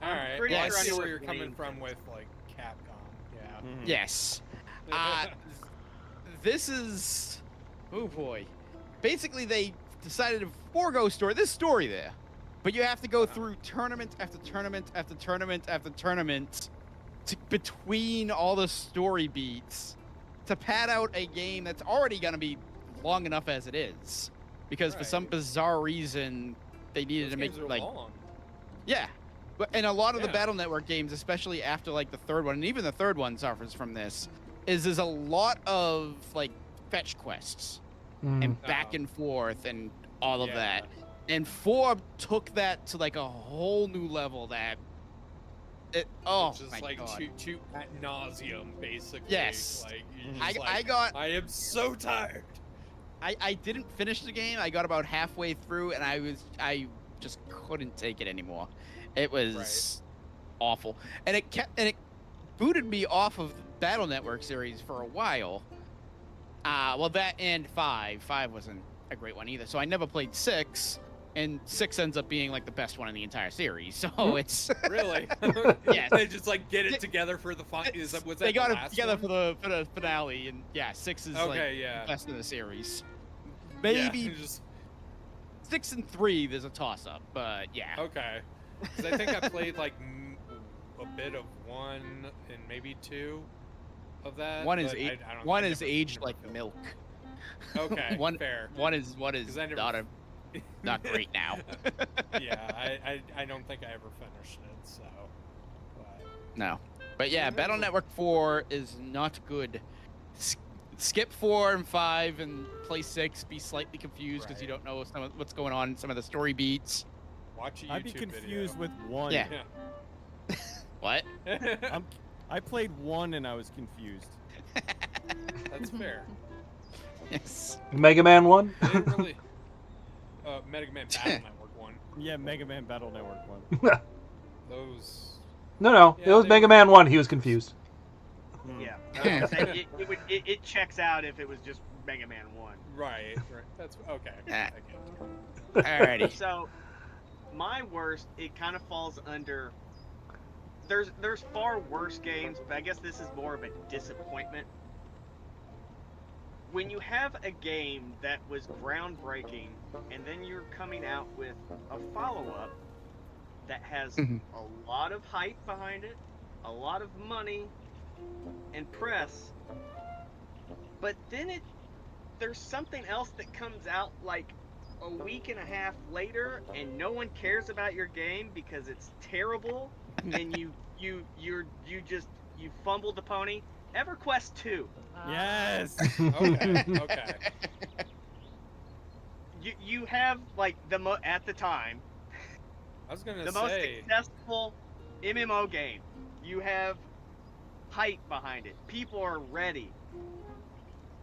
right. pretty Well, I sure I see know where what you're coming Blaine from said. with like Capcom. Yeah. Mhm. Yes. This is, oh boy. Basically, they decided to forego story. There's story there, but you have to go through tournament after tournament after tournament after tournament between all the story beats to pad out a game that's already going to be long enough as it is. Because for some Right. bizarre reason, they needed Those to make games are like long. yeah. But and a lot of the Yeah. Battle Network games, especially after like the third one, and even the third one suffers from this, is there's a lot of like fetch quests and back Oh. and forth and all of Yeah. that. And 4 took that to like a whole new level that it oh It's just my like god. shoot ad nauseum, basically. Yes. Like, you're Mhm. just I got I am so tired. I didn't finish the game. I got about halfway through and I just couldn't take it anymore. It was awful. And it booted me off of the Battle Network series for a while. Well that and 5. 5 wasn't a great one either. So I never played 6, and 6 ends up being like the best one in the entire series. So it's Really? Yes. They just like get it together for the final. Was that they got the it last together one? for the finale, and yeah, 6 is like Okay, yeah. the best in the series. Yeah, Maybe just 6 and 3 there's a toss up, but yeah. okay. Because I think I played like a bit of 1 and maybe 2 of that. One is but a- I don't- one I is never- aged never like finished. milk. Okay, One- fair. One is 'Cause I never- not great now. Yeah, I don't think I ever finished it. So, but, No. But yeah, Yeah, Battle but- Network 4 is not good. Skip 4 and 5 and play 6. Be slightly confused because you Right. don't know what's going on in some of the story beats. watch a YouTube I'd be confused video. with 1. Yeah. What? I played 1 and I was confused. That's fair. Yes. Mega Man 1? They didn't really. Mega Man Battle Network 1. Yeah, Mega Man Battle Network 1. Those. No, it Yeah, was they- Mega Man 1. He was confused. Hmm. Yeah. I was gonna say, it checks out if it was just Mega Man 1. Right. That's okay. Ah. I get it. Alrighty. So, my worst, it kind of falls under. There's far worse games, but I guess this is more of a disappointment. When you have a game that was groundbreaking, and then you're coming out with a follow-up that has Mhm. a lot of hype behind it, a lot of money, and press, but then there's something else that comes out like a week and a half later, and no one cares about your game because it's terrible, and you fumbled the pony. EverQuest 2. Yes! Okay. Okay. You have like at the time I was gonna the most say. successful MMO game. You have hype behind it. People are ready.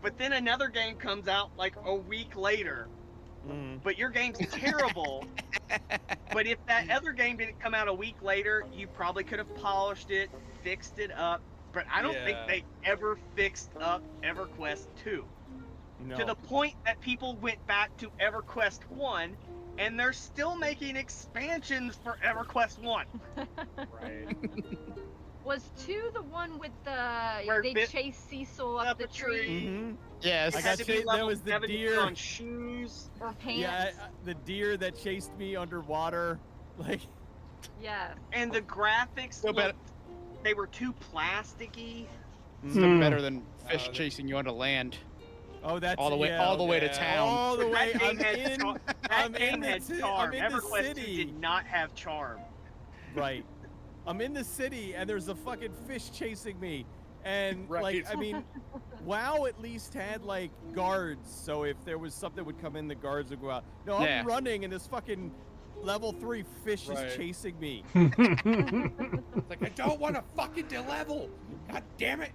But then another game comes out like a week later, Mhm. but your game's terrible. But if that other game didn't come out a week later, you probably could have polished it, fixed it up. But I don't think Yeah. they ever fixed up EverQuest 2. No. To the point that people went back to EverQuest 1, and they're still making expansions for EverQuest 1. Right. Was 2 the one with the Where they Bit- chase Cecil up the tree Mhm. Yes. I It got had to be chased- that level was the 70 deer. on shoes. or pants? Yeah, the deer that chased me underwater. Like, Yeah. And the graphics, Still better- they were too plasticky. Still Hmm. better than fish Uh, chasing you onto land. Oh, that's All the way- yeah, all the way to yeah. town. All the way. That I'm game had in. char- I'm that game in the had ci- charm. I'm in the EverQuest 2 city. did not have charm. Right. I'm in the city and there's a fucking fish chasing me. And like, Right. I mean, WoW at least had like guards. So if there was something that would come in, the guards would go out. No, I'm Yeah. running and this fucking level 3 fish Right. is chasing me. It's like I don't want to fucking de-level. God damn it.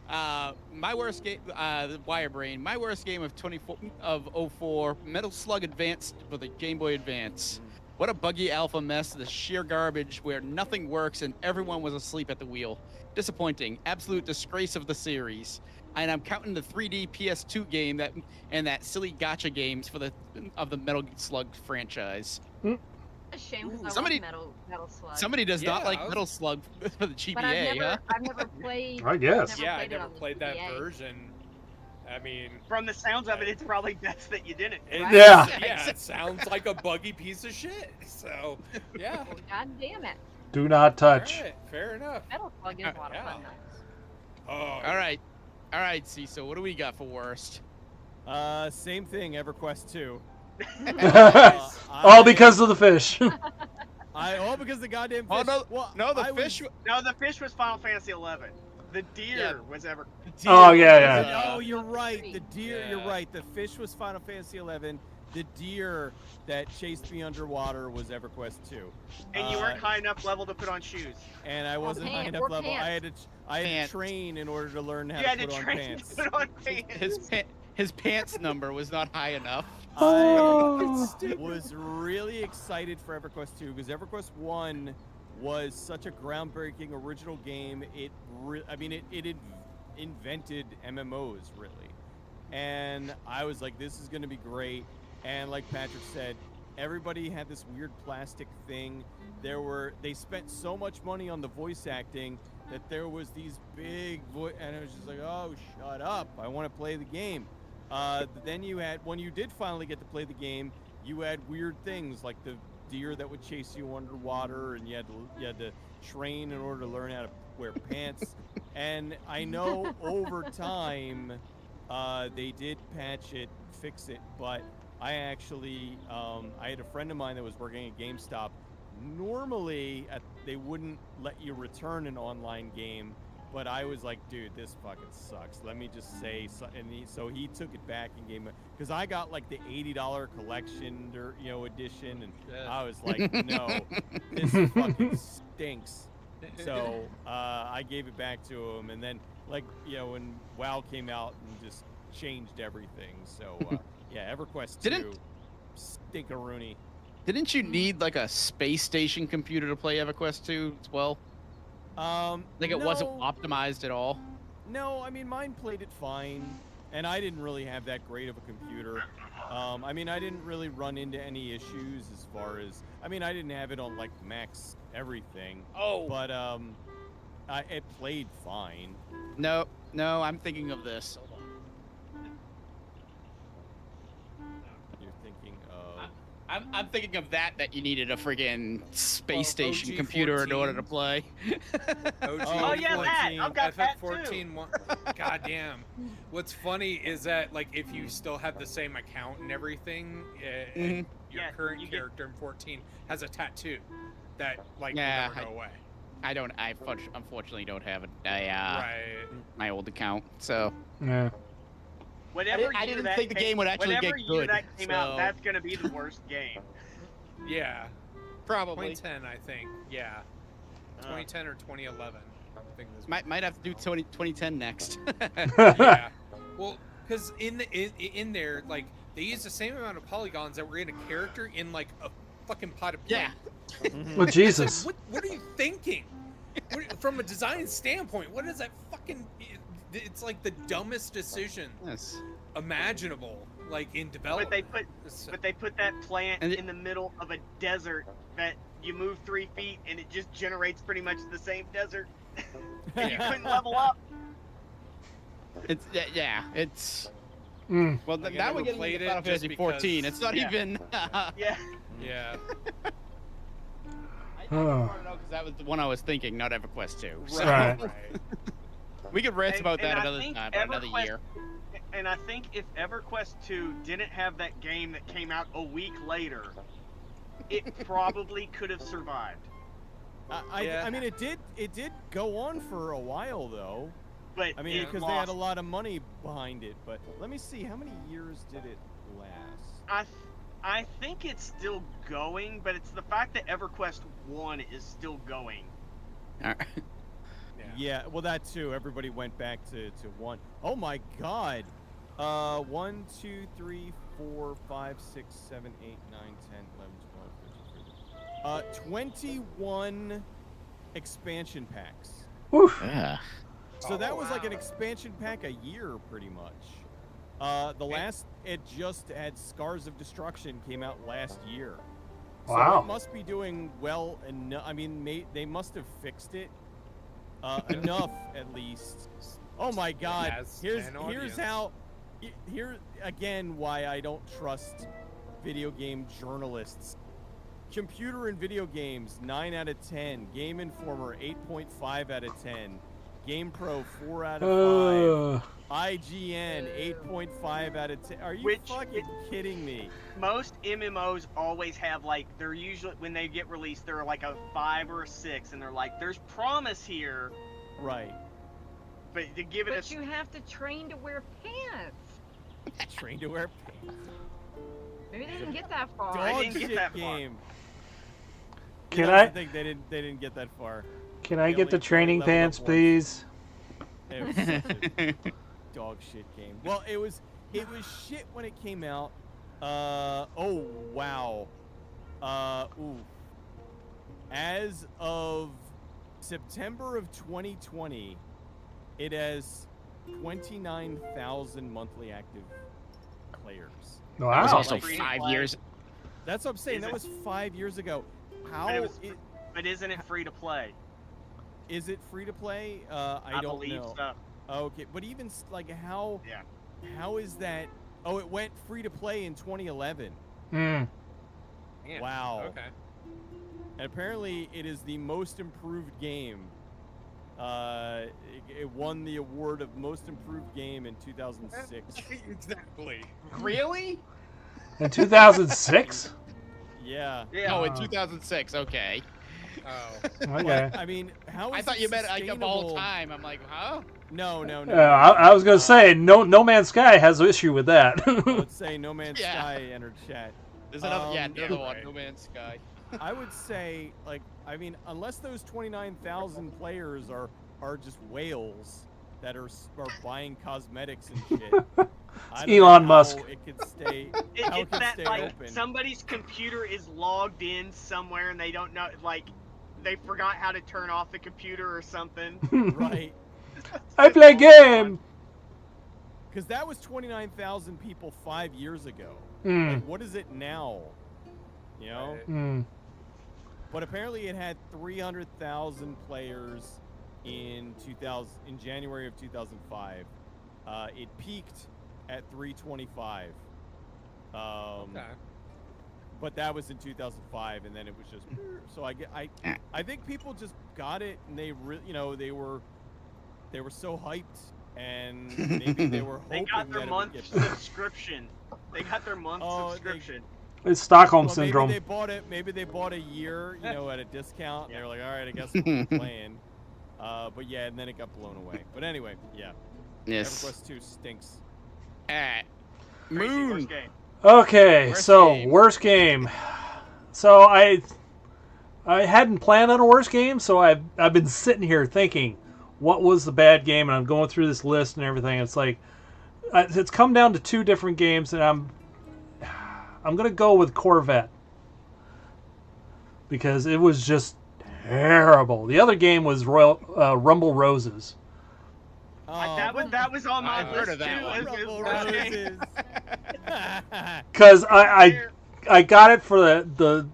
My worst game, the Wirebrain. My worst game of 04, Metal Slug Advanced for the Game Boy Advance. What a buggy alpha mess, the sheer garbage where nothing works and everyone was asleep at the wheel. Disappointing, absolute disgrace of the series. And I'm counting the 3D PS2 game and that silly gacha games of the Metal Slug franchise. A shame because I Somebody- love Metal Slug. Somebody does not Yeah, like I was- Metal Slug for the but GBA, huh? I've never played. I guess. Yeah, I played it never on the played that GBA. version. I mean, From the sounds of it, it's probably best that you didn't. it- Right? Yeah. yeah, it sounds like a buggy piece of shit. So, yeah. Well, God damn it. Do not touch. All right, fair enough. Metal Slug is a lot of Yeah. fun though. Oh, All right, Cecil, what do we got for worst? Same thing, EverQuest 2. All because of the fish. All because the goddamn fish. Oh, no, Well, no, the I was- fish. No, the fish was Final Fantasy 11. The deer was ever. Oh, yeah, yeah. Oh, you're right. The deer. Yeah. You're right. The fish was Final Fantasy 11. The deer that chased me underwater was EverQuest 2. And you weren't high enough level to put on shoes. And I wasn't high enough or level. I had pants. to Pants. train in order to learn how You had to to put on train pants. to put on pants. His pants number was not high enough. I was really excited for EverQuest 2 because EverQuest 1 was such a groundbreaking original game. It invented MMOs really, and I was like, this is going to be great. And like Patrick said, everybody had this weird plastic thing. They spent so much money on the voice acting that there was these big and it was just like, oh, shut up! I want to play the game. Then when you did finally get to play the game, you had weird things like the deer that would chase you underwater, and you had to train in order to learn how to wear pants. And I know over time, they did patch it, fix it, but I actually, I had a friend of mine that was working at GameStop. Normally, they wouldn't let you return an online game, but I was like, dude, this fucking sucks. Let me just say so. And so he took it back and gave me, because I got like the $80 collection, edition, and I was like, no, this fucking stinks. So I gave it back to him, and then when WoW came out and just changed everything. So yeah, EverQuest 2, stinkeroonie. Didn't you need like a space station computer to play EverQuest 2 as well? Like it wasn't No. optimized at all. No, I mean, mine played it fine, and I didn't really have that great of a computer. I mean, I didn't really run into any issues as far as, I mean, I didn't have it on like max everything, Oh. but it played fine. No, I'm thinking of this. Hold on. You're thinking of, I'm thinking of that you needed a friggin' space Well, station OG computer in 14. order to play. Oh, yeah, that. I've got that, too. FF14. God damn. What's funny is that like if you still have the same account and everything, and your Yeah, current you get- character in 14 has a tattoo that like Yeah, will never go away. I unfortunately don't have Right. my old account, so Yeah. Whatever I year didn't that think the came- game would actually whatever get year good, that came out, so- that's gonna be the worst game. Yeah. probably 2010, I think. Yeah. 2010 or 2011. I think this might have to do 2010 next. yeah. Well, because in there, like they use the same amount of polygons that were in a character in like a fucking pot of paint. Yeah. Well, Jesus. What are you thinking? From a design standpoint, what is that fucking? It's like the dumbest decision Yes. imaginable, like in But development. they put that plant And in the middle of a desert that you move 3 feet and it just generates pretty much the same desert. And you couldn't level up. It's it's Mm. well Like, I now never we're getting played into it Final just Fantasy 14. because- It's not Yeah. even. Yeah. Yeah. I want to know because that was the one I was thinking, not EverQuest 2. So. Right. Right. We could rant about And that I another think time, another EverQuest- year. And I think if EverQuest 2 didn't have that game that came out a week later, it probably could have survived. I mean, it did go on for a while though. But I mean, it because they had a lost. lot of money behind it. But let me see, how many years did it last? I think it's still going, but it's the fact that EverQuest 1 is still going. Alright. Yeah, well, that too. Everybody went back to one. Oh my God. 1, 2, 3, 4, 5, 6, 7, 8, 9, 10, 11, 12, 13, 21 expansion packs. Whew. Yeah. So that was like an expansion pack a year, pretty much. The last, it just had Scars of Destruction came out last year. So Wow. it must be doing well enough. I mean, they must have fixed it enough at least. Oh my God! Has Here's an audience. how. Here again, why I don't trust video game journalists. Computer and video games 9 out of 10. Game Informer 8.5 out of 10. GamePro 4 out of 5. IGN 8.5 out of 10. Are you Which- fucking kidding me? Most MMOs always have like they're usually when they get released they're like a 5 or a 6, and they're like there's promise here, Right. but to give it But a you have to train to wear pants. Trained to wear pants. Maybe they didn't get that far. I Dog didn't get shit that far. game. Can You know, I- think they didn't get that far. Can I They get only- the they training leveled up pants, once. please? It was such a dog shit game. Well, it was shit when it came out. Oh wow. Ooh. As of September of 2020, it has 29,000 monthly active players. That was Wow. also Like, 5 play. years. That's what I'm saying. Is That it- was 5 years ago. How But it was- but isn't it free to play? is it free to play? I don't believe know. so. Okay, but even like how? Yeah. How is that? Oh, it went free to play in 2011. Mm. Man, Wow. Okay. And apparently, it is the most improved game. It won the award of most improved game in 2006. Exactly. Really? In 2006? Yeah. Yeah. Oh, in 2006. Okay. Oh. Okay. I mean, how is I thought it you meant like of all sustainable- time. I'm like, huh? No. I was gonna say No Man's Sky has an issue with that. I would say No Man's Yeah. Sky entered chat. There's another, yeah, Um, another one. right. No Man's Sky. I would say, like, I mean, unless those 29,000 players are just whales that are buying cosmetics and shit. I don't know Elon how Musk. It could stay. How it It's could that stay like open. somebody's computer is logged in somewhere and they don't know, like they forgot how to turn off the computer or something. Right. I play game. Because that was 29,000 people 5 years ago. Mm. Like, what is it now? You know? Right. Mm. But apparently it had 300,000 players in January of 2005. It peaked at 325. Okay. But that was in 2005, and then it was just so I think people just got it, and they they were so hyped, and maybe they were hoping They got that their it would month get better. subscription. They got their month Oh, subscription. It's Stockholm Well, syndrome. Maybe they bought it. Maybe they bought a year, at a discount. And they were like, all right, I guess we'll keep playing. But yeah, and then it got blown away. But anyway, yeah. Yes. EverQuest 2 stinks. Alright. Crazy, Moon. worst game. Okay, Worst so game. worst game. So I hadn't planned on a worst game, so I've been sitting here thinking, what was the bad game? And I'm going through this list and everything. It's like it's come down to two different games, and I'm gonna go with Corvette because it was just terrible. The other game was Rumble Roses. That was on my I've list heard of that too. one. as Rumble worst game. Roses. Because I got it for the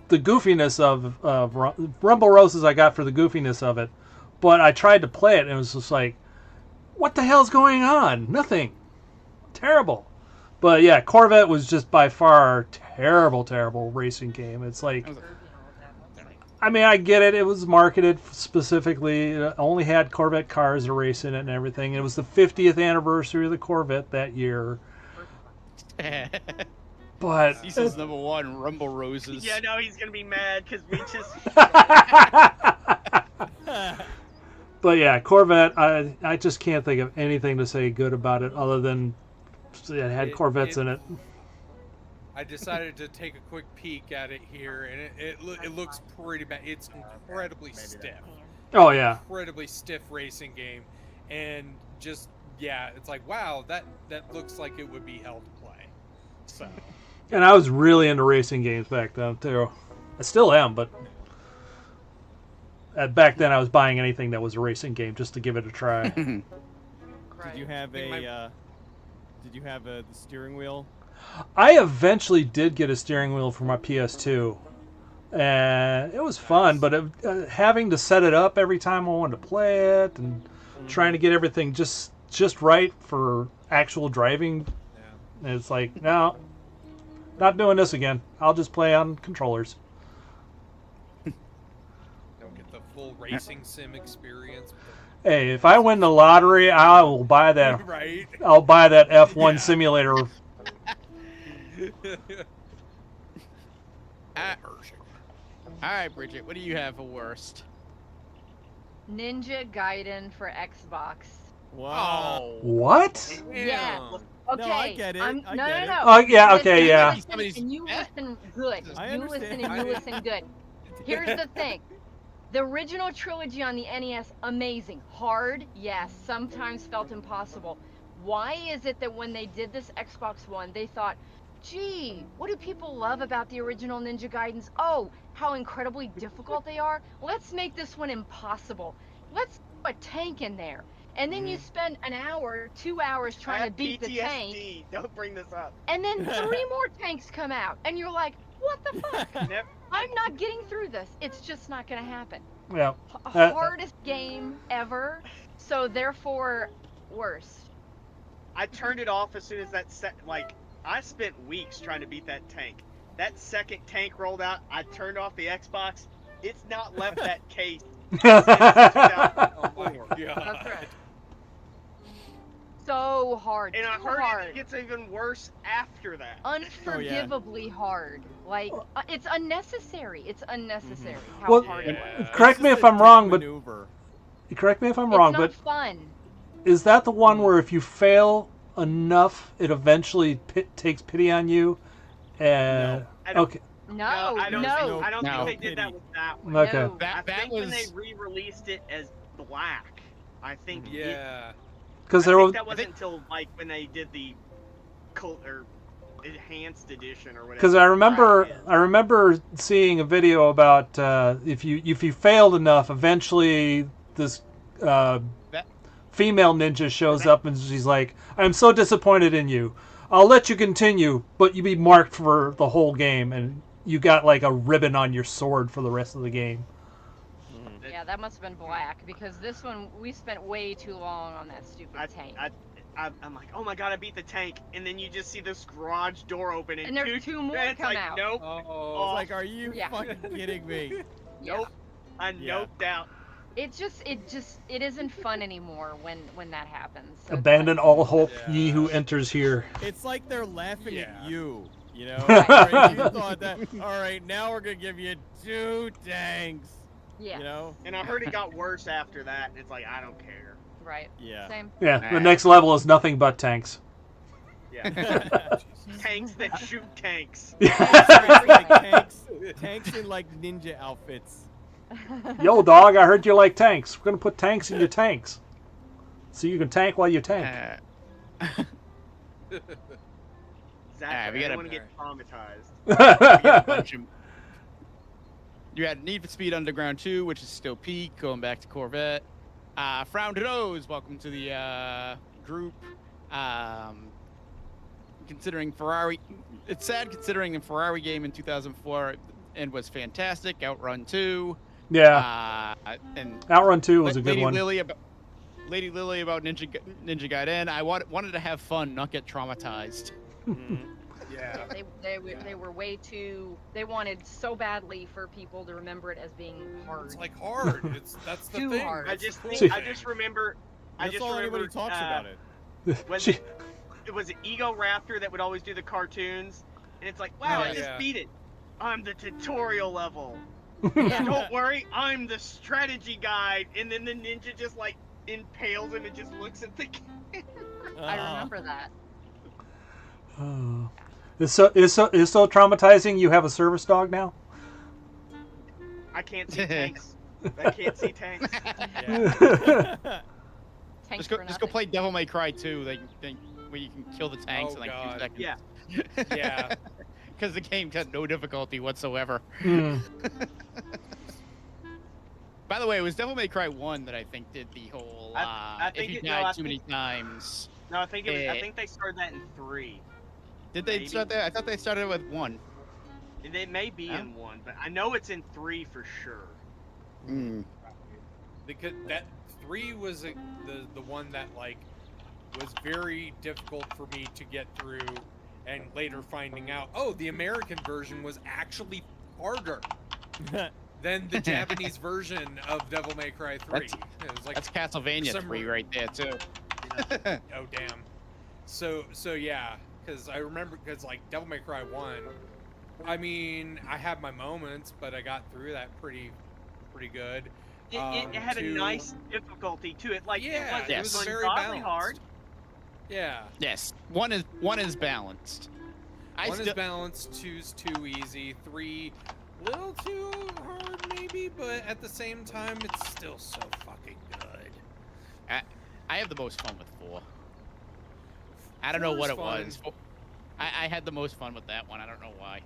goofiness of Rumble Roses. I got for the goofiness of it, but I tried to play it and it was just like, what the hell's going on? Nothing. Terrible. But yeah, Corvette was just by far a terrible racing game. It's like, That was I mean, I get it. It was marketed specifically. It only had Corvette cars to race in it and everything. It was the 50th anniversary of the Corvette that year. But Cecil's number one, Rumble Roses. Yeah, no, he's gonna be mad because we just. but yeah, Corvette. I just can't think of anything to say good about it other than it had Corvettes in it. I decided to take a quick peek at it here, and it looks pretty bad. It's incredibly stiff. Oh yeah. Incredibly stiff racing game, and just it's like wow, that looks like it would be hell to play. So. And I was really into racing games back then too. I still am, but back then I was buying anything that was a racing game just to give it a try. Did you have the steering wheel? I eventually did get a steering wheel for my PS2, and it was fun. But having to set it up every time I wanted to play it, and trying to get everything just right for actual driving, it's like no, not doing this again. I'll just play on controllers. Don't get the full racing sim experience. Hey, if I win the lottery, I will buy that. Right. I'll buy that F1 simulator. Alright, Bridget, what do you have for worst? Ninja Gaiden for Xbox. Wow. What? Yeah. Okay. No, I get it. No. Oh yeah. Okay. Yeah. Listen, and you listen good. I You understand. listen and you listen good. Here's the thing. The original trilogy on the NES, amazing. Hard, yes. Sometimes felt impossible. Why is it that when they did this Xbox One, they thought, gee, what do people love about the original Ninja Gaidens? Oh, how incredibly difficult they are. Let's make this one impossible. Let's put a tank in there. And then you spend an hour, 2 hours trying to beat the tank. Don't bring this up. And then 3 more tanks come out. And you're like, what the fuck? I'm not getting through this. It's just not going to happen. Yeah. Hardest game ever. So therefore, worst. I turned it off as soon as that set. Like, I spent weeks trying to beat that tank. That second tank rolled out. I turned off the Xbox. It's not left that case. Oh my god. That's right. So hard. And I too heard hard. it gets even worse after that. Unforgivably hard. Like, it's unnecessary. It's unnecessary. How Well, hard it was. correct me if I'm wrong, but Maneuver. correct me if I'm It's wrong, not but fun. is that the one where if you fail enough, it eventually takes pity on you? I don't- Okay. No, I don't no. I don't No. think they did that with that one. Okay. No. I That think when was they re-released it as black, I think Yeah. Because I there think was that wasn't until like when they did the or enhanced edition or whatever. because I remember seeing a video about if you failed enough, eventually this female ninja shows up and she's like, "I'm so disappointed in you. I'll let you continue, but you be marked for the whole game, and you got like a ribbon on your sword for the rest of the game." Yeah, that must have been black because this one we spent way too long on that stupid tank. I'm like, oh my god, I beat the tank, and then you just see this garage door open, And there's two more it's come like, out. Nope, Oh, it's like, are you Yeah. fucking kidding me? Yeah. I Yeah. noped out. It isn't fun anymore when that happens. So it's Abandon like- all hope, Yeah. ye who enters here. It's like they're laughing Yeah. at you. You know, Right. Right, you thought that. All right, now we're gonna give you 2 tanks. Yeah. You know? And I heard it got worse after that, and it's like, I don't care. Right. Yeah. Same. Yeah, the next level is nothing but tanks. Yeah. Tanks that shoot tanks. Tanks in like ninja outfits. Yo, dog, I heard you like tanks. We're gonna put tanks in your tanks, so you can tank while you tank. Exactly. we I gotta- don't want to get traumatized. We got a bunch of- You had Need for Speed Underground 2, which is still peak, going back to Corvette. Frown to Nose, welcome to the group. Considering Ferrari, it's sad considering a Ferrari game in 2004 and was fantastic. Outrun 2. Yeah, And Outrun 2 was a good Lady one. Lily about Ninja Gaiden. I wanted to have fun, not get traumatized. Yeah. They were way too. They wanted so badly for people to remember it as being hard. It's like hard. That's the Too thing. hard. I That's the just cool think See- I just remember. That's all anybody talks about it. When She- it was Ego Raptor that would always do the cartoons, and it's like, wow, I Oh, just yeah. beat it. I'm the tutorial level. Yeah. Don't worry, I'm the strategy guide. And then the ninja just like impales him and just looks at the. I remember that. Oh. It's so traumatizing. You have a service dog now. I can't see tanks. I can't see tanks. Yeah. Tanks Just go for just go nothing. play Devil May Cry 2, where you can kill the tanks Oh, in like God. 2 seconds. Yeah. Yeah. Because the game got no difficulty whatsoever. Hmm. By the way, it was Devil May Cry 1 that I think did the whole I think if you it- no, died I too many think- times. No, I think I think they started that in 3. Did they Maybe. start that? I thought they started with 1. And it may be Huh? in 1, but I know it's in 3 for sure. Because that 3 was the one that like was very difficult for me to get through, and later finding out, oh, the American version was actually harder than the Japanese version of Devil May Cry 3. That's- It was like, That's Castlevania some 3 re- right there too. oh damn. So yeah, because I remember, because like Devil May Cry 1, I mean, I had my moments, but I got through that pretty good. It had a 2 nice difficulty to it. Like Yeah, it it was was very ungodly balanced. hard. Yeah. Yes, one is balanced. I One still is balanced, 2's too easy, 3 little too hard maybe, but at the same time it's still so fucking good. I have the most fun with 4. I don't know 4 what is it fun. was. I had the most fun with that one. I don't know why.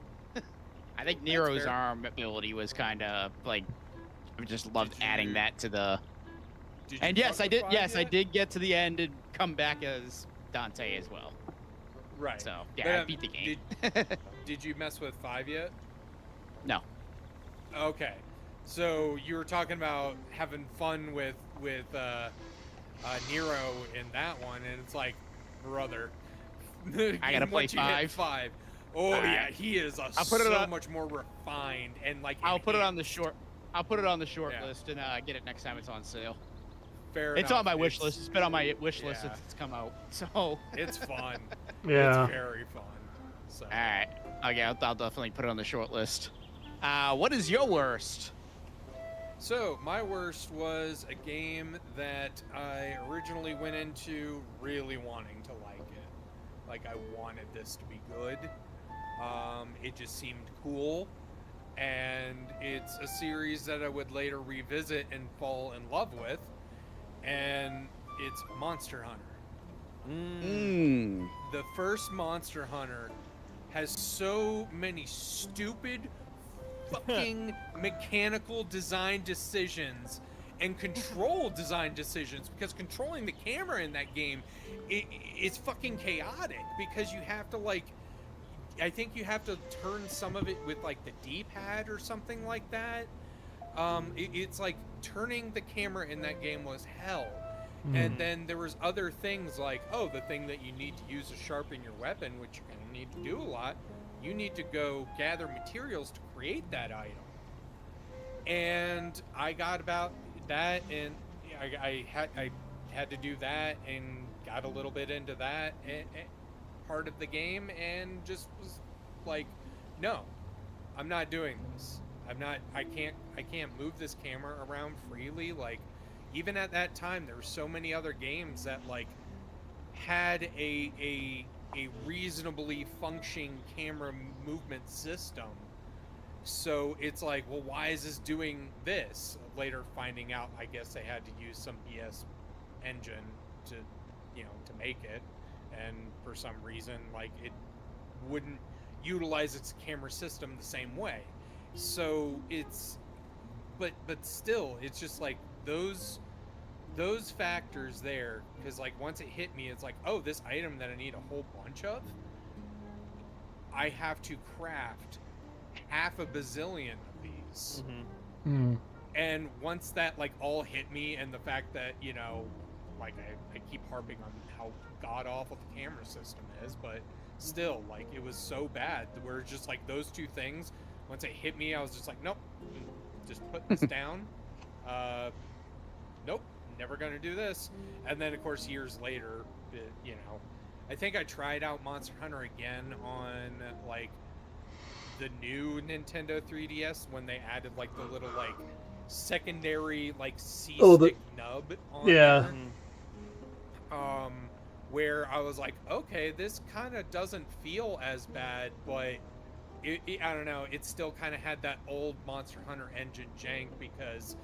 I think Nero's fair. arm ability was kind of like I just loved Did adding you- that to the. Did you And yes, fuck I with did. 5 Yes, I yet? did get to the end and come back as Dante as well. Right. So But, yeah, I beat the game. Did you mess with 5 yet? No. Okay. So you were talking about having fun with Nero in that one, and it's like, brother, I gotta play once you hit 5. 5. Oh Alright. yeah, he is I'll put it so on- much more refined and like. I'll put it on the enhanced. short. I'll put it on the short Yeah. list and get it next time it's on sale. Fair It's enough. on my wish list. It's been on my wish list yeah. since it's come out. So. It's fun. Yeah. It's very fun. So. All right. Okay, I'll definitely put it on the short list. What is your worst? So, my worst was a game that I originally went into really wanting to like it. Like, I wanted this to be good. It just seemed cool. And it's a series that I would later revisit and fall in love with. And it's Monster Hunter. The first Monster Hunter has so many stupid fucking mechanical design decisions and control design decisions, because controlling the camera in that game it's fucking chaotic, because you have to like, I think you have to turn some of it with like the D-pad or something like that. It's like turning the camera in that game was hell. And then there was other things like, oh, the thing that you need to use to sharpen your weapon, which you kind of need to do a lot. You need to go gather materials to create that item. And I got about that, and I had to do that, and got a little bit into that part of the game, and just was like, no, I'm not doing this. I can't move this camera around freely. Like, even at that time, there were so many other games that like had a reasonably functioning camera movement system. So it's like, well, why is this doing this? Later finding out, I guess they had to use some BS engine to make it, and for some reason, like, it wouldn't utilize its camera system the same way. So it's, but still, it's just like those factors there, because like once it hit me, it's like, oh, this item that I need a whole bunch of, I have to craft half a bazillion of these. Mm. And once that like all hit me, and the fact that like I keep harping on how god awful the camera system is, but still, like, it was so bad where it's just like those two things. Once it hit me, I was just like, nope, just put this down. Nope, never gonna do this. And then of course years later, you know, I think I tried out Monster Hunter again on like the new Nintendo 3DS when they added like the little like secondary like C-stick nub on Yeah. there. Where I was like, okay, this kind of doesn't feel as bad, but I don't know, it still kind of had that old Monster Hunter engine jank because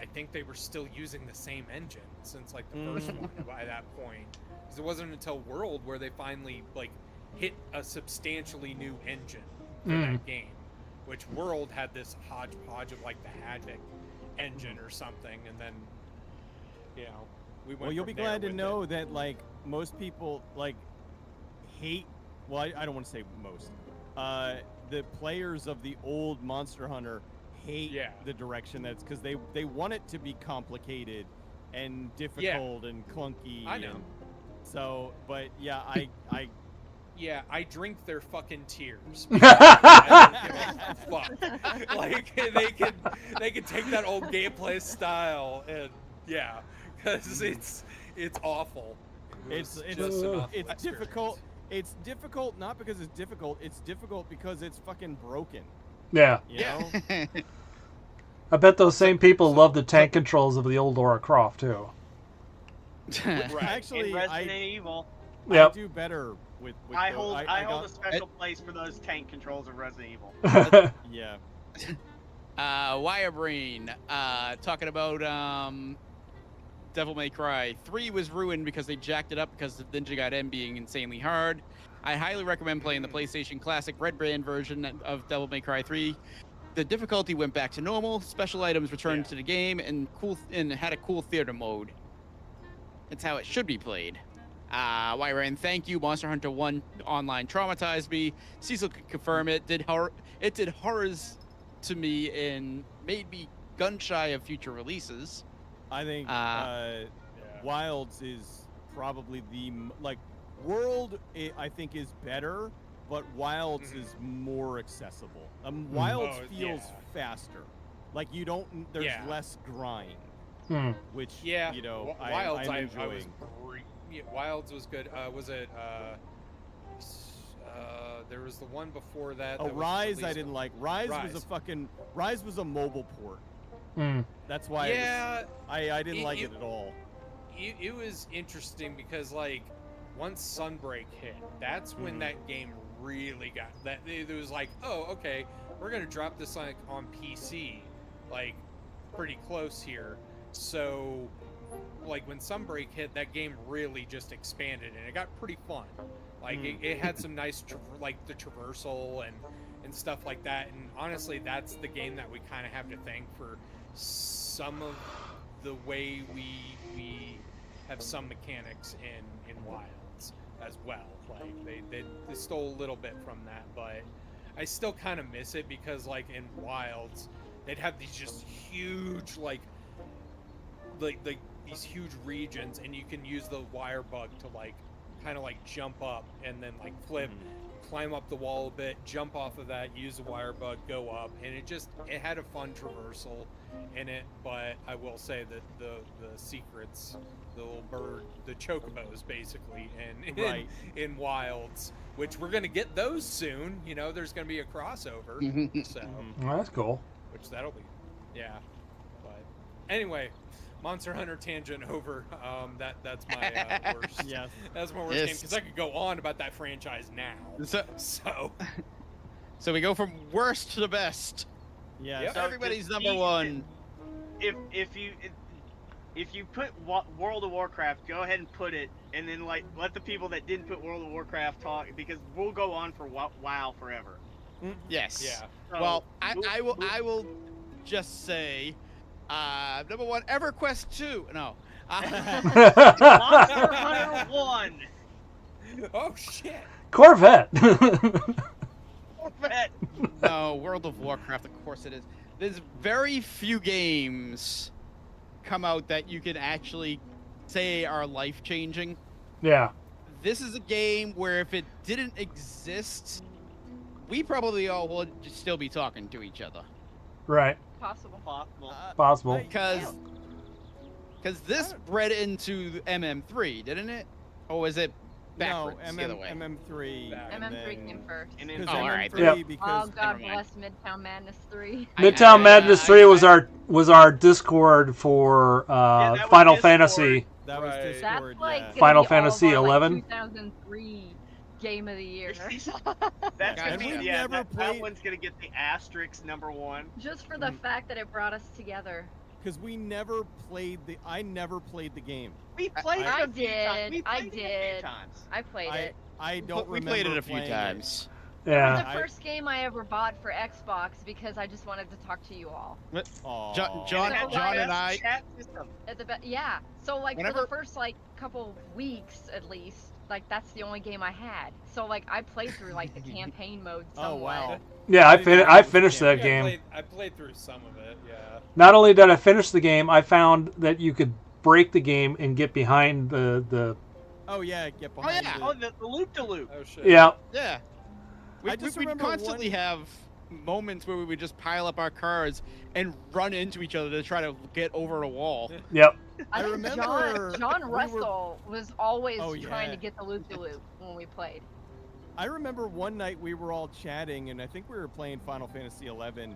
I think they were still using the same engine since like the first one by that point. Because it wasn't until World where they finally like hit a substantially new engine for that game, which World had this hodgepodge of like the Havoc engine or something, and then you know we went. Well, you'll be from there glad to with know that like most people like hate. Well, I don't want to say most. The players of the old Monster Hunter hate the direction that's because they want it to be complicated and difficult and clunky. I know. So, but yeah, I drink their fucking tears. I don't give a fuck. Like they can take that old gameplay style and because it's awful. It's difficult. It's difficult not because it's difficult. It's difficult because it's fucking broken. Yeah. You know? I bet those same people love the tank controls of the old Lara Croft too. Actually, in Resident Evil, Yep. I do better with I those. hold I a got- special place for those tank controls of Resident Evil. Yeah. Wirebrain, talking about Devil May Cry 3 was ruined because they jacked it up because of Ninja Gaiden being insanely hard. I highly recommend playing the PlayStation Classic Red Band version of Devil May Cry 3. The difficulty went back to normal, special items returned to the game, and had a cool theater mode. That's how it should be played. Wyran, thank you. Monster Hunter 1 Online traumatized me. Cecil could confirm it. It did horrors to me and made me gun shy of future releases. I think Wilds is probably World. I think is better, but Wilds is more accessible. Wilds feels faster. Like you don't. There's less grind. Which you know, Wilds I'm I enjoying. was Wilds was good. Was it there was the one before that. Oh, that was Rise released I didn't like. Rise was a mobile port. That's why I didn't like it at all. It was interesting because like once Sunbreak hit, that's when that game really got that. It was like, oh, okay, we're gonna drop this like on PC, like pretty close here. So like when Sunbreak hit, that game really just expanded and it got pretty fun. Like it had some nice like the traversal and stuff like that. And honestly, that's the game that we kind of have to thank for some of the way we have some mechanics in Wilds as well. Like they stole a little bit from that, but I still kind of miss it because like in Wilds, they'd have these just huge like these huge regions, and you can use the wire bug to like kind of like jump up and then like flip, climb up the wall a bit, jump off of that, use the wire bug, go up, and it had a fun traversal in it. But I will say that the secrets, the little bird, the chocobos basically, and in Wilds, which we're gonna get those soon. You know, there's gonna be a crossover, so Well, that's cool. which that'll be, But anyway, Monster Hunter tangent over. That's my worst. Yes. That's my worst game because I could go on about that franchise now. So we go from worst to the best. Yeah. Yep. So Everybody's to number me, one. If you put World of Warcraft, go ahead and put it, and then like let the people that didn't put World of Warcraft talk, because we'll go on for WoW forever. Yes. Yeah. So, Well, I will just say, number one, EverQuest 2. No. Monster Hunter 1. Oh shit. Corvette. Corvette. No, World of Warcraft, of course it is. There's very few games come out that you can actually say are life changing. Yeah. This is a game where if it didn't exist, we probably all would still be talking to each other. Right. Possible. Possible. Possible. Because this bred into MM3, didn't it? Or was it backwards the other way? MM3. and MM3 then- came first. And Because then all right. MM3 Yep. because Oh God never mind. bless Midtown Madness 3. Midtown Madness 3 was our Discord for that was Final Discord. Fantasy. that was Right. Discord. That's like yeah. gonna Final be all Fantasy of our, like, 11? 2003 game of the year. That's Guys, gonna be we've yeah. never That played- one's gonna get the asterisk #1. Just for the fact that it brought us together. Because we never played the. I never played the game. We played I it a few times. did, We I played it a few did. times. I played it. I don't We remember played it a few playing times. Yeah. The I- first game I ever bought for Xbox because I just wanted to talk to you all. Aw. John it had the and best I- chat system. At the yeah. So like for Whenever- the first like couple weeks at least, like that's the only game I had. So like I played through like the campaign mode Oh somewhat. wow. Yeah, I finished Yeah, that game. I played through some of it. Yeah. Not only did I finish the game, I found that you could break the game and get behind the Oh yeah, get behind yeah. it. Oh, the loop-de-loop. Oh shit. yeah. Yeah. I just We'd remember constantly one- have moments where we would just pile up our cars and run into each other to try to get over a wall. Yep. I think remember John we were- Russell was always Oh, trying yeah. to get the loop de loop when we played. I remember one night we were all chatting, and I think we were playing Final Fantasy XI,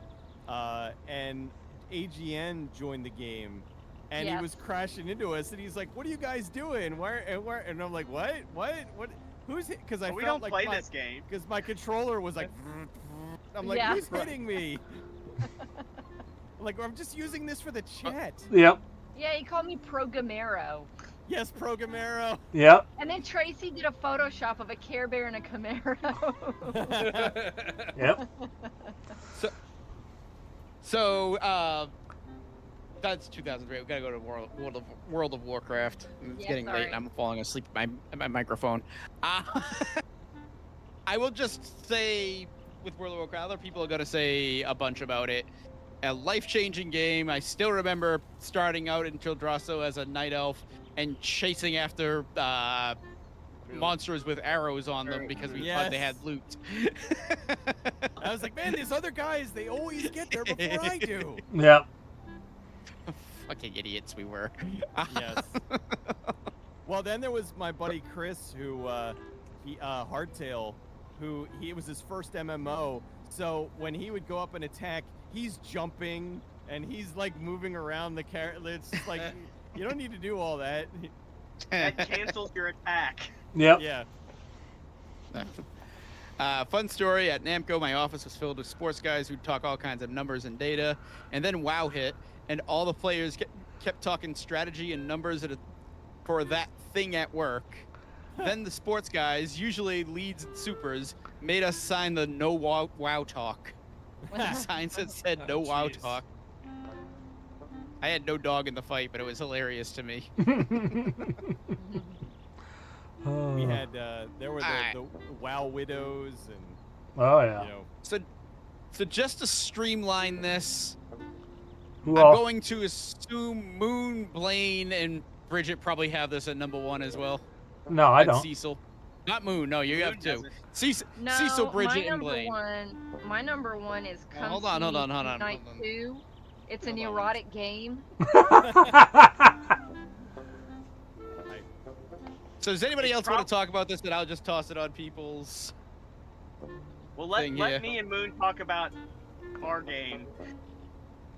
and AGN joined the game, and he Yes. was crashing into us, and he's like, "What are you guys doing? Where?" And I'm like, "What? What? Who's it?" Because I we felt don't like play this game. because my controller was like, I'm like, Yeah. "Who's hitting me?" Like, I'm just using this for the chat. Yep. Yeah, he called me Programero. Yes, Programero. Yep. And then Tracy did a Photoshop of a Care Bear and a Camaro. Yep. So, that's 2003. We gotta go to World of Warcraft. It's Yeah, getting late sorry. and I'm falling asleep at my microphone. I will just say, with World of Warcraft, other people are gonna say a bunch about it. A life-changing game. I still remember starting out in Childrasso as a night elf and chasing after monsters with arrows on them because we thought they had Yes. loot. I was like, "Man, these other guys, they always get there before I do." Yep. Fucking idiots we were. Yes. Well, then there was my buddy Chris, who Hardtail, who it was his first MMO. So when he would go up and attack, he's jumping and he's like moving around the character. It's just like you don't need to do all that. That cancels your attack. Yep. Yeah. Fun story, at Namco, my office was filled with sports guys who'd talk all kinds of numbers and data, and then WoW hit, and all the players kept talking strategy and numbers for that thing at work. Then the sports guys, usually leads and supers, made us sign the no WoW talk. The signs that said no WoW Jeez. talk. I had no dog in the fight, but it was hilarious to me. We had there were Alright. the WoW widows and Oh yeah. you know. So just to streamline this, Who I'm all? going to assume Moon, Blaine, and Bridget probably have this at #1 as well. No, I And don't. Cecil. Not Moon, no, you have Moon two. doesn't. No, Cecil, Bridget, my and number Blaine. my number one is Come hold on, See hold Me on, hold on, Tonight hold on. 2. It's an Hold on. erotic game. So does anybody It's else want to talk about this? That I'll just toss it on people's. Well, let Thing here. me and Moon talk about our game,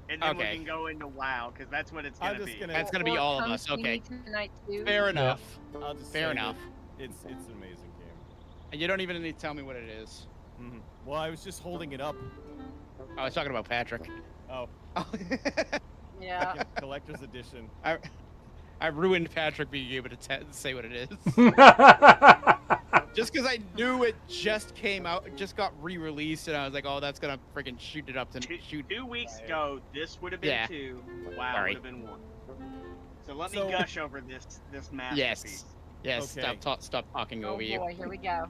and then Okay. we can go into WoW because that's what it's I'm gonna just be. gonna- That's gonna be Or all of Come us. See Me Okay, Tonight 2. fair enough. I'll just Fair say that enough. It's an amazing game. And you don't even need to tell me what it is. Mhm. Well, I was just holding it up. I was talking about Patrick. Oh, Yeah. collector's edition. I ruined Patrick being able to say what it is. Just because I knew it just came out, it just got re-released, and I was like, oh, that's gonna freaking shoot it up to shoot. 2 weeks ago, this would have been Yeah. 2. WoW Sorry. would have been 1. So let So- me gush over this masterpiece. Yes. Okay. Stop talking Oh over you. boy, here we go.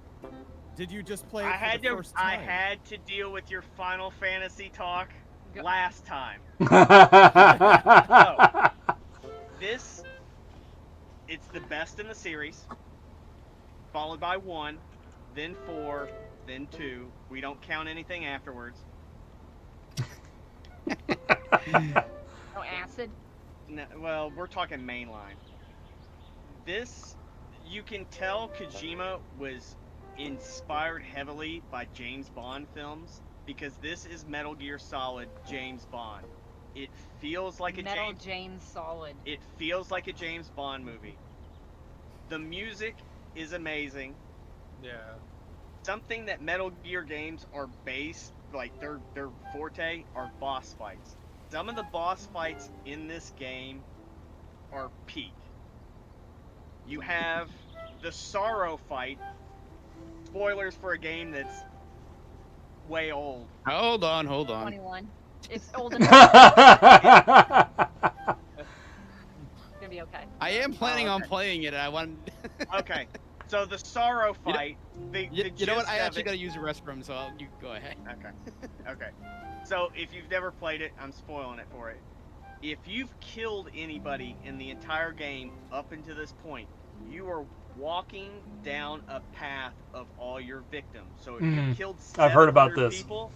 Did you just play it I for had the to first time? I had to deal with your Final Fantasy talk Go- last time. This it's the best in the series, followed by 1, then 4, then 2. We don't count anything afterwards. No acid. No, well, we're talking mainline. This, you can tell Kojima was inspired heavily by James Bond films, because this is Metal Gear Solid James Bond. It feels like Metal James Solid. It feels like a James Bond movie. The music is amazing. Yeah. Something that Metal Gear games are based, like their forte, are boss fights. Some of the boss fights in this game are peak. You have the Sorrow fight. Spoilers for a game that's way old. Hold on. 21. It's old enough. It's gonna be okay. I am planning on okay. playing it. I want. Okay, so the Sorrow You know- fight. You know what? gist I of actually it- gotta use the restroom, so you go ahead. Okay. So if you've never played it, I'm spoiling it for it. If you've killed anybody in the entire game up until this point, you are walking down a path of all your victims. So if you killed I've heard about 700 this. people,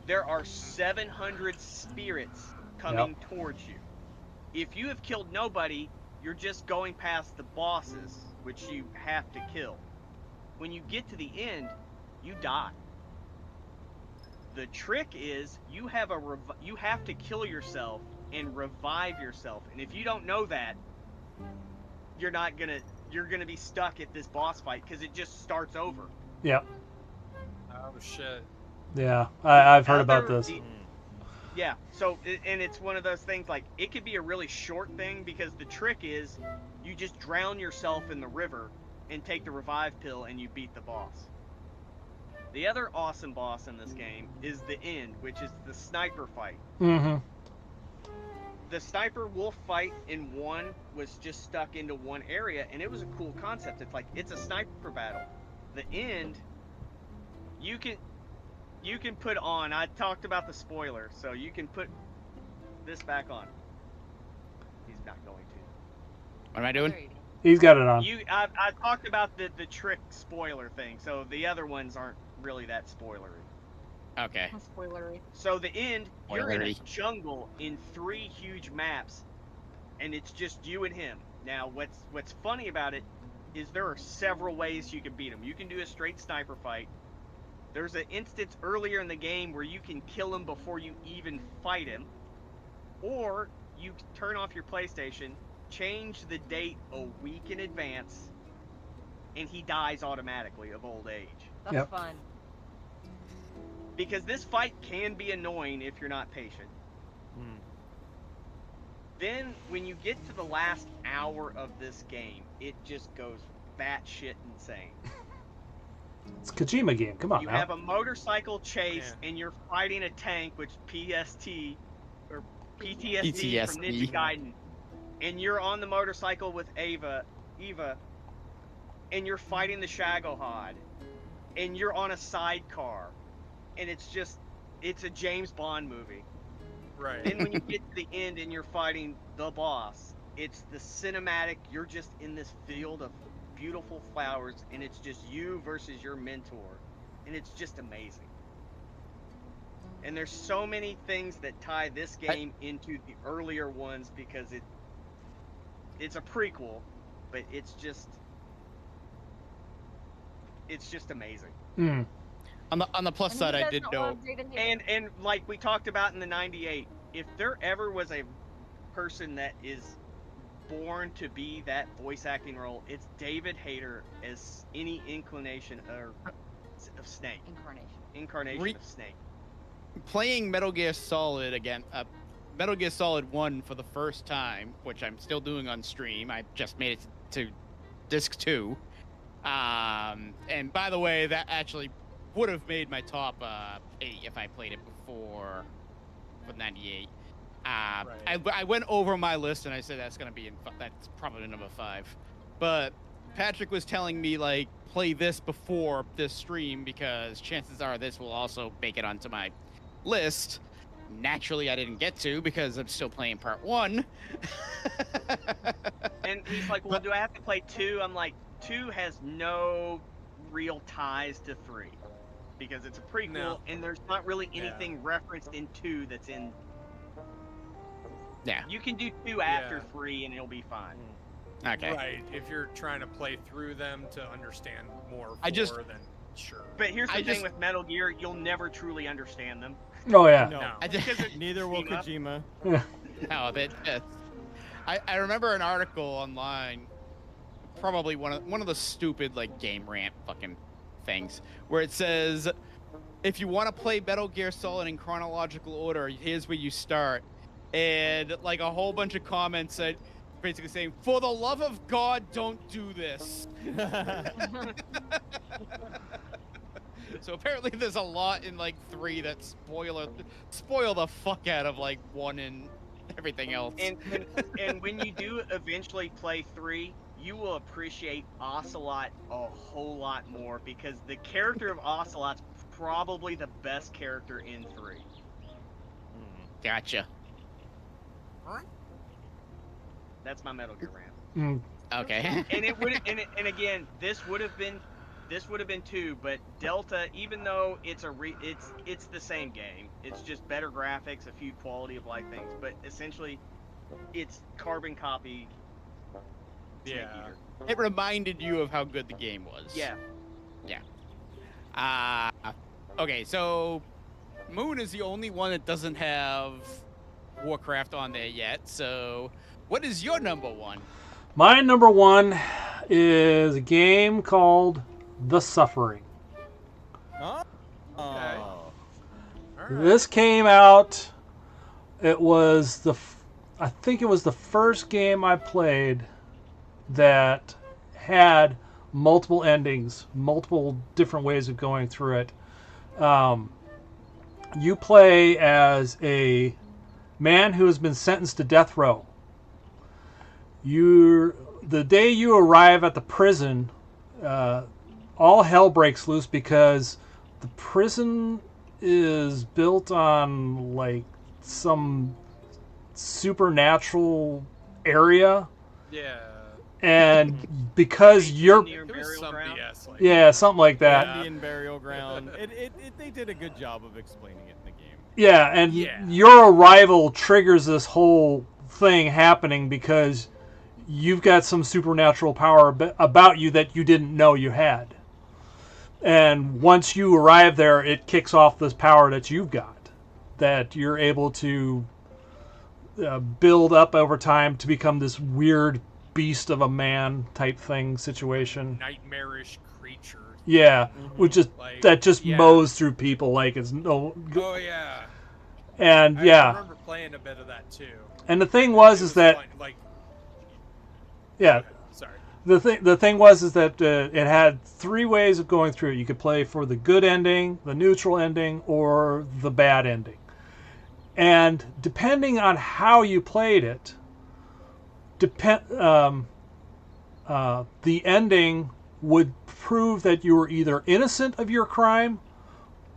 there are 700 spirits coming towards you. If you have killed nobody, you're just going past the bosses, which you have to kill. When you get to the end, you die. The trick is you have to kill yourself and revive yourself. And if you don't know that, you're gonna be stuck at this boss fight because it just starts over. Yep. Oh shit. Yeah, I've heard about Other- this. the- Yeah, so, and it's one of those things, like, it could be a really short thing, because the trick is, you just drown yourself in the river, and take the revive pill, and you beat the boss. The other awesome boss in this game is the end, which is the sniper fight. Mm-hmm. The sniper wolf fight in 1 was just stuck into one area, and it was a cool concept. It's like, it's a sniper battle. The end, you can put on, I talked about the spoiler, so you can put this back on. He's not going to. What am I doing? There you go. He's got it on. I talked about the trick spoiler thing, so the other ones aren't really that spoilery. Okay. How spoilery. So the end, you're in a Spoilery. jungle in 3 huge maps, and it's just you and him. Now, what's funny about it is there are several ways you can beat him. You can do a straight sniper fight. There's an instance earlier in the game where you can kill him before you even fight him, or you turn off your PlayStation, change the date a week in advance, and he dies automatically of old age. That's Yep. fun. Because this fight can be annoying if you're not patient. Then, when you get to the last hour of this game, it just goes batshit insane. It's a Kojima game. Come on You now. have a motorcycle chase, and you're fighting a tank, which PTSD from Ninja Gaiden, and you're on the motorcycle with Eva, and you're fighting the Shagohod, and you're on a sidecar, and it's a James Bond movie. Right. Then when you get to the end and you're fighting the boss, it's the cinematic, you're just in this field of beautiful flowers, and it's just you versus your mentor, and it's just amazing. And there's so many things that tie this game into the earlier ones, because it's a prequel, but it's just amazing. Mm. On the plus And side, who I did doesn't know. love David Hayter? And like we talked about in the 98, if there ever was a person that is born to be that voice acting role, it's David Hayter as any inclination of Snake. Incarnation Re- of Snake. Playing Metal Gear Solid again, Metal Gear Solid 1 for the first time, which I'm still doing on stream. I just made it to disc 2. And by the way, that actually would have made my top 8 if I played it before for 98. I went over my list and I said that's probably number 5. But Patrick was telling me, like, play this before this stream because chances are this will also make it onto my list. Naturally, I didn't get to because I'm still playing part 1. And he's like, well, do I have to play 2? I'm like, 2 has no real ties to 3 because it's a prequel, No. and there's not really Yeah. anything referenced in 2 that's in. Yeah. You can do 2 after Yeah. 3, and it'll be fine. Okay. Right. If you're trying to play through them to understand more, then sure. But here's the I thing just- with Metal Gear: you'll never truly understand them. Oh yeah. No, No. I just, Because it's neither will Kojima. Kojima. no, I remember an article online, probably one of the stupid like game rant fucking things, where it says, if you want to play Metal Gear Solid in chronological order, here's where you start, and like a whole bunch of comments said, basically saying, for the love of God, don't do this. So apparently there's a lot in like 3 that spoil the fuck out of like 1 and everything else. And when you do eventually play 3, you will appreciate Ocelot a whole lot more because the character of Ocelot's probably the best character in 3. Gotcha. That's my Metal Gear rant. Okay. And it would, and again, this would have been 2, but Delta, even though it's it's the same game, it's just better graphics, a few quality of life things, but essentially, it's carbon copy. Snake Yeah. Eater. It reminded you of how good the game was. Yeah. Okay, so Moon is the only one that doesn't have Warcraft on there yet. So, what is your number 1? My number 1 is a game called The Suffering. Huh? Okay. All right. This came out. It was I think it was the first game I played that had multiple endings, multiple different ways of going through it. You play as a man who has been sentenced to death row. The day you arrive at the prison, all hell breaks loose because the prison is built on like some supernatural area, Yeah. and because you're Near It was Burial some Ground. BS. Like, yeah, something like that. Yeah. Indian burial ground. They did a good job of explaining it in the game. Yeah, and Yeah. your arrival triggers this whole thing happening because you've got some supernatural power about you that you didn't know you had. And once you arrive there, it kicks off this power that you've got, that you're able to build up over time to become this weird beast of a man type thing situation. nightmarish creature. Yeah, which is Like, that just yeah. mows through people like it's no. Oh yeah. And I yeah, remember playing a bit of that too. and the thing was It is that fun. Like, yeah. sorry. The thing was is that it had 3 ways of going through it. You could play for the good ending, the neutral ending, or the bad ending. And depending on how you played it, the ending would prove that you were either innocent of your crime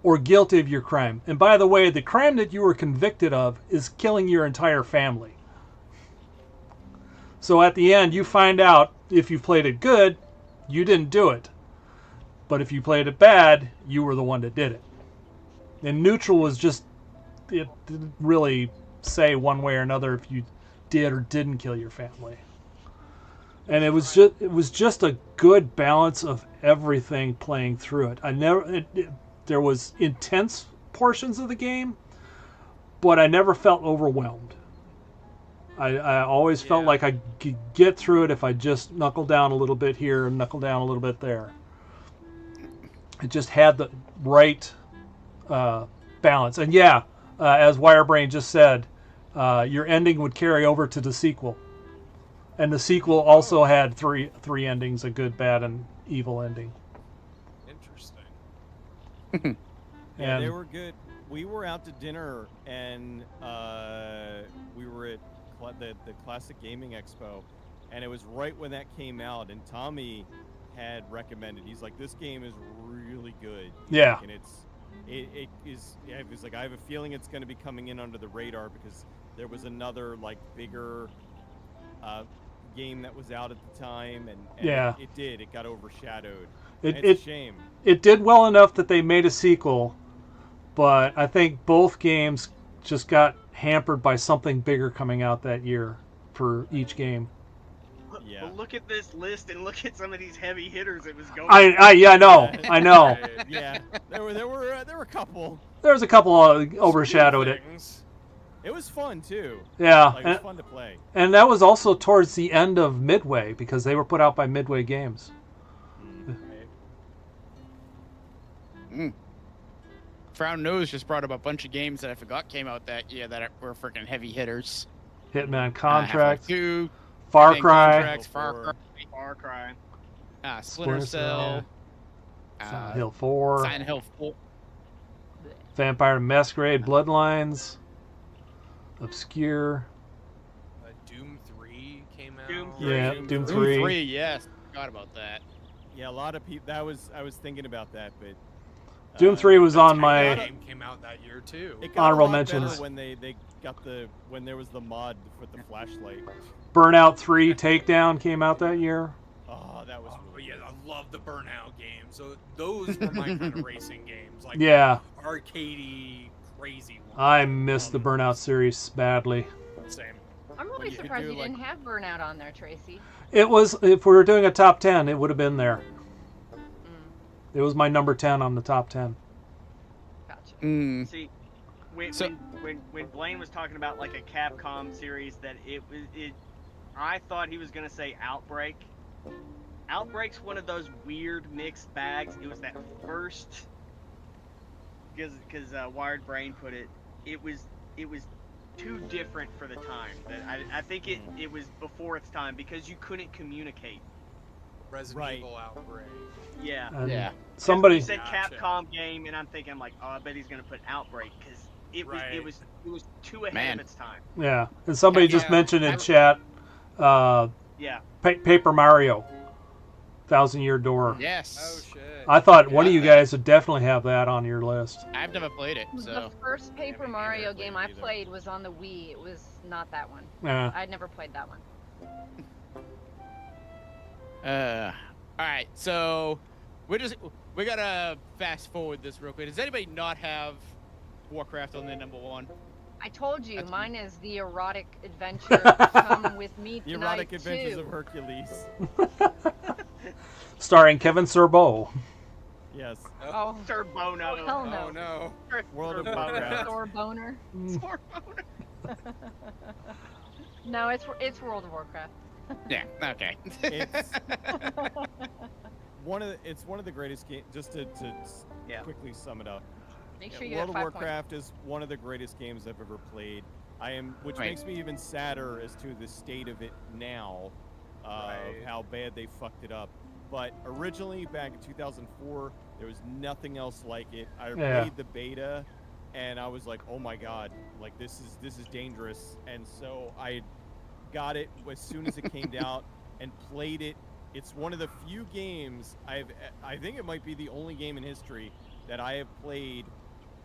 or guilty of your crime. And by the way, the crime that you were convicted of is killing your entire family. So at the end, you find out if you played it good, you didn't do it. But if you played it bad, you were the one that did it. And neutral was just, it didn't really say one way or another if you did or didn't kill your family. And it was just a good balance of everything playing through it. There was intense portions of the game, but I never felt overwhelmed. I always felt Yeah. like I could get through it if I just knuckle down a little bit here and knuckle down a little bit there. It just had the right balance. And yeah, as Wirebrain just said, your ending would carry over to the sequel. And the sequel also had three endings, a good, bad, and evil ending. Interesting. Yeah, they And were good. We were out to dinner and we were at the Classic Gaming Expo, and it was right when that came out. And Tommy had recommended. He's like, "This game is really good." Yeah. And it is. Yeah, it was like, I have a feeling it's going to be coming in under the radar because there was another like bigger game that was out at the time, and Yeah. it got overshadowed. It, And it's a it, shame. it did well enough that they made a sequel, but I think both games just got hampered by something bigger coming out that year for each game. Yeah. But look at this list and look at some of these heavy hitters it was going. I know, I know. Yeah, there were a couple. There's a couple overshadowed it. Things. It was fun too. Yeah, Like, it was fun to play. and that was also towards the end of Midway because they were put out by Midway Games. Frown Nose just brought up a bunch of games that I forgot came out that year that were freaking heavy hitters. Hitman Contract, Half-Life 2, Far Hitman Cry, Contracts, Far Four. Cry, Far Cry. Splinter Cell, Silent Hill 4, Silent Hill 4. Vampire Masquerade Bloodlines, Obscure. Doom 3 came out. Doom Yeah, Doom Doom 3. 3. Yes, forgot about that. Yeah, a lot of people. I was thinking about that, but Doom 3 was on That my... game came out that year too. it got Honorable a lot better mentions. when they got when there was the mod with the flashlight. Burnout 3 Takedown came out that year. Oh, that was Oh, really yeah, I love the Burnout games. So those were my kind of racing games, like Yeah, arcadey, crazy ones. I missed the Burnout series badly. Same. I'm really you could surprised do, you like- didn't have Burnout on there, Tracy. It was, if we were doing a top 10, it would have been there. Mm, It was my number 10 on the top 10. gotcha. Mm. See, when, So- when Blaine was talking about like a Capcom series that I thought he was gonna say Outbreak. Outbreak's one of those weird mixed bags. It was that first, because Wired Brain put it. It was too different for the time. That I think it was before its time because you couldn't communicate. Resident Right. Evil Outbreak. Yeah. And Yeah. somebody... You said Gotcha. Capcom game, and I'm thinking like, oh, I bet he's gonna put Outbreak because it Right. was too ahead Man. of its time. Yeah, and somebody just Yeah. mentioned in chat, Yeah. Paper Mario, Thousand Year Door. Yes. Oh shit. I thought one of you Yeah. guys would definitely have that on your list. I've never played it, The so. first Paper me neither. Mario I game I either. played was on the Wii. It was not that one. Yeah. I'd never played that one. All right, so we gotta fast forward this real quick. Does anybody not have Warcraft on their number one? I told you, That's- mine is the erotic adventure. Come with me The tonight Erotic Adventures too. of Hercules. Starring Kevin Sorbo. Yes. Oh, Sir Bono. oh hell no. Oh no. World of Sir Bono. Warcraft. Thor boner. Sir Bono. No, it's World of Warcraft. Yeah. Okay. It's one of the greatest games. Just to Yeah. quickly sum it up. Make Yeah, sure you World get of 5 points. Warcraft is one of the greatest games I've ever played. Which Right. makes me even sadder as to the state of it now, Right. of how bad they fucked it up. But originally, back in 2004, there was nothing else like it. I Yeah. played the beta, and I was like, "Oh my god, like this is dangerous." And so I got it as soon as it came out and played it. It's one of the few games I think it might be the only game in history that I have played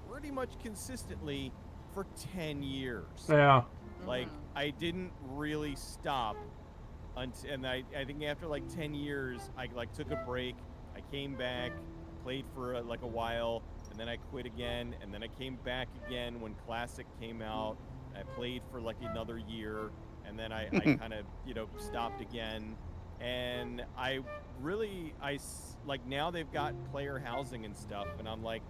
pretty much consistently for 10 years. Yeah. Like, Mhm. I didn't really stop and I think after like 10 years, I like took a break. I came back, played for like a while, and then I quit again, and then I came back again when Classic came out. I played for like another year, and then I kind of, stopped again. And like now they've got player housing and stuff, and I'm like,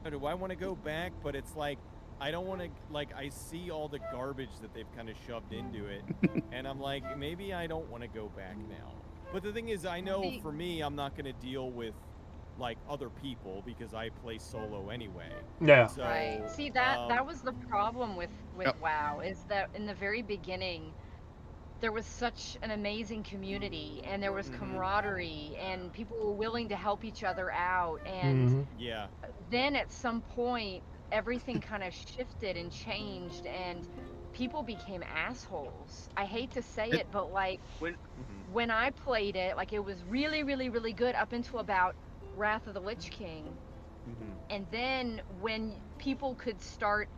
do I want to go back? But it's like, I don't want to, like, I see all the garbage that they've kind of shoved into it, and I'm like, maybe I don't want to go back now. But the thing is, I know for me, I'm not going to deal with, like, other people because I play solo anyway. Yeah. So, Right. See that was the problem with Yep. WoW is that in the very beginning there was such an amazing community and there was Mhm. camaraderie and people were willing to help each other out and Mhm. Yeah. then at some point everything kind of shifted and changed and people became assholes. I hate to say it, but like Mhm. when I played it, like it was really, really, really good up until about Wrath of the Lich King. Mhm. And then when people could start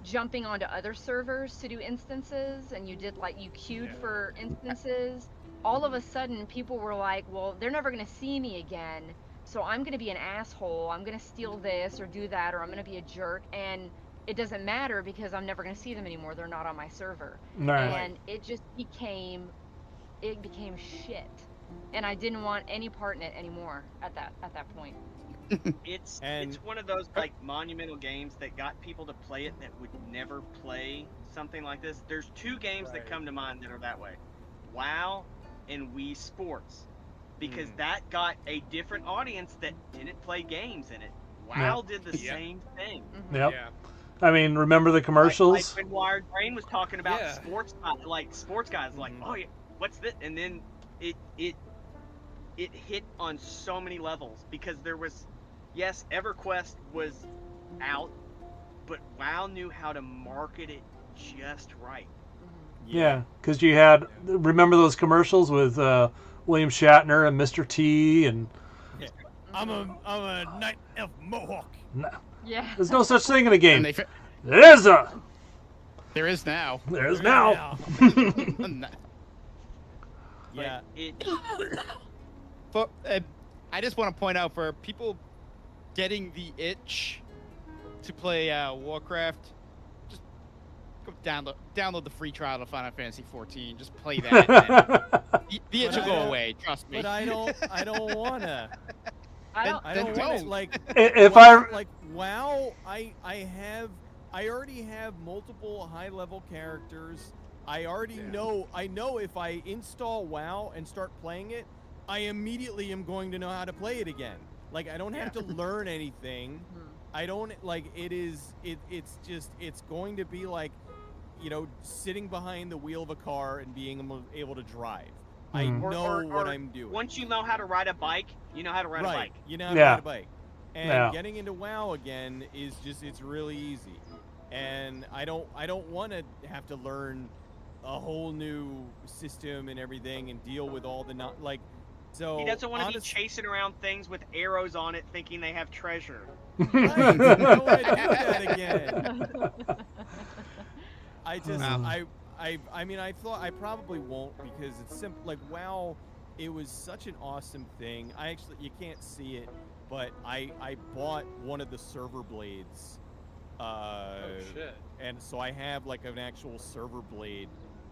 jumping onto other servers to do instances, and you did like you queued for instances. All of a sudden, people were like, "Well, they're never gonna see me again, so I'm gonna be an asshole. I'm gonna steal this or do that, or I'm gonna be a jerk." And it doesn't matter because I'm never gonna see them anymore. They're not on my server. Right. And it just became shit, and I didn't want any part in it anymore at that point. It's And- one of those like monumental games that got people to play it that would never play something like this. There's two games that Right. come to mind that are that way: WoW and Wii Sports, because Mm. that got a different audience that didn't play games in it. WoW did the Yeah. same thing. Mhm. Yep. Yeah. I mean, remember the commercials? Like when Wired Brain was talking about Yeah. sports guys, like, Mhm. oh yeah, what's this? And then it hit on so many levels because there was, yes, EverQuest was out, but WoW knew how to market it just right. Yeah, because you had, remember those commercials with William Shatner and Mr. T and I'm a night elf mohawk. Yeah. there's no such thing in a game. And There's a there is now. there's now. Yeah. It But I just want to point out for people getting the itch to play Warcraft, just go download the free trial of Final Fantasy 14. Just play that. and the itch will go away. Trust me. But I don't wanna. I don't. I don't Then want it. don't. Like If WoW, I like WoW, I already have multiple high level characters. I already know. I know if I install WoW and start playing it, I immediately am going to know how to play it again. Like I don't have to learn anything. I don't like it is. It's just. It's going to be like, sitting behind the wheel of a car and being able to drive. I Mhm. know Or- what or I'm doing. once you know how to ride a bike, you know how to ride a bike. You know how to Yeah. ride a bike. And Yeah. getting into WoW again is just it's really easy. And I don't want to have to learn a whole new system and everything and deal with all the not like so He doesn't want to be honest- chasing around things with arrows on it, thinking they have treasure. Right, I don't want to do that again. I just Wow. I mean I thought I probably won't because it's simple like WoW it was such an awesome thing. I actually you can't see it, but I bought one of the server blades. Oh shit! And so I have like an actual server blade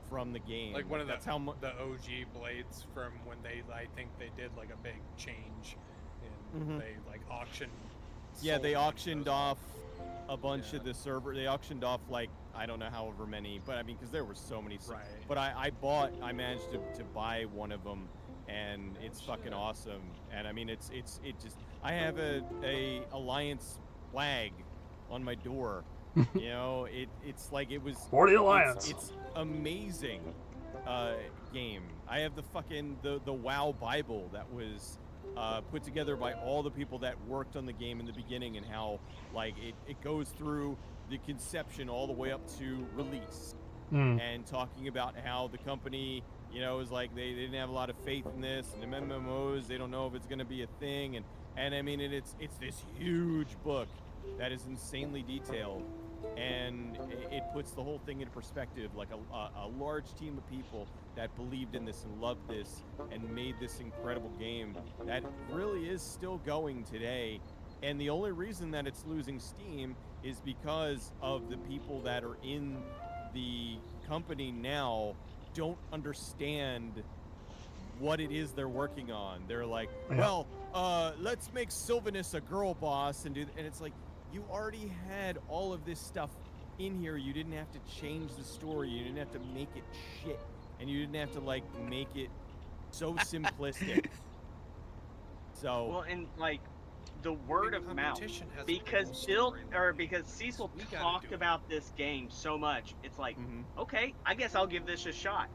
from the game. Like one of That's how much. the OG blades from when I think they did like a big change, and Mhm. they like auctioned. Yeah, sold they a bunch of auctioned those off a bunch Yeah. of the server. They auctioned off like I don't know however many, but I mean because there were so many. Right. But I managed to buy one of them, and it's fucking awesome. And I mean it just I have a Alliance flag on my door. It's like it was. For the Alliance. It's amazing game. I have the fucking the WoW Bible that was put together by all the people that worked on the game in the beginning and how like it goes through the conception all the way up to release Mm. and talking about how the company is like they didn't have a lot of faith in this and the MMOs they don't know if it's going to be a thing and I mean it's this huge book that is insanely detailed and it puts the whole thing into perspective like a large team of people that believed in this and loved this and made this incredible game that really is still going today and the only reason that it's losing steam is because of the people that are in the company now don't understand what it is they're working on. They're like, Yeah. well, let's make Sylvanus a girl boss and and it's like you already had all of this stuff in here. You didn't have to change the story. You didn't have to make it shit, and you didn't have to like make it so simplistic. So Well, and like the word of mouth, competition has a because whole story. because Cecil We gotta talked do it. about this game so much, it's like, mhm. okay, I guess I'll give this a shot.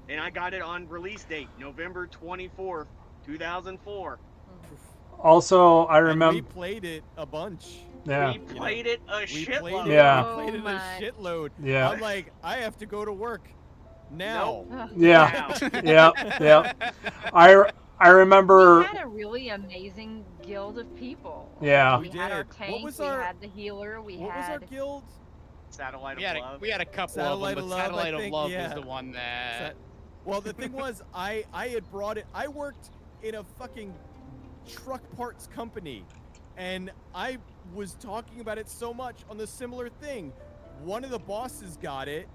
And I got it on release date, November 24th, 2004. Also, I And remember. we played it a bunch. Yeah. We played it a We shitload. played it, Yeah. we played it Oh a my. shitload. Yeah. I'm like, I have to go to work now. Yeah. Wow. Yeah. I remember. We had a really amazing guild of people. Yeah. We We had our did. tank. What was we our- had the healer. We What was had our guild? Satellite We of had a, Love. we had a couple Satellite of of them, but Love, I Satellite of think, Love yeah. was the one that. Well, the thing was, I had brought it. I worked in a fucking truck parts company, and I was talking about it so much on the similar thing. One of the bosses got it,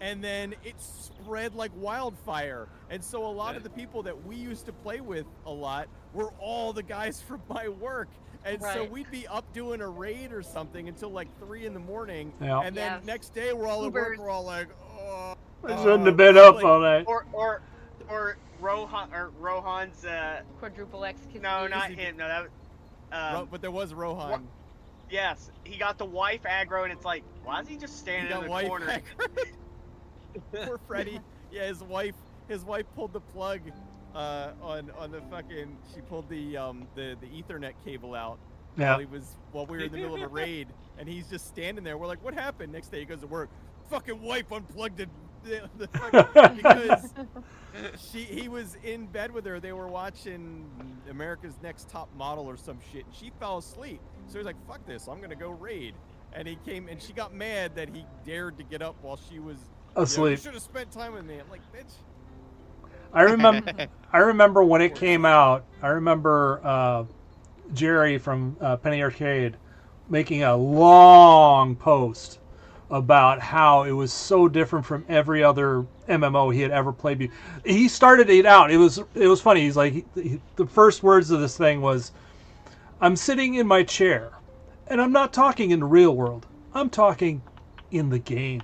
and then it spread like wildfire. And so a lot of the people that we used to play with a lot were all the guys from my work. And so Right. we'd be up doing a raid or something until like 3 in the morning. Yeah. And then Yes. next day we're all at work, Ubers. we're all like, oh. I shouldn't have been up like- all night. Or Rohan's. Quadruple execute. No, not him. No, that. But there was Rohan. Yes, he got the wife aggro, and it's like, why is he just He standing got in the wife corner? aggro. Poor Freddy. Yeah, his wife pulled the plug on the fucking. She pulled the Ethernet cable out Yeah. while we were in the middle of a raid, and he's just standing there. We're like, what happened? Next day he goes to work. Fucking wife unplugged the fucking, because he was in bed with her. They were watching America's Next Top Model or some shit. And she fell asleep. So he's like, fuck this, I'm gonna go raid. And he came, and she got mad that he dared to get up while she was Asleep. You should have spent time with me. I'm like, bitch. I remember when it came out. I remember Jerry from Penny Arcade making a long post about how it was so different from every other MMO he had ever played. He started it out. It was funny. He's like, the first words of this thing was, "I'm sitting in my chair, and I'm not talking in the real world. I'm talking in the game."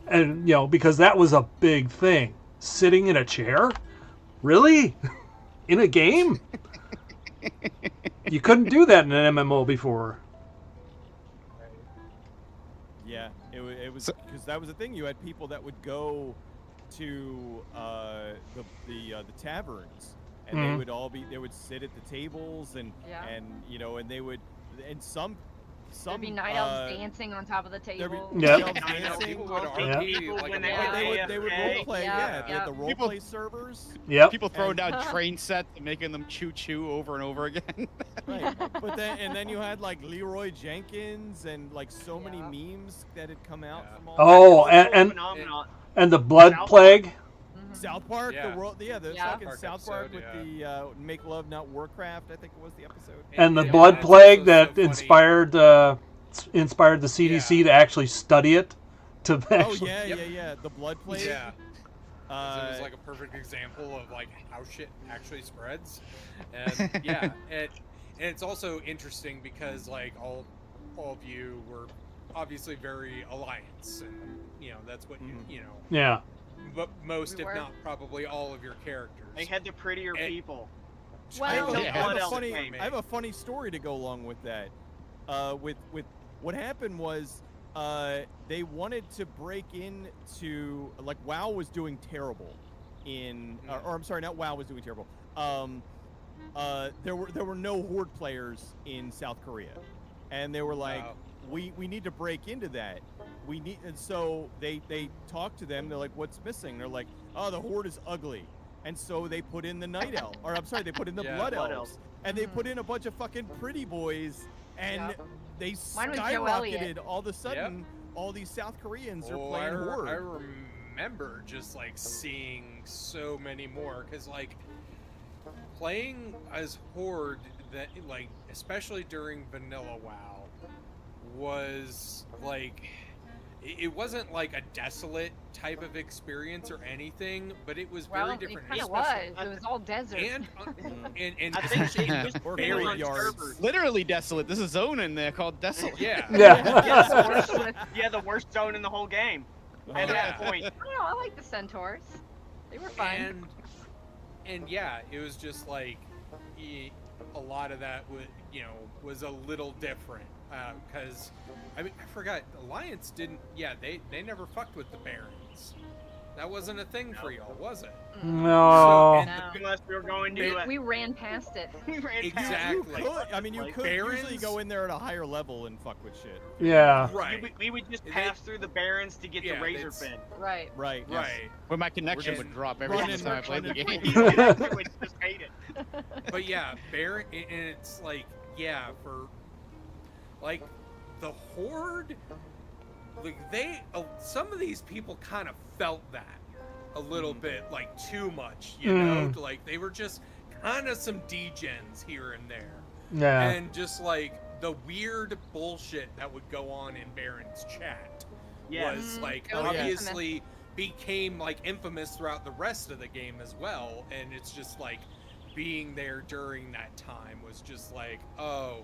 And because that was a big thing. Sitting in a chair? Really? In a game? You couldn't do that in an MMO before. Yeah, it was because that was the thing. You had people that would go to the taverns, and Mhm. they would sit at the tables and Yeah. and they would, and some There'd be night elves dancing on top of the there'd be table. Yeah. night elves I know dancing. People would Yeah. RP People like when a they wild- were They would AFK. role play. Yeah, Yeah, they yeah. had the role People- play servers. Yep. People throwing And- down train sets and making them choo over and over again. Right. But then you had like Leroy Jenkins and like so many Yeah. memes that had come out Yeah. from all Oh, Cultural and phenomenon. the Blood South Plague. Mhm. South Park, Yeah. the world, the Yeah. fucking Park South Park episode, with the Make Love Not Warcraft, I think it was the episode. And the Yeah, Blood that's Plague also that so funny. inspired the CDC Yeah. to actually study it. To Oh actually, yeah, Yep. yeah, the Blood Plague. Yeah. 'Cause it was Uh, like a perfect example of like how shit actually spreads, and yeah, and it's also interesting because like all of you were obviously very alliance, and that's what Mhm. yeah. but most, We if were. not probably all of your characters. They had the prettier And- people. Well, I have, Until a- yeah. I have Blood a Elves funny, came. I have a funny story to go along with that. With what happened was, they wanted to break into, like, WoW was doing terrible in, or I'm sorry, not WoW was doing terrible. There were no Horde players in South Korea, and they were like, Wow. we need to break into that. And so they talked to them. They're like, what's missing? They're like, oh, the Horde is ugly. And so they put in the Night Elf, or I'm sorry, they put in the Yeah. Blood Blood Elves, Elves. and they put in a bunch of fucking pretty boys, and Yep. they Mine was Joe Elliott. skyrocketed. All of a sudden, all these South Koreans are Oh, playing Horde. I remember just like seeing so many more because like playing as Horde, that like especially during vanilla WoW was like it wasn't like a desolate type of experience or anything, but it was very Well, different. it kind of especially- was. It was all desert. And Mm. and I think especially it was Or barely on graveyards. servers. Literally desolate. There's a zone in there called desolate. yeah. Yeah, the Yeah. worst, yeah, the worst zone in the whole game. At that Yeah. point. I don't know. I like the centaurs. They were fun. And yeah, it was just like a lot of that was a little different because I forgot Alliance didn't. Yeah, they never fucked with the Barons. That wasn't a thing for y'all, was it? No. and No. Unless we were going We, to we ran past it. we ran past Exactly. You could. I mean, you Like could usually Barons- go in there at a higher level and fuck with shit. Yeah. Right. We would just They- pass through the Barrens to get Yeah, the Razor they'd- Fin. Right. Right. Right. Where my connection And would drop every running- single time I played the running- game. We would just hate it. But yeah, Baron, and it's like, yeah, for like the Horde some of these people kind of felt that a little bit, like too much, like they were just kind of some degens here and there. Yeah. And just like the weird bullshit that would go on in Baron's chat was like It was obviously became like infamous throughout the rest of the game as well. And it's just like being there during that time was just like, oh,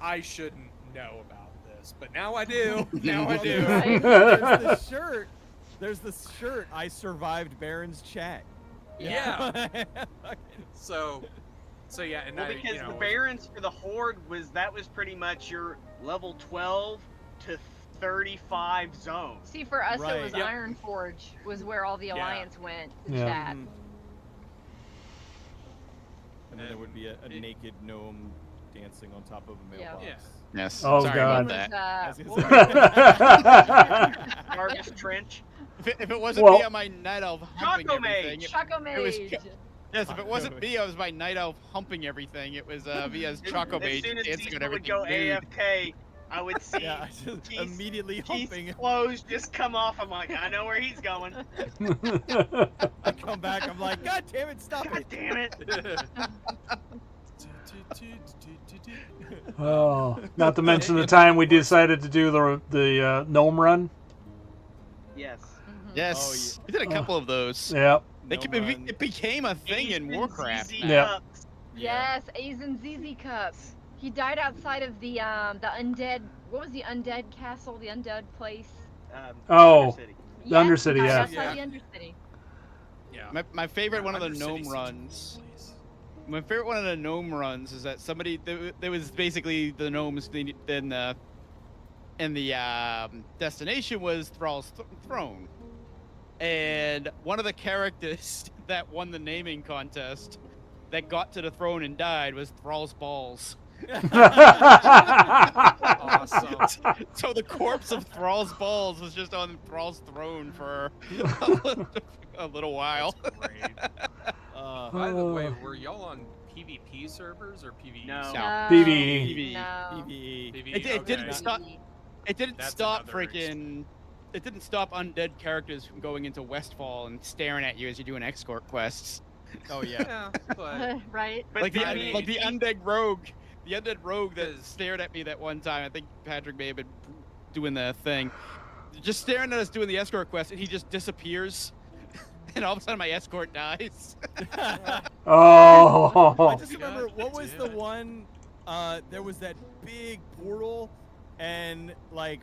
I shouldn't know about this, but now I do. Now I do. There's the shirt. I survived Baron's chat. Yeah. So yeah, and because the Barons for the Horde was pretty much your level 12 to 35 zone. See, for us, Right. it was Ironforge was where all the Alliance went to Yeah. chat. And then there would be a naked gnome dancing on top of a mailbox. Yeah. Yes. Oh, Sorry God. about that. It I was was, gonna Darkest Trench. If it wasn't Well- me on my night elf humping Choco everything, Mage. it Choco was Mage. yes, if it wasn't me, I was my night elf humping everything. It was Via's Choco As Mage soon as dancing on Diesel would everything. go nude. AFK, I would see Yeah, I just Keith's- immediately Keith's humping. clothes just come off. I'm like, I know where he's going. I come back, I'm like, God damn it, stop God it. damn it. Oh, not to mention the time we decided to do the gnome run. Yes. Yes, Oh, we did a couple of those. Yep. It became a thing in Asian Warcraft. ZZ now. Yeah. Cups. Yes, Aizen ZZ Cup. He died outside of the undead. What was the undead castle? The undead place? Oh. Undercity. The Undercity, he died yeah. outside the Undercity. Yeah. My favorite one of the Undercity's gnome such a runs. cool place. My favorite one of the gnome runs is that there was basically the gnomes in the destination was Thrall's Throne, and one of the characters that won the naming contest that got to the throne and died was Thrall's balls. Awesome. So the corpse of Thrall's balls was just on Thrall's throne for a little while. That's great. By the way, were y'all on PvP servers or PvE? No. servers? PvE. No. PvE. PvE, It didn't okay. stop. It didn't That's stop another freaking. It didn't stop undead characters from going into Westfall and staring at you as you're doing escort quests. Oh, yeah. Yeah, but Right? But Like the I like the mean, undead rogue, that Because- stared at me that one time. I think Patrick may have been doing the thing, just staring at us doing the escort quest, and he just disappears, and all of a sudden my escort dies. I Oh. just remember, what was the one, there was that big portal, and like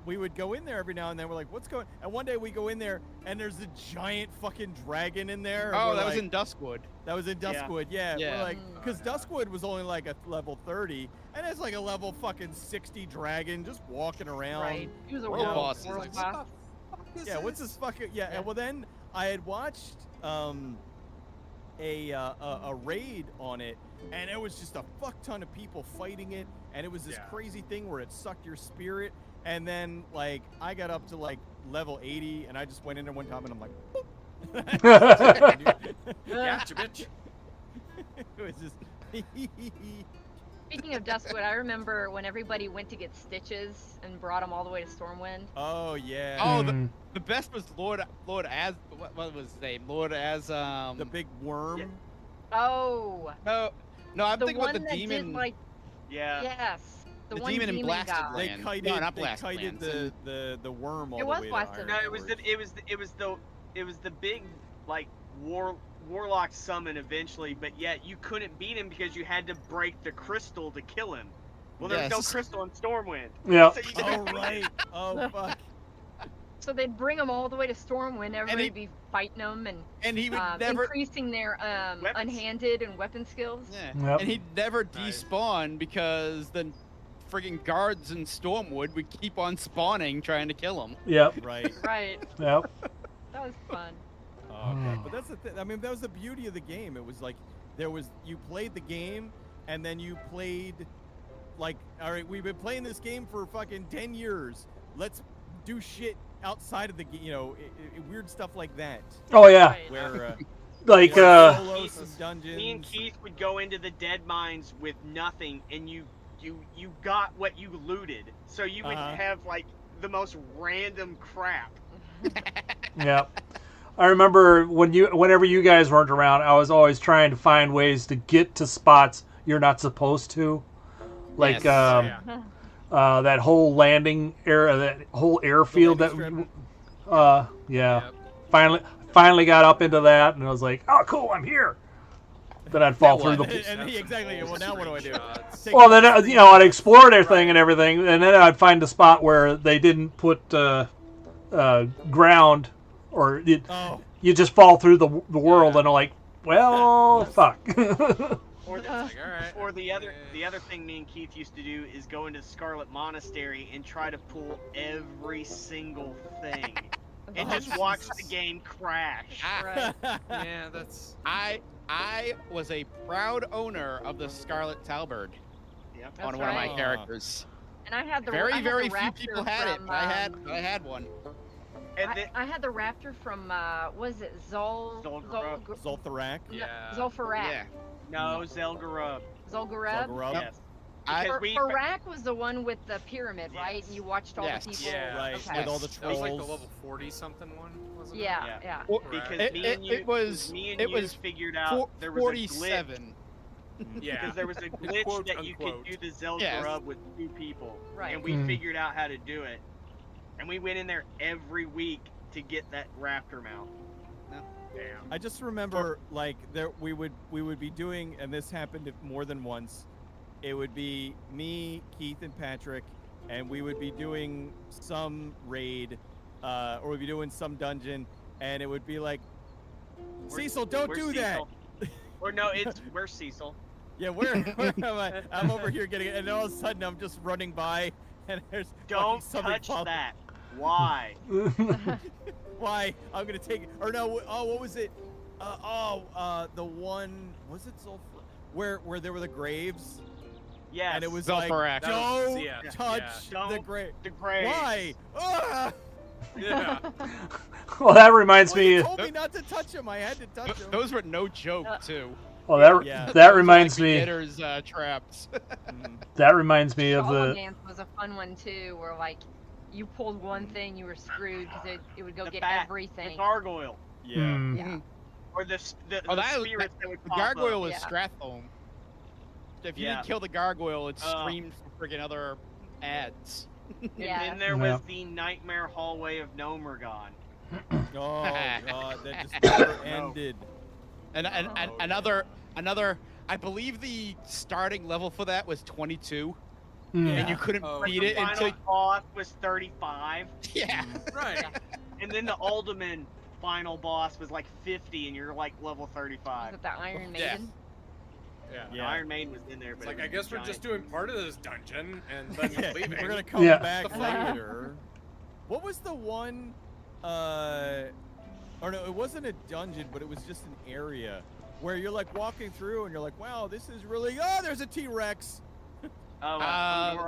we would go in there every now and then. We're like, what's going? And one day we go in there, and there's a giant fucking dragon in there. and Oh, we're that was like- in Duskwood. That was in Duskwood, yeah. Yeah. We're like, Mm. because Duskwood was only like a level 30, and it's like a level fucking 60 dragon just walking around. Right. He was a World world boss. world Like, boss. Yeah, what's this fucking? Yeah, Yeah. and well then I had watched a raid on it, and it was just a fuck ton of people fighting it, and it was this Yeah. crazy thing where it sucked your spirit, and then like I got up to like level 80, and I just went in there one time, and I'm like, boop. Gotcha, bitch. It was just. Speaking of Duskwood, I remember when everybody went to get stitches and brought them all the way to Stormwind. Oh yeah. Oh, Hmm. the best was Lord Az. What was his name? Lord Az. The big worm. Yeah. Oh, No, I'm the thinking one about the that demon. did like Yeah. yes, the The one demon in Blasted guy. They Land. kited, No, not they Blast kited Lands. the worm all It the was way Blasted No, to it was Iron Forge. it was the big like warlock summon eventually, but yet you couldn't beat him because you had to break the crystal to kill him. Well, there's no Yes. crystal in Stormwind. Yep. So you Oh couldn't beat right. him. Oh fuck. So they'd bring them all the way to Stormwind. Everybody would be fighting them and And he would never. increasing their Weapons. unhanded and weapon skills. Yeah. Yep. And he'd never Nice. despawn because the friggin' guards in Stormwood would keep on spawning trying to kill him. Yep. Right. Right. Yep. That was fun. Oh, okay. But that's the thing. I mean, that was the beauty of the game. It was like you played the game, and then you played like, all right, we've been playing this game for fucking 10 years. Let's do shit outside of the game, weird stuff like that. Oh yeah. Right. Where Like solo some dungeons. Me and Keith would go into the dead mines with nothing, and you got what you looted. So you would Uh-huh. have like the most random crap. Yeah. I remember whenever you guys weren't around, I was always trying to find ways to get to spots you're not supposed to. Like Yes. that whole landing area, that whole airfield that landing yeah. Yep. Finally got up into that and I was like, "Oh, cool, I'm here." Then I'd fall through the Exactly. Well, now what do I do? Screenshots. Well, then I'd explore everything and everything, and then I'd find a spot where they didn't put ground, or you just fall through the world, and I'm like, well, fuck. Or the, Like, all right. or the other thing me and Keith used to do is go into Scarlet Monastery and try to pull every single thing, and just watch the game crash. Yeah, that's. I was a proud owner of the Scarlet Talberd Yep. That's on one of my right. characters. And I had the I Very, had very the few Raptor people had it. from, But I had one. And then, I had the Raptor from was it Zul'Gurub. Zoltharak. Yeah. Zul'Farrak. Yeah. no, Zel'Gurub. Zul'Gurub. Zul'Gurub. Yes. I, Because we- Farrak was the one with the pyramid, right? Yes. And you watched all Yes. the people. Yeah. Right. Okay. With all the That was like the trolls. level 40 something one, wasn't it? Yeah, Yeah. yeah. Well, Because It- me it- and you, it was- me and it you was figured out there was a glitch. 47. Yeah. Because there was a glitch Quote, that you could unquote. do the Zel'Gurub Yes. with 2 people, Right. and we Hmm. figured out how to do it. And we went in there every week to get that Raptor mount. Damn. I just remember like we would be doing, and this happened more than once. It would be me, Keith, and Patrick, and we would be doing some raid, or we'd be doing some dungeon, and it would be like, We're- Cecil, don't we're do that. Cecil. Or no, where's Cecil? Yeah, where am I? I'm over here getting it, and all of a sudden I'm just running by, and there's fucking Don't something touch following- that. Why? Why? I'm gonna take it. Or no? Oh, what was it? The one was it Zul'Farrak? Where there were the graves, Yes. and it was Zul'Farrak. like, That was- don't yeah, touch yeah. the Don't- grave. the grave. Why? Ah! Yeah. Well, that reminds Well, you me. told me not to touch him. I had to touch him. Those were no joke, too. Well, that Yeah. that reminds Like me. beginner's, traps. Mm. That reminds me of Shadow the. Dance was a fun one too, where like you pulled one thing, you were screwed because it would go the get bat, everything. The gargoyle. Yeah. Hmm. Yeah. Or the Oh, the that- spirits that would The pop gargoyle up. was Yeah. Stratholme. If you Yeah. didn't kill the gargoyle, it Oh. screamed for friggin' other ads. And Yeah. then there Yeah. was the Nightmare Hallway of Nomergon. Oh god, that just never ended. And Oh. another. I believe the starting level for that was 22, Hmm. and you couldn't Oh. beat The it final until. boss was 35, Yeah. Right. and then the Alderman final boss was like 50, and you're like level Was 35. it the Iron Yeah. Maiden? Yeah. The Yeah. Iron Maiden was in there, It's but like, it I was guess we're giant. just doing part of this dungeon, and then Yeah, leaving. we're gonna come Yeah. back The fuck? later. What was the one? Or no, it wasn't a dungeon, but it was just an area where you're like walking through, and you're like, "Wow, this is really." Oh, there's a T-Rex. Oh,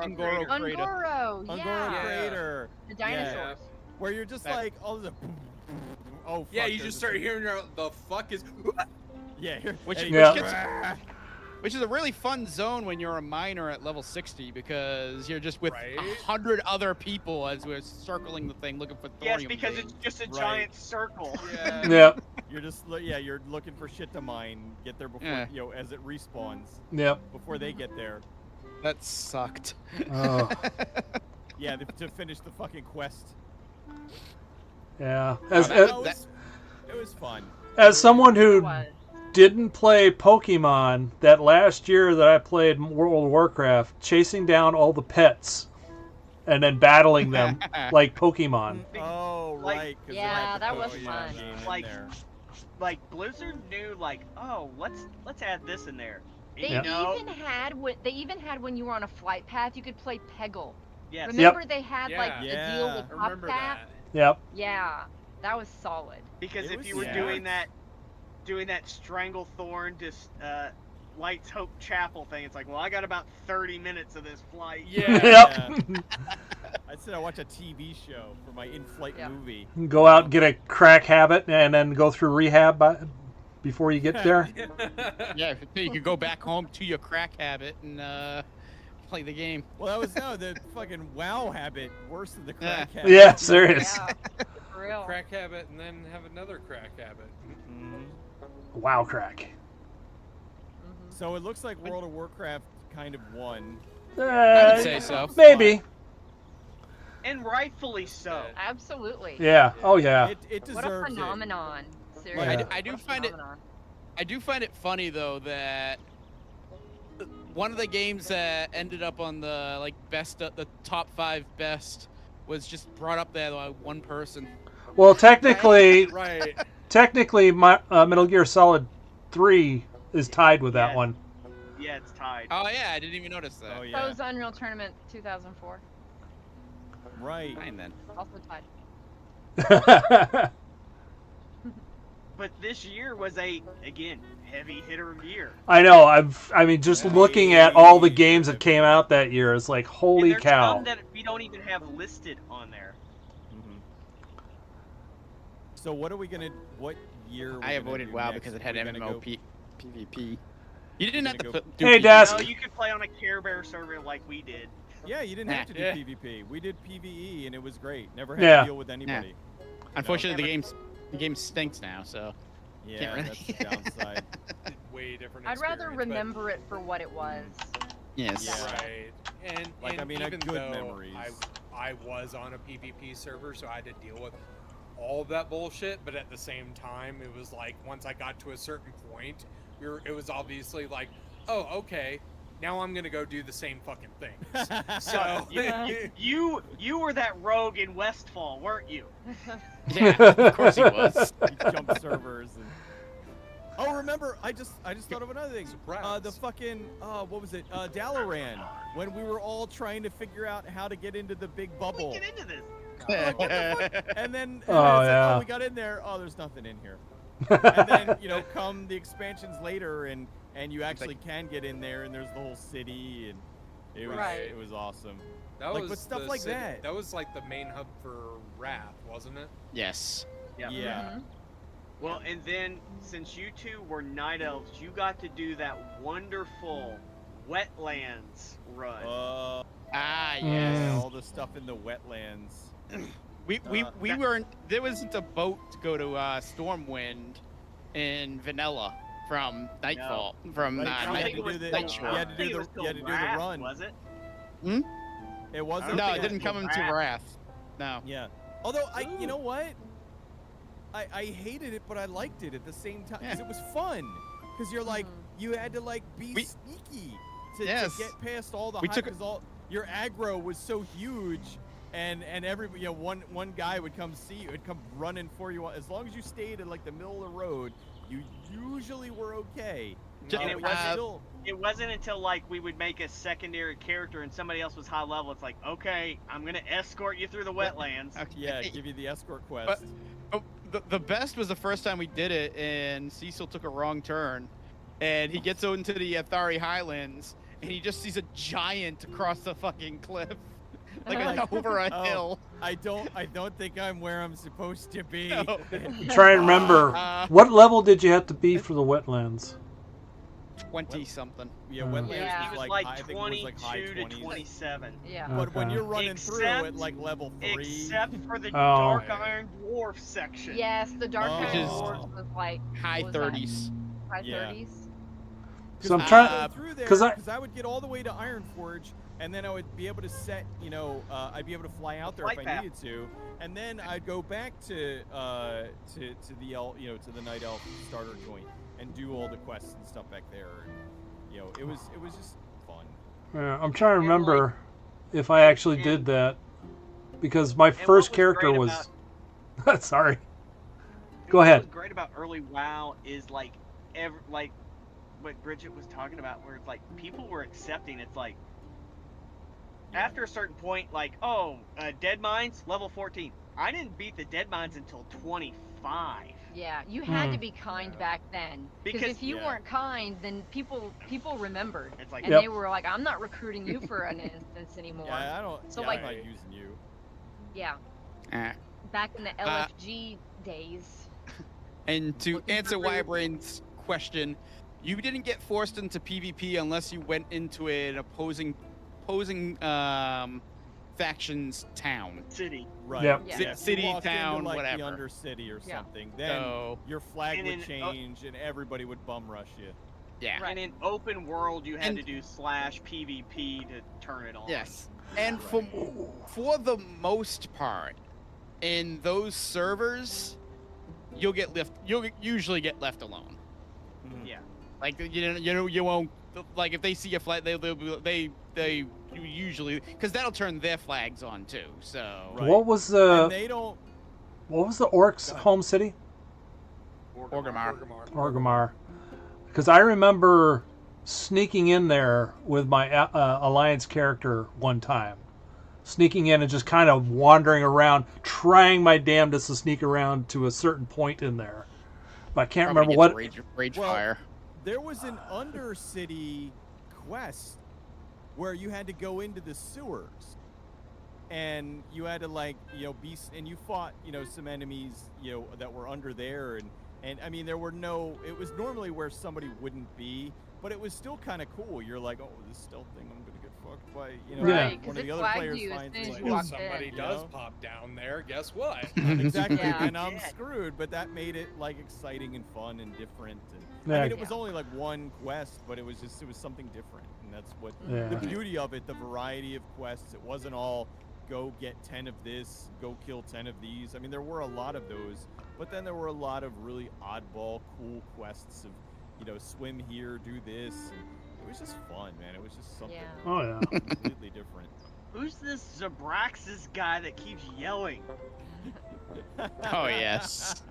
Ungoro Crater. Crater. Ungoro, Ungoro yeah. Crater. The Yeah. dinosaurs. Where you're just That- like, all the. Oh. Yeah, fuck, you there's just a start thing. hearing the fuck is. Yeah. Which- and which you- gets- Which is a really fun zone when you're a miner at level 60 because you're just with Right? 100 other people as we're circling the thing looking for thorium. Yes, because veins. it's just a Right. giant circle. Yeah. Yep. You're just yeah, you're looking for shit to mine. Get there before Yeah. as it respawns Yep. before they get there. That sucked. Oh. Yeah, to finish the fucking quest. Yeah. that- It was fun. As someone who It was. didn't play Pokemon, that last year that I played World of Warcraft, chasing down all the pets and then battling them like Pokemon. Oh Like- right. 'cause they Yeah, had the that was Pokemon fun. game in Like- there. Like Blizzard knew, like, oh, let's add this in there. And They you know, even had when you were on a flight path, you could play Peggle. yes. Remember they had like the Yeah. deal Yeah. with I remember PopCap? that. Yep. Yeah, that was solid. Because It if was you were smart. doing that Stranglethorn to Lights Hope Chapel thing, it's like, well, I got about 30 minutes of this flight. Yeah. Yep. I said I watch a TV show for my in-flight Yeah. movie. Go out, get a crack habit, and then go through rehab before you get there. Yeah, you could go back home to your crack habit and play the game. Well, that was the fucking WoW habit worse than the crack Yeah. habit. Yeah, serious. Yeah, for real. Crack habit and then have another crack habit. Mhm. Wow, crack. Mhm. So it looks like World of Warcraft kind of won. I would say so. Maybe. And rightfully so. Absolutely. Yeah. Oh yeah. It What a deserves it. phenomenon. Like, Seriously. I do what a find it. phenomenon. I do find it funny though that one of the games that ended up on the the top 5 best was just brought up there by one person. Well, technically, Right. my Metal Gear Solid 3 is tied with that Yeah. one. Yeah, it's tied. Oh yeah, I didn't even notice that. Oh That yeah. was Unreal Tournament 2004. Right. Fine then. Also tied. But this year was again, heavy hitter year. I know. I mean, just looking at all the games that came out that year, it's like, And holy there's cow. some that we don't even have listed on there. Mhm. So what year? I avoided WoW because it had MMO PvP. You didn't have to gonna do Hey, PvP. Dask. No, you could play on a Care Bear server like we did. Yeah, you didn't have to do Yeah. PvP. We did PvE and it was great. Never had Yeah. to deal with anybody. Unfortunately, the game stinks now, so Yeah, Can't really- that's the downside. Way different. I'd rather experience, but- remember it for what it was. yes. Yeah. Right. And Like, I mean, even good though memories. I was on a PvP server, so I had to deal with all of that bullshit. But at the same time, it was like once I got to a certain point, it was obviously like, oh, okay, now I'm gonna go do the same fucking thing. So You were that rogue in Westfall, weren't you? Yeah, of course he was. You jump servers and. Oh, remember? I just thought of another thing. Surprise. The fucking what was it? Dalaran. When we were all trying to figure out how to get into the big How did bubble, we get into this? like, what the fuck? And then Oh, it's yeah. like, oh, we got in there. Oh, there's nothing in here. And then come the expansions later, and you actually can get in there, and there's the whole city, and it was Right. it was awesome. that like, was but stuff the like city- that. That was like the main hub for Wrath, wasn't it? Yes. Yeah. Mhm. Well, and then since you two were night elves, you got to do that wonderful wetlands run. Ah, Mm. yes. Yeah, all the stuff in the wetlands. We that- weren't. There wasn't a boat to go to Stormwind in Vanilla from Nightfall. From Like, I don't Night, think it was Night till- Shore. you had to do I think it the- was you had to till do the Wrath, run. Was it? It wasn't. I No, don't it think didn't it come was into Wrath. Wrath. No. Yeah. Although you know what? I hated it, but I liked it at the same time because Yeah. it was fun. Because you're like, Mhm. you had to like be We- sneaky to Yes. get past all the We hype. took- 'Cause all your aggro was so huge, and every one guy would come see you, would come running for you. As long as you stayed in like the middle of the road, you usually were okay. Just- And it But wasn't- still, It wasn't until like we would make a secondary character and somebody else was high level. It's like, okay, I'm gonna escort you through the wetlands. Okay. yeah, give you the escort quest. Oh, the best was the first time we did it, and Cecil took a wrong turn, and he gets into the Athari Highlands, and he just sees a giant across the fucking cliff, like over a Oh. hill. I don't think I'm where I'm supposed to be. No. Try and remember, Uh, what level did you have to be for the wetlands? 20 something. Yeah, Uh, wetlands Yeah. It was was like I think it was like high 22 to 20s. 27. Yeah. But when Okay. you're running through Except- at like level 3, Except for the Oh. Dark Iron Dwarf section. Yes, the Dark Oh. Iron Which is Dwarves was like High what was that? 30s. high Yeah. 30s. So I'm I trying. would go through there 'cause I- because I would get all the way to Ironforge, and then I would be able to set, I'd be able to fly out there if Flight I path. needed to, and then I'd go back to the to the Night Elf starter joint and do all the quests and stuff back there. And, it was just fun. Yeah, I'm trying to And, remember if I actually and- did that because my And what first was character great was. about- Sorry. And Go what ahead. was great about early WoW is like what Bridget was talking about, where it's like people were accepting. It's like after a certain point, like Dead Mines level 14. I didn't beat the Dead Mines until 25. Yeah, you had Hmm. to be kind back then. Because Because- if you Yeah. weren't kind, then people remembered, It's like and Yep. they were like, "I'm not recruiting you for an instance anymore." Yeah, I don't. So, yeah, like- I'm not using you. Yeah, Ah. back in the LFG days. And to Looking for answer food. Wybrain's question, you didn't get forced into PvP unless you went into an opposing opposing faction's town. City. Right. Yep. Yeah. Ci- If you city, walked into, town, like, whatever. the Undercity or Yeah. something, then So your flag And would in- change and everybody would bum rush you. yeah. Right. And in open world, you had And- to do /PvP to turn it on. Yes. And Right. for the most part, in those servers, you'll usually get left alone. Mhm. Yeah. Like you won't like if they see a flag, they usually because that'll turn their flags on too. So Right. What was And the they don't. orcs' home city? Orgrimmar. Orgrimmar. Because I remember sneaking in there with my Alliance character one time. Sneaking in and just kind of wandering around, trying my damnedest to sneak around to a certain point in there. But I can't remember what. Rage Well, fire. There was an Undercity quest where you had to go into the sewers, and you had to and you fought some enemies that were under there, and I mean there were no. It was normally where somebody wouldn't be, but it was still kind of cool. You're like, oh, this stealth thing, I'm gonna get fucked by Yeah. Right, one because of the it other flagged players you as finds soon it. as If you walked somebody in. does know? pop down there, guess what? Exactly, Yeah. and I'm Yeah. screwed. But that made it like exciting and fun and different. And Yeah. I mean, it was Yeah. only like one quest, but it was something different, and that's what Yeah. the beauty of it. The variety of quests. It wasn't all go get 10 of this, go kill 10 of these. I mean, there were a lot of those, but then there were a lot of really oddball, cool quests of swim here, do this. And it was just fun, man. It was just something Yeah. Oh yeah. completely different. Who's this Zabraxis guy that keeps yelling? Oh yes.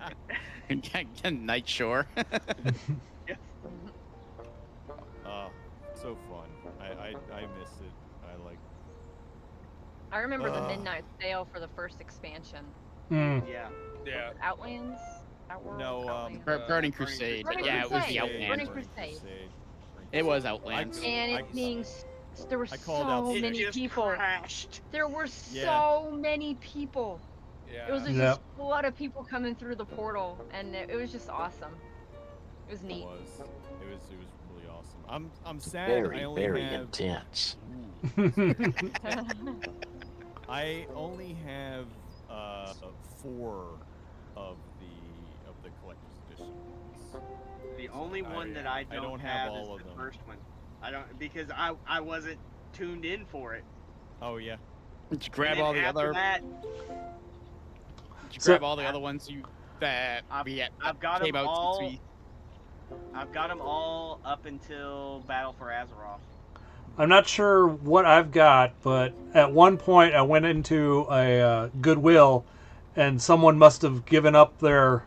Night Shore. So fun. I miss it. I like. I remember the Ugh. midnight sale for the first expansion. Mm. Yeah. Yeah. Outlands? Outworld? No, Outlands? Burning Burning Crusade. Burning But yeah, it was the Crusade. Outlands. Burning Crusade. It was Outlands. And I- it being there were I called out so sick. many It just people. crashed. There were Yeah. so many people. Yeah. It was just Yep. a lot of people coming through the portal, and it was just awesome. It was It neat. was. It was really awesome. I'm sad. Very, I only very have. intense. Ooh. I only have 4 of the collector's editions. The only one that I don't, don't have have is all of the them. first one. I don't because I wasn't tuned in for it. Oh yeah. Did you grab And then all the after other? that, Did you So- grab all the other ones that we had? I've got came them out all. since we- I've got them all up until Battle for Azeroth. I'm not sure what I've got, but at one point I went into a Goodwill, and someone must have given up their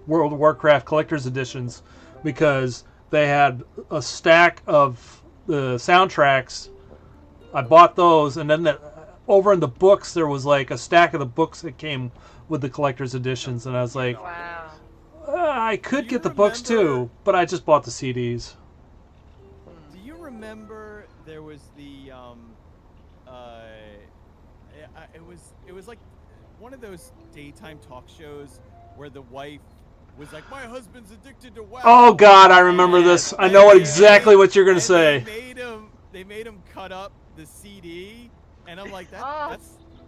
World of Warcraft collector's editions because they had a stack of the soundtracks. I bought those, and then over in the books there was like a stack of the books that came with the collector's editions, and I was like, Wow. I could Do get you the books remember- too, but I just bought the CDs. Do you remember there was the it was like one of those daytime talk shows where the wife was like, my husband's addicted to WoW. Oh God, I remember this. I know exactly what you're gonna say. They made him cut up the CD, and I'm like, Oh.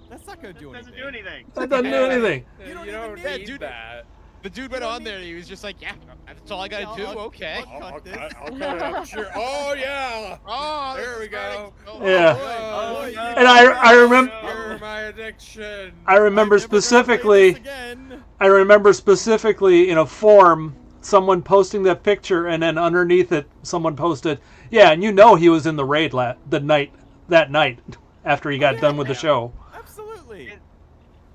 that's not gonna do Doesn't anything. do anything. That doesn't do anything. You don't You even don't need that, need dude. that. The dude went on there. He was just like, "Yeah, that's all I gotta Yeah, do." I'll- Okay. I'll cut this. I'll cut it out. Sure. Oh yeah. Oh, There we this is go. starting- Yeah. Oh, Oh, you- no. And I remember You're my addiction. I remember I'm never gonna play this specifically again. I remember specifically in a forum someone posting that picture, and then underneath it someone posted, yeah, and you know he was in the raid that night after he got done with the Yeah. show. Absolutely.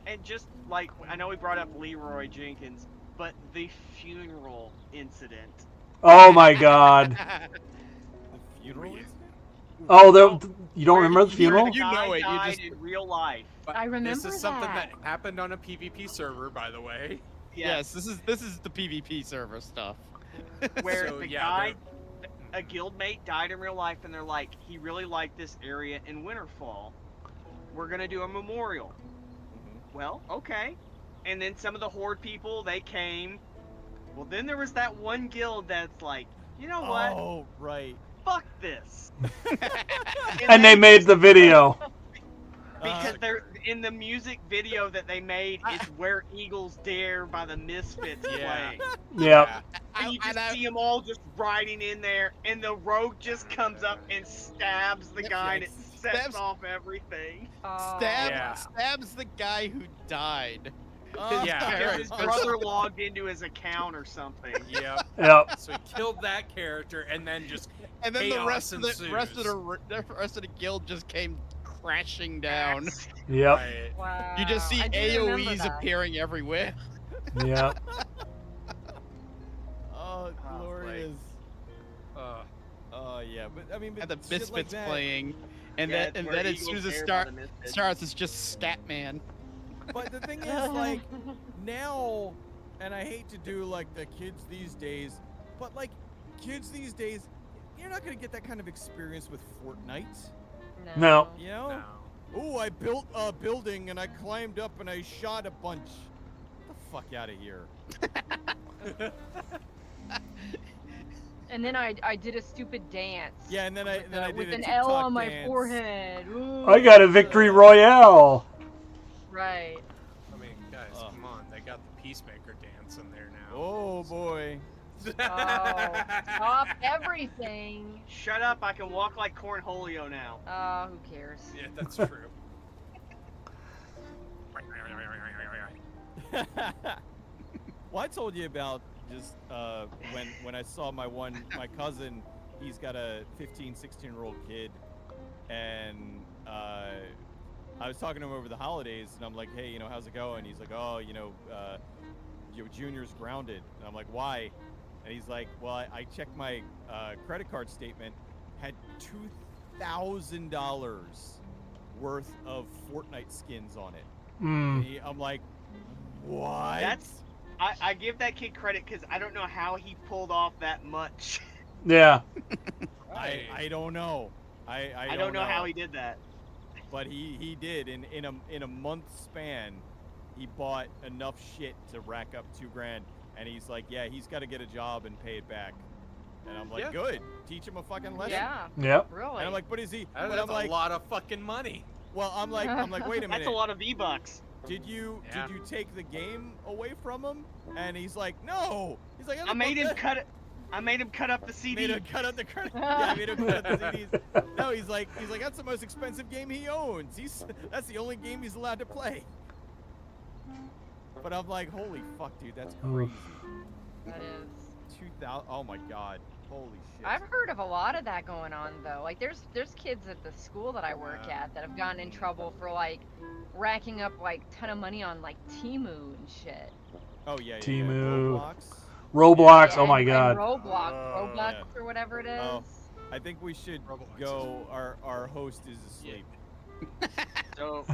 And just like I know we brought up Leroy Jenkins, but the funeral incident. Oh my God. The funeral incident? Oh, you don't where remember the the funeral? You know guy it, you died just- in real life. But I This remember is something that. that happened on a PvP server, by the way. Yes, this is the PvP server stuff. Where So, the yeah, guy, a guildmate, died in real life, and they're like, he really liked this area in Winterfall. We're gonna do a memorial. Well, okay. And then some of the Horde people, they came. Well, then there was that one guild that's like, you know what? Oh, right. Fuck this. And they made the video. Because they're in the music video that they made. It's Where Eagles Dare by the Misfits Yeah. play. Yep. And you just see them all just riding in there, and the rogue just comes up and stabs the guy, and it sets Stabs- off everything. Oh. Stabs the guy who died. Yeah. Because his brother logged into his account or something. Yep. Yep. So he killed that character, and then just And then the chaos rest of the rest of ensues. the rest of the guild just came crashing down. Yep. Right. Wow. You just see I do remember AoEs that. appearing everywhere. Yep. Oh, glorious. Uh, Oh yeah, but I mean, but And the shit like Misfits that- playing, and Yeah, then it's and Where then as Eagles soon as it Dare by the Misfits. starts, it's just Statman. But the thing is, like, now, and I hate to do like the kids these days, but like, kids these days, you're not gonna get that kind of experience with Fortnite. No. You know? no. Oh, I built a building and I climbed up and I shot a bunch. Get the fuck out of here. And then I did a stupid dance. Yeah, and then I did with a an L TikTok on my dance. forehead. Ooh. I got a victory royale. Right. I mean, guys, come on. They got the Peacemaker dance in there now. Oh boy. Oh, stop everything. Shut up! I can walk like Cornholio now. Oh, who cares? Yeah, that's true. Well, I told you about just when I saw my cousin. He's got a 15, 16-year-old kid, and I was talking to him over the holidays, and I'm like, hey, how's it going? He's like, oh, Junior's grounded, and I'm like, why? And he's like, well, I checked my credit card statement, had $2,000 worth of Fortnite skins on it. Mm. I'm like, what? I give that kid credit because I don't know how he pulled off that much. Yeah. I don't know. I don't know how he did that. But he did in a month span. He bought enough shit to rack up $2,000, and he's like, yeah, he's got to get a job and pay it back. And I'm like, Yeah. good, teach him a fucking lesson. Yeah. Yep. Really. And I'm like, but is he? That's But I'm a like, lot of fucking money. well, I'm like, wait a minute. That's a lot of V-Bucks. Did you Yeah. take the game away from him? And he's like, no. He's like, I made him cut it. I made him cut up the CD. Made him cut out the credit. Yeah, I made him cut out the CDs. No, he's like that's the most expensive game he owns. That's the only game he's allowed to play. But I'm like, holy fuck, dude, that's crazy. That is. 2,000. Oh my god, holy shit. I've heard of a lot of that going on though. Like there's kids at the school that I work at that have gotten in trouble for like racking up like ton of money on like Temu and shit. Oh yeah, yeah. Temu. Roblox. Roblox. Oh And- my and god. Roblox, Oh, Roblox yeah. or whatever it is. Oh. I think we should Roblox go. Our host is asleep. So,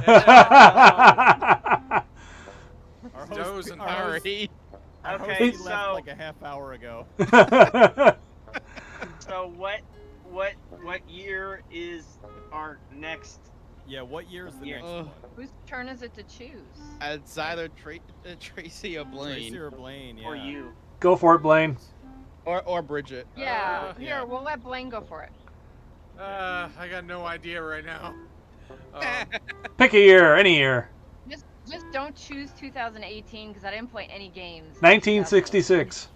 Our Dozing. our host, Sorry. our host Okay, left so- like a half hour ago. so what year is our next? Yeah, what year is the next Ugh. one? Whose turn is it to choose? It's either Tracy or Blaine Tracy or Blaine? Yeah. Or you? Go for it, Blaine. or Bridget. Yeah, yeah. here, we'll let Blaine go for it. I got no idea right now. Pick a year, any year. Just don't choose 2018 because I didn't play any games. 1966.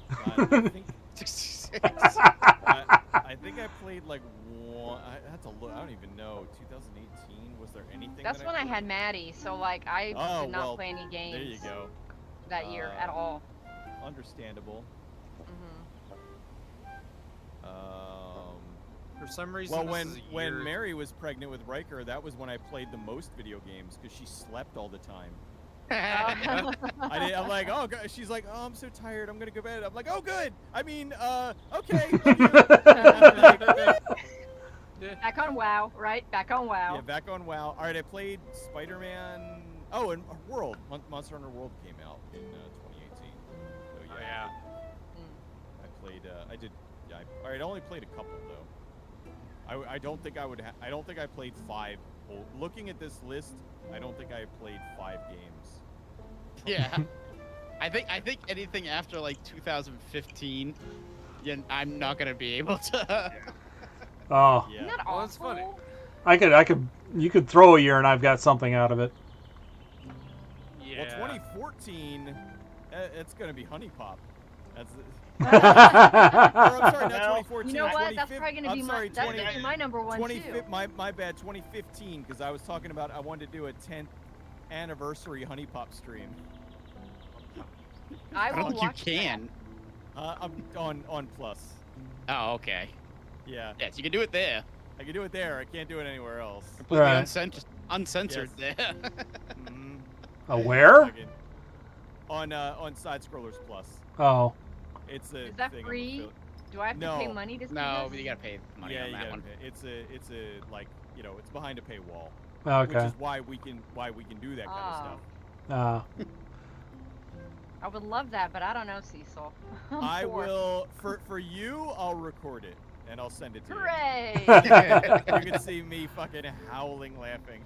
God, I think 66. I think I played like one. I had to look. I don't even know. 2018. Was there anything? That's that when I played? had Maddie, so like I Oh, did not well, play any games There you go. that year at all. Understandable. Hmm. For some reason, Well, this is a when year- Mary was pregnant with Riker, that was when I played the most video games because she slept all the time. I'm like, oh, God. She's like, oh, I'm so tired. I'm gonna go to bed. I'm like, oh, good. I mean, okay. love you. Back on WoW, right? Back on WoW. Yeah, back on WoW. All right, I played Spider-Man. Oh, and World. Monster Hunter World came out in 2018. So Oh yeah. I played. All right, I only played a couple though. I don't think I would. I don't think I played 5. Looking at this list, I don't think I played 5 games. Yeah. I think anything after like 2015, I'm not gonna be able to. Oh. Yeah. Isn't that Well, that's funny. You could throw a year and I've got something out of it. Yeah. Well, 2014, it's gonna be Honey Pop. That's. Or, I'm sorry, not No. 2014. You know what? That's 2015 probably gonna I'm be sorry, that's gonna be my number one 20, too. my bad, 2015, because I was talking about I wanted to do a 10th anniversary Honey Pop stream. I I will don't think you watch can. I'm on Plus. Oh, okay. Yeah, Yes, you can do it there. I can do it there. I can't do it anywhere else. Completely Right. uncensored there. Mhm. Where? Fucking- On Side Scrollers Plus. Oh. It's a Is that thing I'm free? affili- Do I have to pay No. money to see No, this? but you gotta pay money yeah, on you that gotta one. pay. It's a like it's behind a paywall, which Okay. is why we can do that kind of stuff. Uh, I would love that, but I don't know, Cecil. I'm I poor. will for you. I'll record it and I'll send it to Hooray! you. You can see me fucking howling, laughing,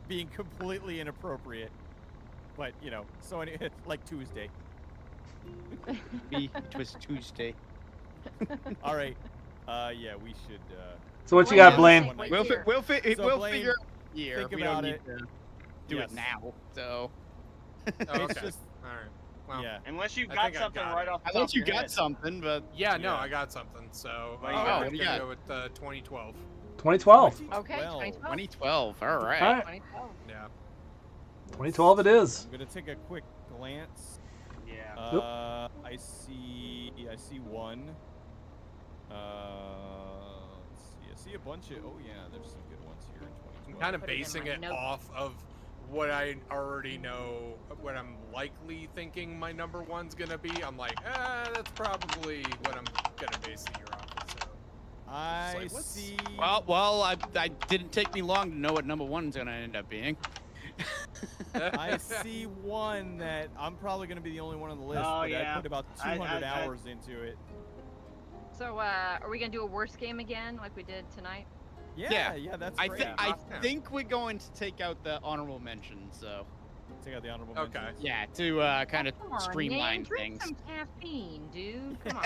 being completely inappropriate. But so like Tuesday. It was Tuesday. All right. Yeah, we should. so what you got, Blaine? Blaine? Wait We'll here. we'll Blaine, figure year. think We about don't need it. to do Yes. it now. So Oh, It's okay. just All right. Well, yeah. Unless you've I got think I've something got right it. off the I top thought you of your got head. something, but yeah, no, Yeah. I got something. So What do you I'm got? what gonna do you got? go with 2012. 2012. Okay, 2012. 2012. 2012. All right. All right. 2012. Yeah. 2012 it is. I'm gonna take a quick glance. Yeah. I see one. Let's see a bunch of. Oh yeah, there's some good ones here in 2012. Kind of Put it in basing my it notes. off of what I already know, what I'm likely thinking my number one's gonna be. I'm like, that's probably what I'm gonna base the year off of. So I like, what's- see. Well, I didn't take me long to know what number one's gonna end up being. I see one that I'm probably gonna be the only one on the list, Oh, but yeah. I put about I- 200 I- hours into it. So, are we gonna do a worst game again, like we did tonight? Yeah, that's I great. think I Yeah. think we're going to take out the honorable mentions. So Take out the honorable Okay. mentions. yeah, to kind of Come on, streamline man, drink things. some caffeine, dude. Come on.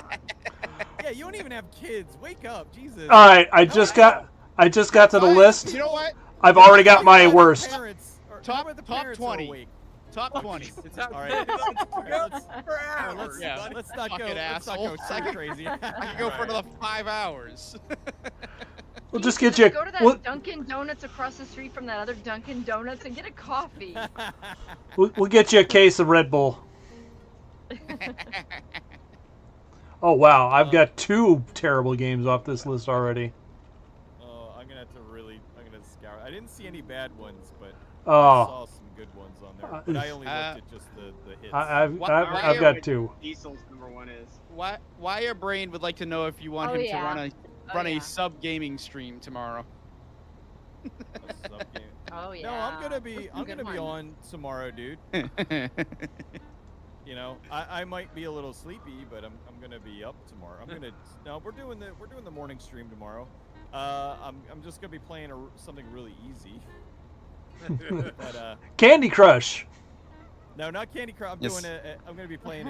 Yeah, you don't even have kids. Wake up, Jesus. All right, I just got to the But list. You know what? I've already got my How about the worst. parents- or how Top- about the top parents are 20. awake? Top 20. It's not All right. Let's- for Oh, hours. let's, Yeah. let's not Fuck go. it, Let's not go asshole. too crazy. I could go for another 5 hours. We'll just get you. Go to that We'll, Dunkin' Donuts across the street from that other Dunkin' Donuts and get a coffee. we'll get you a case of Red Bull. Oh wow, I've got 2 terrible games off this list already. Oh, I'm gonna scour. I didn't see any bad ones, but I Oh, saw some good ones on there. But I only looked at just the hits. I've got 2. Diesel's number one is. Why your brain would like to know if you want Oh, him yeah. to Oh, run yeah. a sub gaming stream tomorrow. A sub-game. Oh yeah. No, I'm gonna be Good one. on tomorrow, dude. You know, I might be a little sleepy, but I'm gonna be up tomorrow. We're doing the morning stream tomorrow. I'm just gonna be playing something really easy. But Candy Crush. no, not Candy Crush. Yes. I'm gonna be playing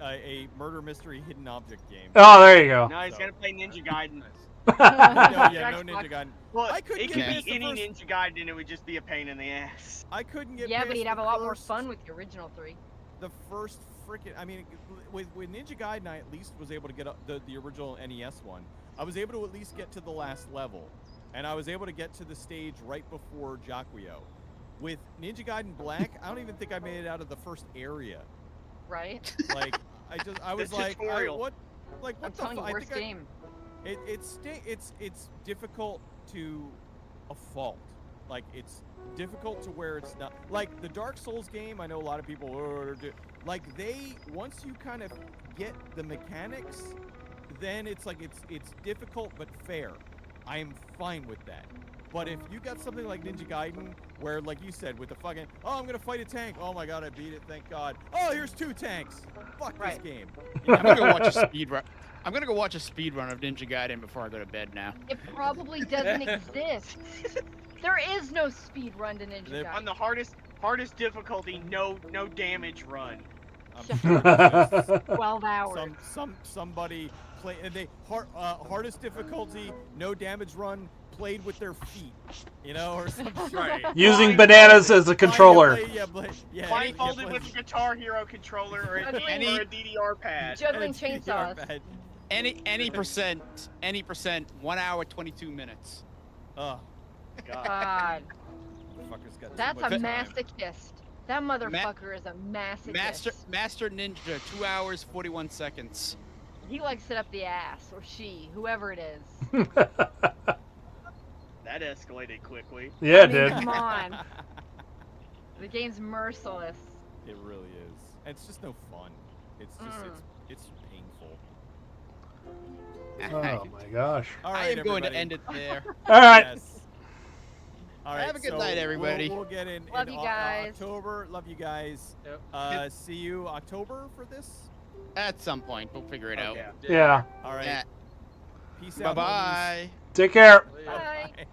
a murder mystery hidden object game. Oh, there you go. No, he's gonna play Ninja Gaiden. No, yeah, no Ninja Gaiden. Well, I couldn't it get could past be the any first- Ninja Gaiden, and it would just be a pain in the ass. I couldn't get. Yeah, past but he'd the have a lot more first- fun with the original 3. The first freaking. I mean, with Ninja Gaiden, I at least was able to get up the original NES one. I was able to at least get to the last level, and I was able to get to the stage right before Jaquio. With Ninja Gaiden Black, I don't even think I made it out of the first area. Right? Like, I was The like, tutorial. what I'm the telling you, fuck? worst game. It's difficult to a fault. Like, it's difficult to where it's not like the Dark Souls game. I know a lot of people like once you kind of get the mechanics, then it's like it's difficult but fair. I am fine with that. But if you got something like Ninja Gaiden, where, like you said, with the fucking, oh, I'm gonna fight a tank. Oh my god, I beat it. Thank God. Oh, here's 2 tanks. Fuck Right. this game. I'm gonna go watch a speed run. I'm gonna go watch a speed run of Ninja Gaiden before I go to bed now. It probably doesn't exist. There is no speed run to Ninja They've- On Gaiden. the hardest difficulty, no damage run. I'm sure it's just 12 hours. somebody play. And they hardest difficulty, no damage run, played with their feet, you know, or something. Right. Using bananas as a controller. Blindfolded with a Guitar Hero controller or a DDR pad. Juggling chainsaws. Any percent, 1 hour 22 minutes. Oh, God. fucker's got That's too much a time. masochist. That motherfucker is a masochist. Master Ninja, 2 hours 41 seconds. He likes it up the ass, or she, whoever it is. That escalated quickly. Yeah, I it mean, did. Come on. The game's merciless. It really is. And it's just no fun. It's just it's painful. Oh my gosh. All I right, am going to everybody. end it there. All right. Yes. All right. Have a good so night, everybody. We'll get in. Love in you guys. October. Love you guys. Yep. See you October for this. At some point, we'll figure it out. Yeah. Yeah. All right. Yeah. Peace out. Bye-bye. Take care. Bye. Bye.